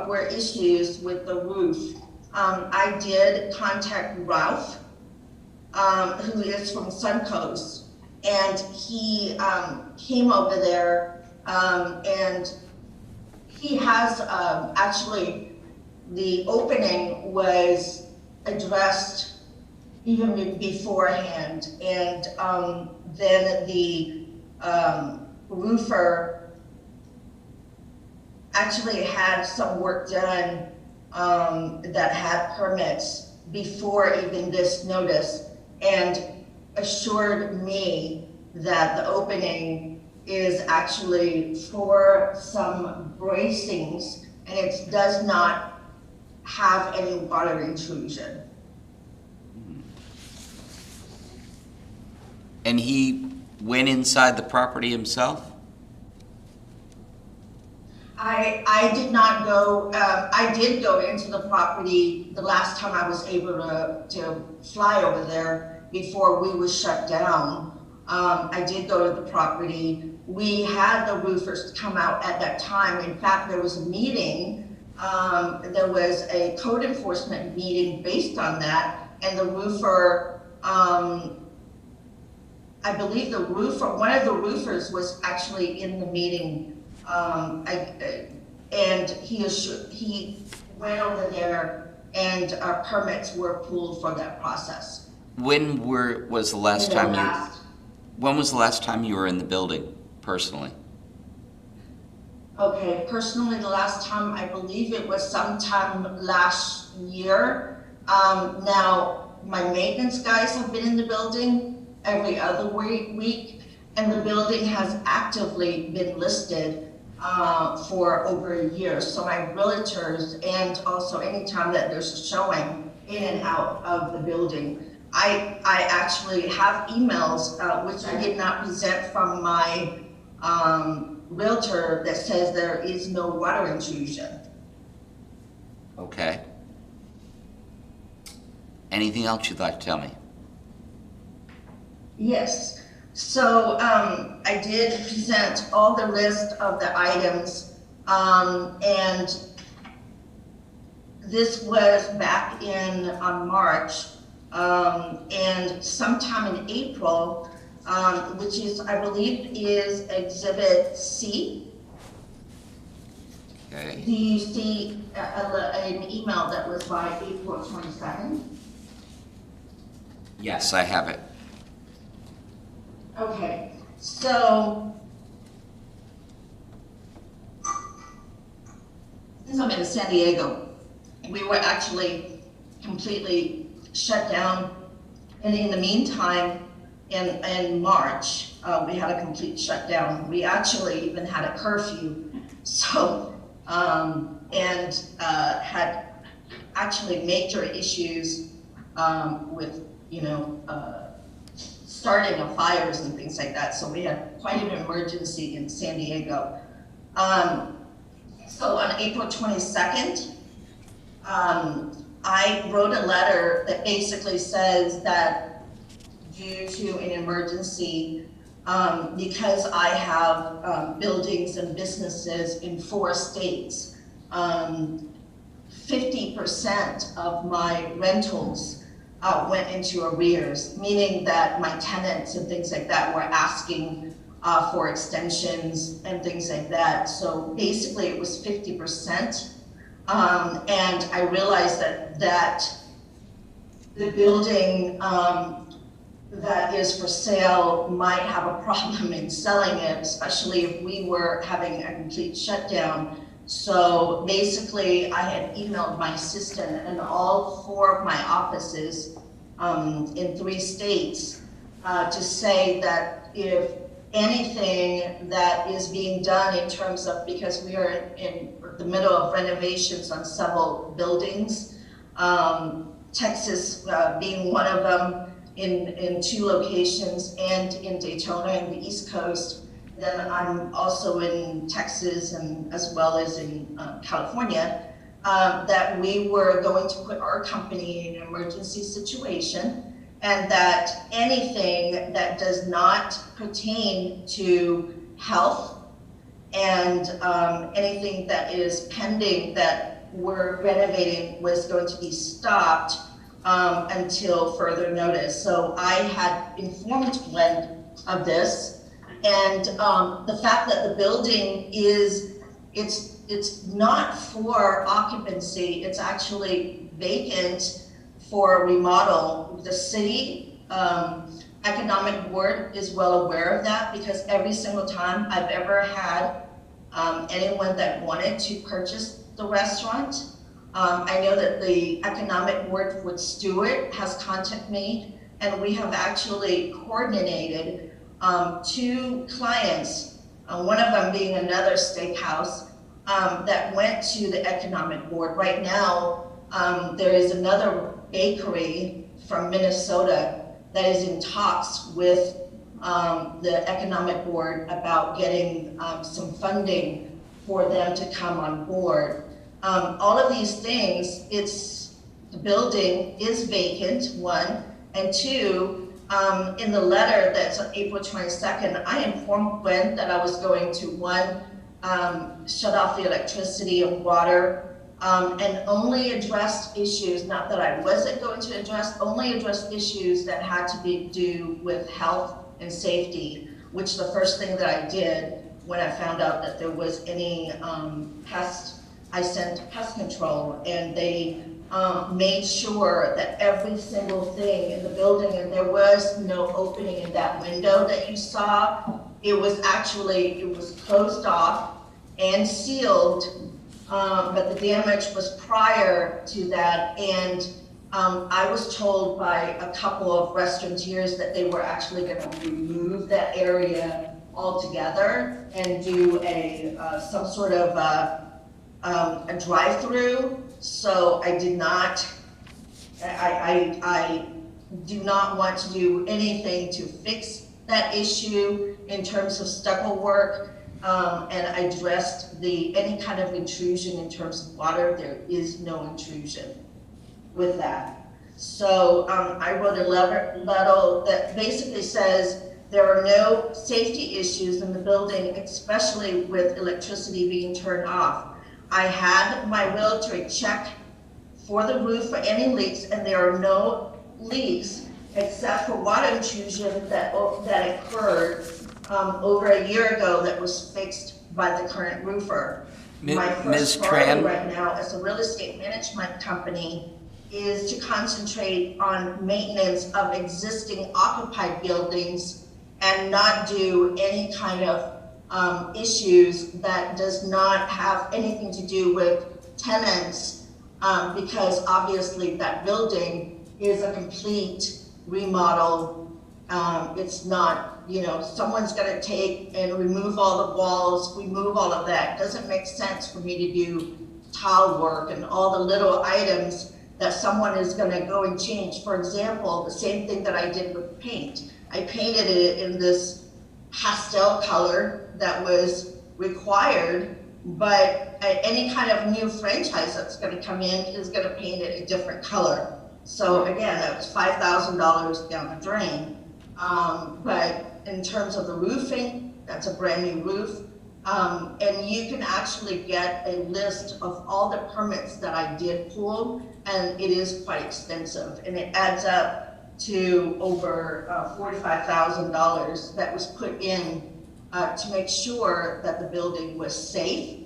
were issues with the roof. I did contact Ralph, who is from Suncoast, and he came over there, and he has actually, the opening was addressed even beforehand, and then the roofer actually had some work done that had permits before even this notice, and assured me that the opening is actually for some bracings, and it does not have any water intrusion. And he went inside the property himself? I did not go, I did go into the property the last time I was able to fly over there before we was shut down. I did go to the property. We had the roofers come out at that time. In fact, there was a meeting, there was a code enforcement meeting based on that, and the roofer, I believe the roofer, one of the roofers was actually in the meeting, and he went over there, and permits were pulled for that process. When was the last time when was the last time you were in the building, personally? Okay, personally, the last time, I believe it was sometime last year. Now, my maintenance guys have been in the building every other week, and the building has actively been listed for over a year. So my realtors, and also anytime that there's a showing in and out of the building, I actually have emails, which I did not present from my realtor, that says there is no water intrusion. Okay. Anything else you'd like to tell me? Yes. So I did present all the list of the items, and this was back on March, And sometime in April, which is, I believe, is Exhibit C. Okay. Do you see an email that was by April 22nd? Yes, I have it. Okay, so since I'm in San Diego, we were actually completely shut down. And in the meantime, in March, we had a complete shutdown. We actually even had a curfew. So, had actually major issues with, starting of fires and things like that. So we had quite an emergency in San Diego. So on April 22nd, I wrote a letter that basically says that due to an emergency, because I have buildings and businesses in 4 states, 50% of my rentals went into arrears, meaning that my tenants and things like that were asking for extensions and things like that. So basically it was 50%. And I realized that the building that is for sale might have a problem in selling it, especially if we were having a complete shutdown. So basically, I had emailed my assistant and all 4 of my offices in 3 states to say that if anything that is being done in terms of, because we are in the middle of renovations on several buildings, Texas being one of them in 2 locations, and in Daytona in the East Coast. Then I'm also in Texas and as well as in California, that we were going to put our company in an emergency situation, and that anything that does not pertain to health and anything that is pending that we're renovating was going to be stopped until further notice. So I had informed Glenn of this. And the fact that the building it's not for occupancy, it's actually vacant for remodel. The city economic board is well aware of that, because every single time I've ever had anyone that wanted to purchase the restaurant, I know that the economic board with Stewart has contacted me, and we have actually coordinated 2 clients, one of them being another steakhouse, that went to the economic board. Right now, there is another bakery from Minnesota that is in talks with the economic board about getting some funding for them to come on board. All of these things, the building is vacant, 1, and 2, in the letter that's on April 22nd, I informed Glenn that I was going to, 1, shut off the electricity and water, and only addressed issues, not that I wasn't going to address, only addressed issues that had to do with health and safety, which the first thing that I did when I found out that there was any pest, I sent pest control, and they made sure that every single thing in the building, and there was no opening in that window that you saw. It was closed off and sealed, but the damage was prior to that. And I was told by a couple of restaurateurs that they were actually going to remove that area altogether and do some sort of a drive-through. So I did not, I do not want to do anything to fix that issue in terms of stucco work, and I addressed any kind of intrusion in terms of water. There is no intrusion with that. So I wrote a letter that basically says there are no safety issues in the building, especially with electricity being turned off. I had my realtor check for the roof for any leaks, and there are no leaks, except for water intrusion that occurred over a year ago that was fixed by the current roofer. My Ms. first priority Tran? right now as a real estate management company is to concentrate on maintenance of existing occupied buildings and not do any kind of issues that does not have anything to do with tenants, because obviously that building is a complete remodel. It's not, you know, someone's gonna take and remove all the walls, remove all of that. Doesn't make sense for me to do tile work and all the little items that someone is gonna go and change. For example, the same thing that I did with paint. I painted it in this pastel color that was required, but any kind of new franchise that's gonna come in is gonna paint it a different color. So again, that was $5,000 down the drain. But in terms of the roofing, that's a brand new roof. And you can actually get a list of all the permits that I did pull, and it is quite extensive, and it adds up to over $45,000 that was put in to make sure that the building was safe,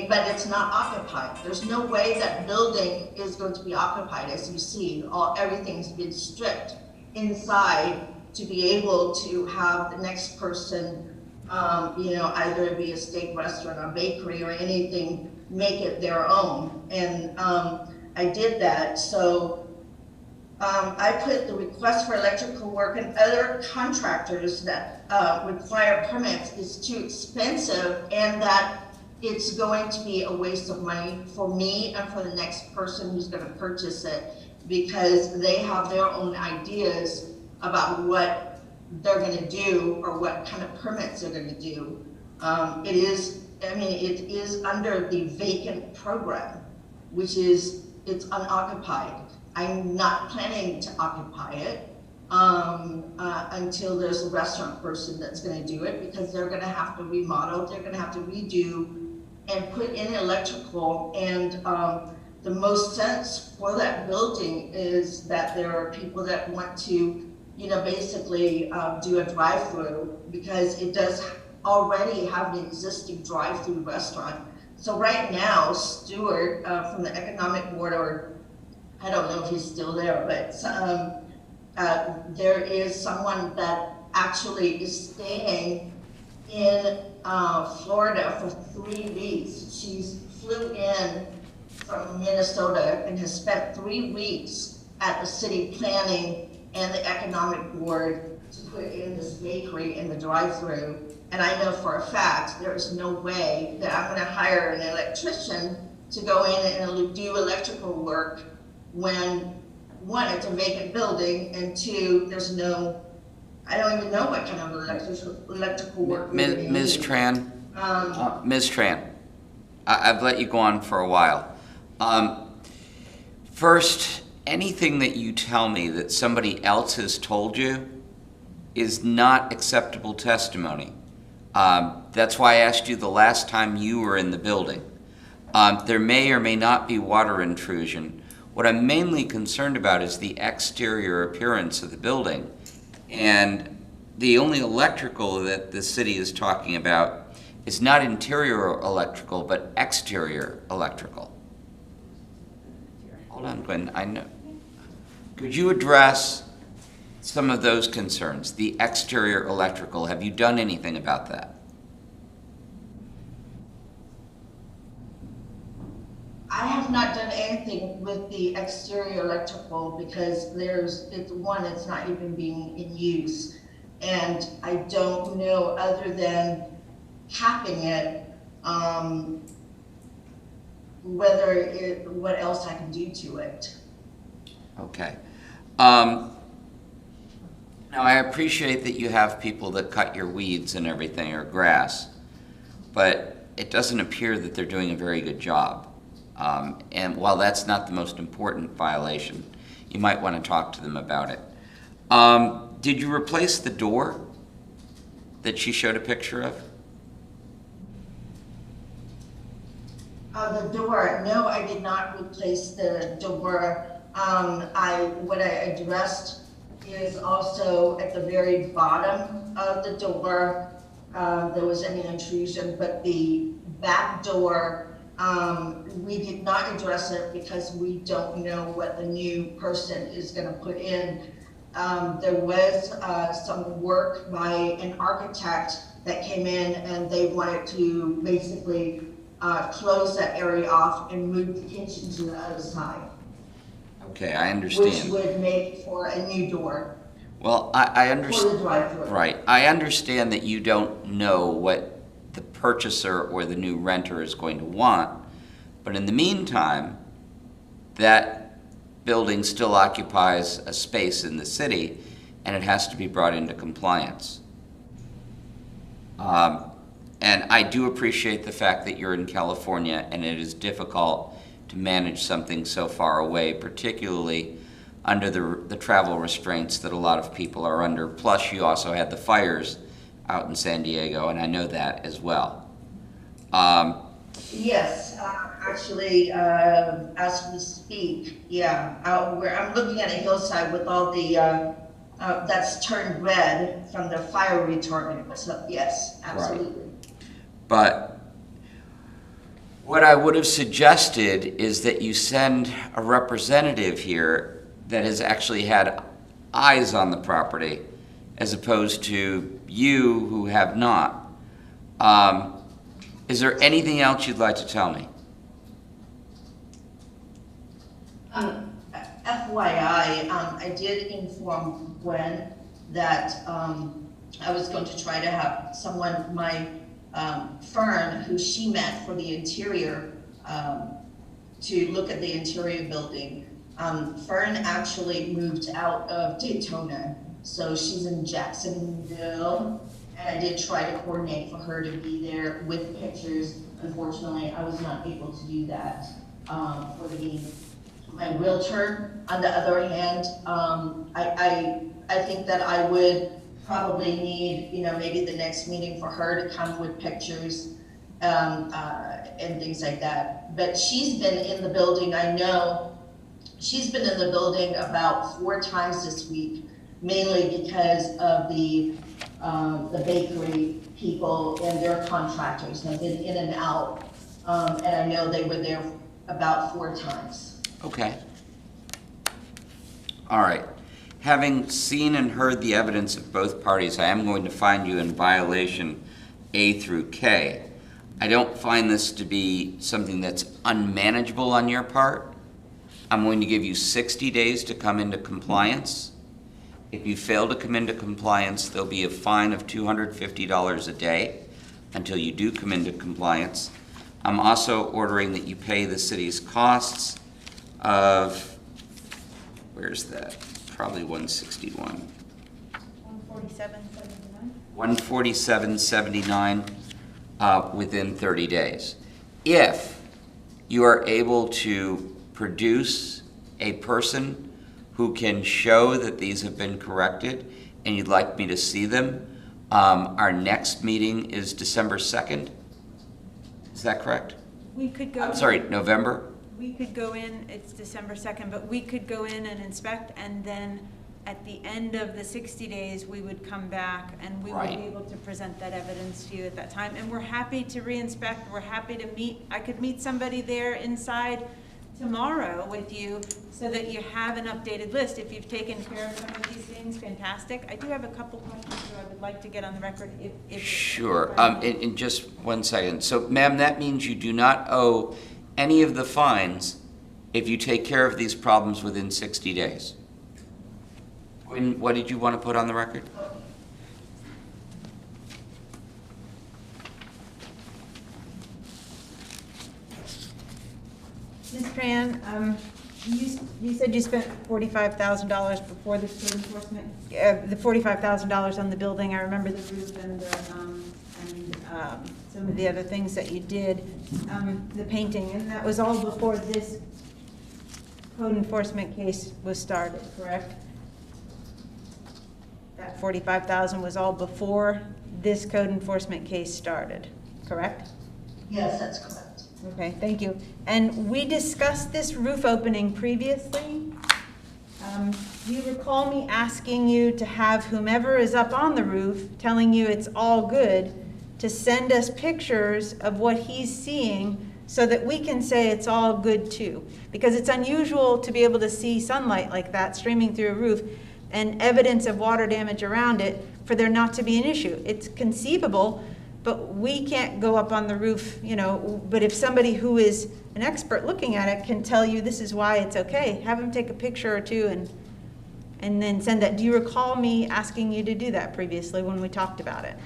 but it's not occupied. There's no way that building is going to be occupied. As you see, everything's been stripped inside to be able to have the next person, either it be a steak restaurant or bakery or anything, make it their own. And I did that. So I put the request for electrical work and other contractors that require permits is too expensive, and that it's going to be a waste of money for me and for the next person who's going to purchase it, because they have their own ideas about what they're going to do or what kind of permits they're going to do. It is under the vacant program, which is, it's unoccupied. I'm not planning to occupy it until there's a restaurant person that's going to do it, because they're going to have to remodel, they're going to have to redo and put in electrical. And the most sense for that building is that there are people that want to, basically do a drive-through, because it does already have an existing drive-through restaurant. So right now, Stuart from the Economic Board, or I don't know if he's still there, but there is someone that actually is staying in Florida for 3 weeks. She's flew in from Minnesota and has spent 3 weeks at the city planning and the Economic Board to put in this bakery in the drive-through. And I know for a fact there is no way that I'm going to hire an electrician to go in and do electrical work when, one, it's a vacant building, and two, there's no, I don't even know what kind of electrical work. Ms. Tran, Ms. Tran, I've let you go on for a while. First, anything that you tell me that somebody else has told you is not acceptable testimony. That's why I asked you the last time you were in the building. There may or may not be water intrusion. What I'm mainly concerned about is the exterior appearance of the building. And the only electrical that the city is talking about is not interior electrical, but exterior electrical. Hold on, Gwen, I know. Could you address some of those concerns, the exterior electrical? Have you done anything about that? I have not done anything with the exterior electrical, because it's not even being in use. And I don't know, other than capping it, what else I can do to it. Okay. Now, I appreciate that you have people that cut your weeds and everything, or grass, but it doesn't appear that they're doing a very good job. And while that's not the most important violation, you might want to talk to them about it. Did you replace the door that she showed a picture of? The door, no, I did not replace the door. What I addressed is also at the very bottom of the door, there was any intrusion, but the back door, we did not address it because we don't know what the new person is gonna put in. There was some work by an architect that came in, and they wanted to basically close that area off and move the kitchen to the other side, Okay, I which understand. would make for a new door Well, I for understand. the drive-through. Right. I understand that you don't know what the purchaser or the new renter is going to want, but in the meantime, that building still occupies a space in the city, and it has to be brought into compliance. And I do appreciate the fact that you're in California, and it is difficult to manage something so far away, particularly under the travel restraints that a lot of people are under. Plus, you also had the fires out in San Diego, and I know that as well. Yes, actually, as we speak, yeah, I'm looking at a hillside with all the, that's turned red from the fire retardant, so yes, absolutely. But what I would have suggested is that you send a representative here that has actually had eyes on the property, as opposed to you who have not. Is there anything else you'd like to tell me? FYI, I did inform Gwen that I was going to try to have someone, my Fern, who she met for the interior, to look at the interior building. Fern actually moved out of Daytona, so she's in Jacksonville, and I did try to coordinate for her to be there with pictures. Unfortunately, I was not able to do that for my realtor. On the other hand, I think that I would probably need, maybe the next meeting for her to come with pictures and things like that. But she's been in the building, I know, she's been in the building about 4 times this week, mainly because of the bakery people and their contractors. They've been in and out, and I know they were there about 4 times. Okay. All right. Having seen and heard the evidence of both parties, I am going to find you in violation A through K. I don't find this to be something that's unmanageable on your part. I'm going to give you 60 days to come into compliance. If you fail to come into compliance, there'll be a fine of $250 a day until you do come into compliance. I'm also ordering that you pay the city's costs of, where's that? Probably 161. 147.79 within 30 days. If you are able to produce a person who can show that these have been corrected and you'd like me to see them, our next meeting is December 2nd. Is that correct? We could go. I'm sorry, November? We could go in, it's December 2nd, but we could go in and inspect, and then at the end of the 60 days, we would come back and we would Right. be able to present that evidence to you at that time. And we're happy to re-inspect, we're happy to meet, I could meet somebody there inside tomorrow with you so that you have an updated list. If you've taken care of some of these things, fantastic. I do have a couple questions that I would like to get on the record if Sure. In just 1 second. So, ma'am, that means you do not owe any of the fines if you take care of these problems within 60 days. What did you want to put on the record? Ms. Tran, you said you spent $45,000 before this code enforcement, the $45,000 on the building. I remember the roof and some of the other things that you did, the painting, and that was all before this code enforcement case was started, correct? That $45,000 was all before this code enforcement case started, correct? Yes, that's correct. Okay, thank you. And we discussed this roof opening previously. Do you recall me asking you to have whomever is up on the roof telling you it's all good to send us pictures of what he's seeing so that we can say it's all good too? Because it's unusual to be able to see sunlight like that streaming through a roof and evidence of water damage around it for there not to be an issue. It's conceivable, but we can't go up on the roof, you know, but if somebody who is an expert looking at it can tell you this is why it's okay, have them take a picture or two and then send that. Do you recall me asking you to do that previously when we talked about it?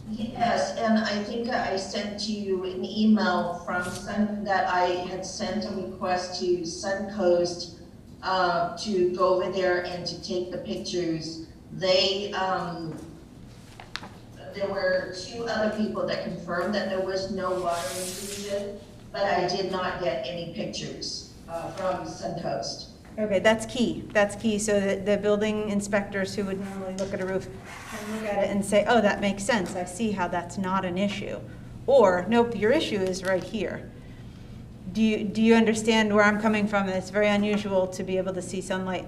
Yes, and I think I sent you an email from that I had sent a request to Suncoast to go over there and to take the pictures. They, there were 2 other people that confirmed that there was no water intrusion, but I did not get any pictures from Suncoast. Okay, that's key. That's key, so that the building inspectors who would normally look at a roof can look at it and say, oh, that makes sense. I see how that's not an issue. Or, nope, your issue is right here. Do you understand where I'm coming from? It's very unusual to be able to see sunlight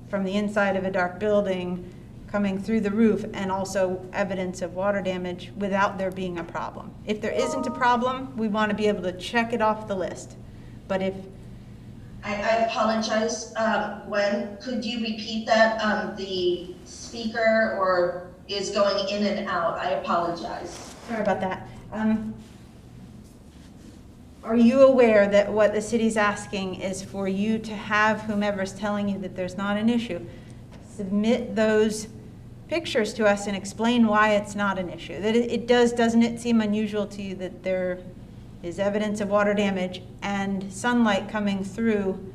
from the inside of a dark building coming through the roof and also evidence of water damage without there being a problem. If there isn't a problem, we want to be able to check it off the list. But if I apologize, Gwen, could you repeat that? The speaker or is going in and out. I apologize. Sorry about that. Are you aware that what the city's asking is for you to have whomever's telling you that there's not an issue, submit those pictures to us and explain why it's not an issue? That doesn't it seem unusual to you that there is evidence of water damage and sunlight coming through,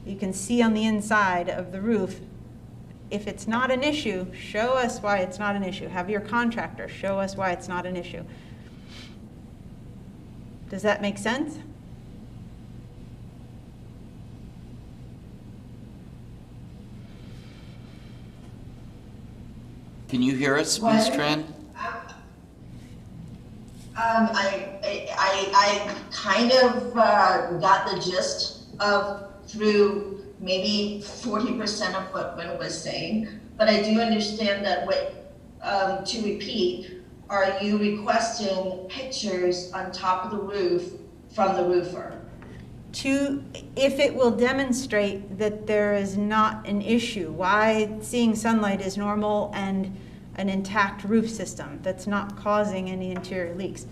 you can see on the inside of the roof? If it's not an issue, show us why it's not an issue. Have your contractor show us why it's not an issue. Does that make sense? Can you hear us, Ms. What? Tran? I kind of got the gist of through maybe 40% of what Gwen was saying, but I do understand that what, to repeat, are you requesting pictures on top of the roof from the roofer? If it will demonstrate that there is not an issue, why seeing sunlight is normal and an intact roof system that's not causing any interior leaks.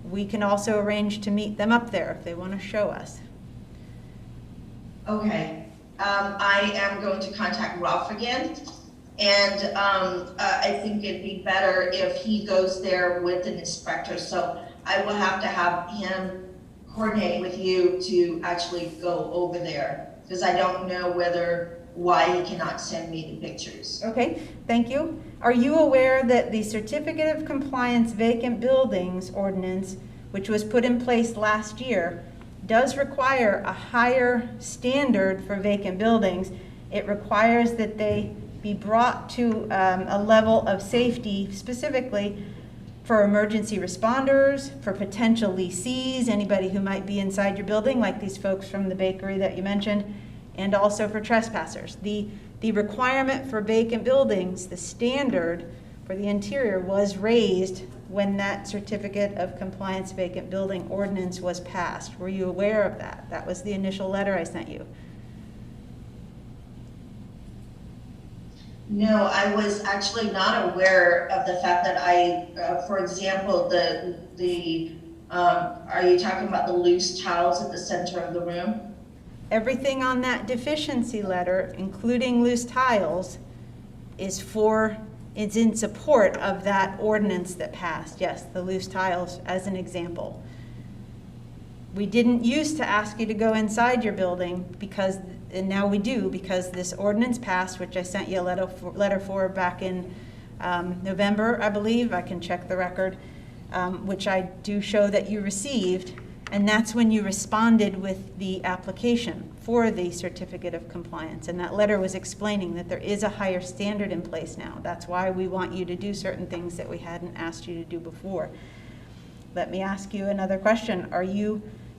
We can also arrange to meet them up there if they want to show us. Okay, I am going to contact Ralph again, and I think it'd be better if he goes there with an inspector, so I will have to have him coordinate with you to actually go over there, because I don't know why he cannot send me the pictures. Okay, thank you. Are you aware that the Certificate of Compliance Vacant Buildings Ordinance, which was put in place last year, does require a higher standard for vacant buildings? It requires that they be brought to a level of safety specifically for emergency responders, for potential lessees, anybody who might be inside your building, like these folks from the bakery that you mentioned, and also for trespassers. The requirement for vacant buildings, the standard for the interior, was raised when that Certificate of Compliance Vacant Building Ordinance was passed. Were you aware of that? That was the initial letter I sent you. No, I was actually not aware of the fact that for example, are you talking about the loose tiles at the center of the room? Everything on that deficiency letter, including loose tiles, it's in support of that ordinance that passed. Yes, the loose tiles as an example. We didn't used to ask you to go inside your building and now we do, because this ordinance passed, which I sent you a letter for back in November, I believe. I can check the record, which I do show that you received. And that's when you responded with the application for the Certificate of Compliance. And that letter was explaining that there is a higher standard in place now. That's why we want you to do certain things that we hadn't asked you to do before. let me ask you another question.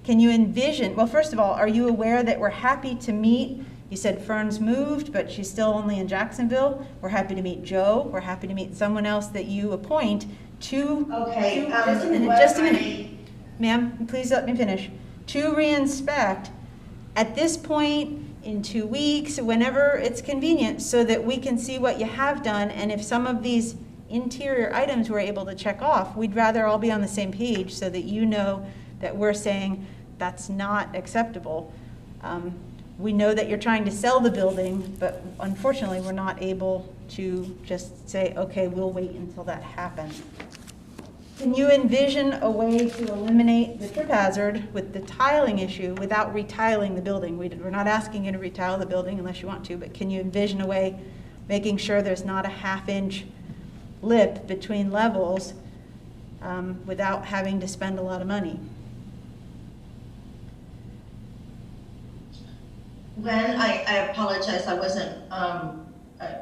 Can you envision, well, first of all, are you aware that we're happy to meet? You said Fern's moved, but she's still only in Jacksonville. We're happy to meet Joe. We're happy to meet someone else that you appoint to. Okay, Just a minute, what just a minute. Ma'am, please let me finish. To re-inspect at this point in 2 weeks, whenever it's convenient, so that we can see what you have done, and if some of these interior items we're able to check off, we'd rather all be on the same page so that you know that we're saying that's not acceptable. We know that you're trying to sell the building, but unfortunately, we're not able to just say, okay, we'll wait until that happens. Can you envision a way to eliminate the trip hazard with the tiling issue without retiling the building? We're not asking you to retile the building unless you want to, but can you envision a way making sure there's not a half-inch lip between levels without having to spend a lot of money? I apologize, I wasn't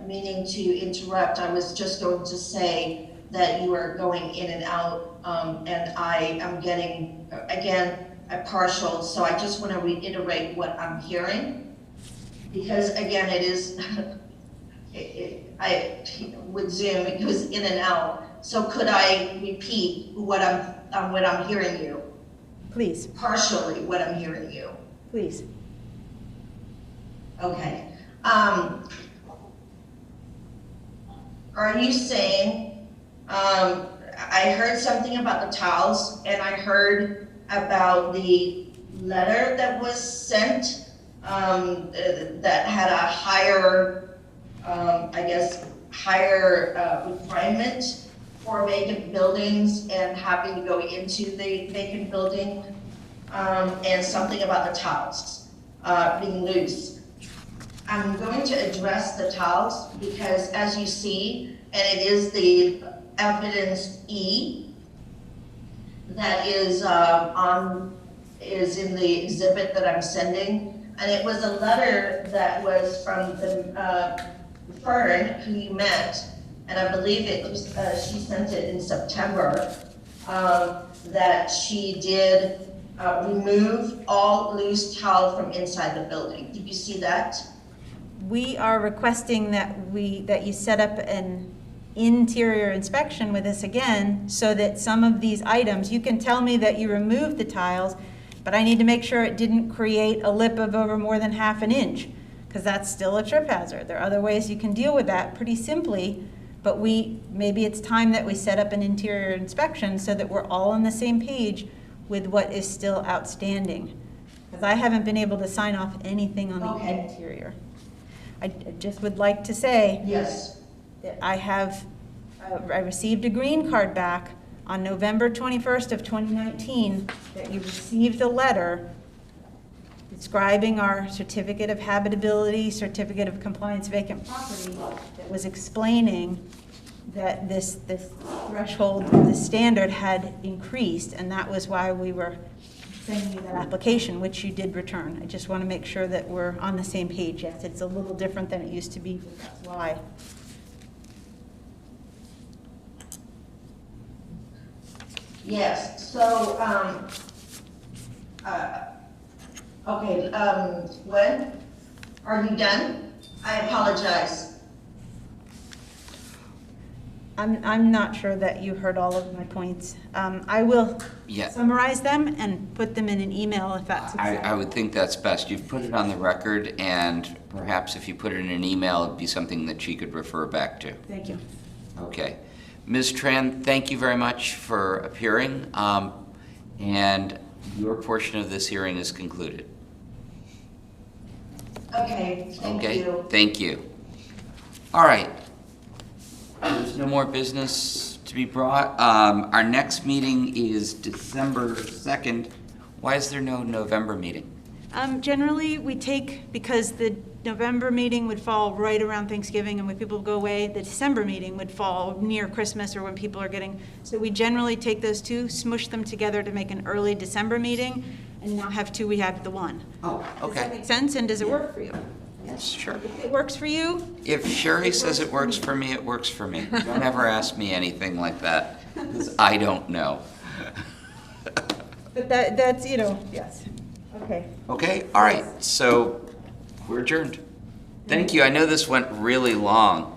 meaning to interrupt. I was just going to say that you are going in and out, and I am getting, again, a partial, so I just want to reiterate what I'm hearing. Because again, it is, with Zoom, it goes in and out. So could I repeat what I'm hearing you? Please. Partially what I'm hearing you. Please. Okay. Are you saying, I heard something about the towels, and I heard about the letter that was sent that had a higher, higher requirement for vacant buildings and having to go into the vacant building, and something about the towels being loose. I'm going to address the towels because, as you see, and it is the evidence E that is in the exhibit that I'm sending, and it was a letter that was from the Fern who you met, and I believe it was she sent it in September, that she did remove all loose towel from inside the building. Did you see that? We are requesting that you set up an interior inspection with us again, so that some of these items, you can tell me that you removed the tiles, but I need to make sure it didn't create a lip of over more than half an inch, because that's still a trip hazard. There are other ways you can deal with that pretty simply, but maybe it's time that we set up an interior inspection so that we're all on the same page with what is still outstanding. Because I haven't been able to sign off anything on the interior. I just would like to say yes, that I received a green card back on November 21st of 2019, that you received a letter describing our certificate of habitability, certificate of compliance vacant property, that was explaining that this threshold, the standard had increased, and that was why we were sending you that application, which you did return. I just want to make sure that we're on the same page. Yes, it's a little different than it used to be, but that's why. yes, so, okay, when are you done? I apologize. I'm not sure that you heard all of my points. I will summarize them and put them in an email if that's acceptable. I would think that's best. You've put it on the record, and perhaps if you put it in an email, it'd be something that she could refer back to. Thank you. Okay. Ms. Tran, thank you very much for appearing, and your portion of this hearing is concluded. Okay, thank you. Thank you. All right. There's no more business to be brought. Our next meeting is December 2nd. Why is there no November meeting? Generally, we take, because the November meeting would fall right around Thanksgiving, and when people go away, the December meeting would fall near Christmas or when people are getting, so we generally take those two, smush them together to make an early December meeting, and now have two, we have the one. Oh, okay. Does that make sense, and does it work for you? Yes, sure. If it works for you? If Sherry says it works for me, it works for me. Don't ever ask me anything like that, because I don't know. But that's, you know, yes. Okay. Okay, all right, so we're adjourned. Thank you, I know this went really long.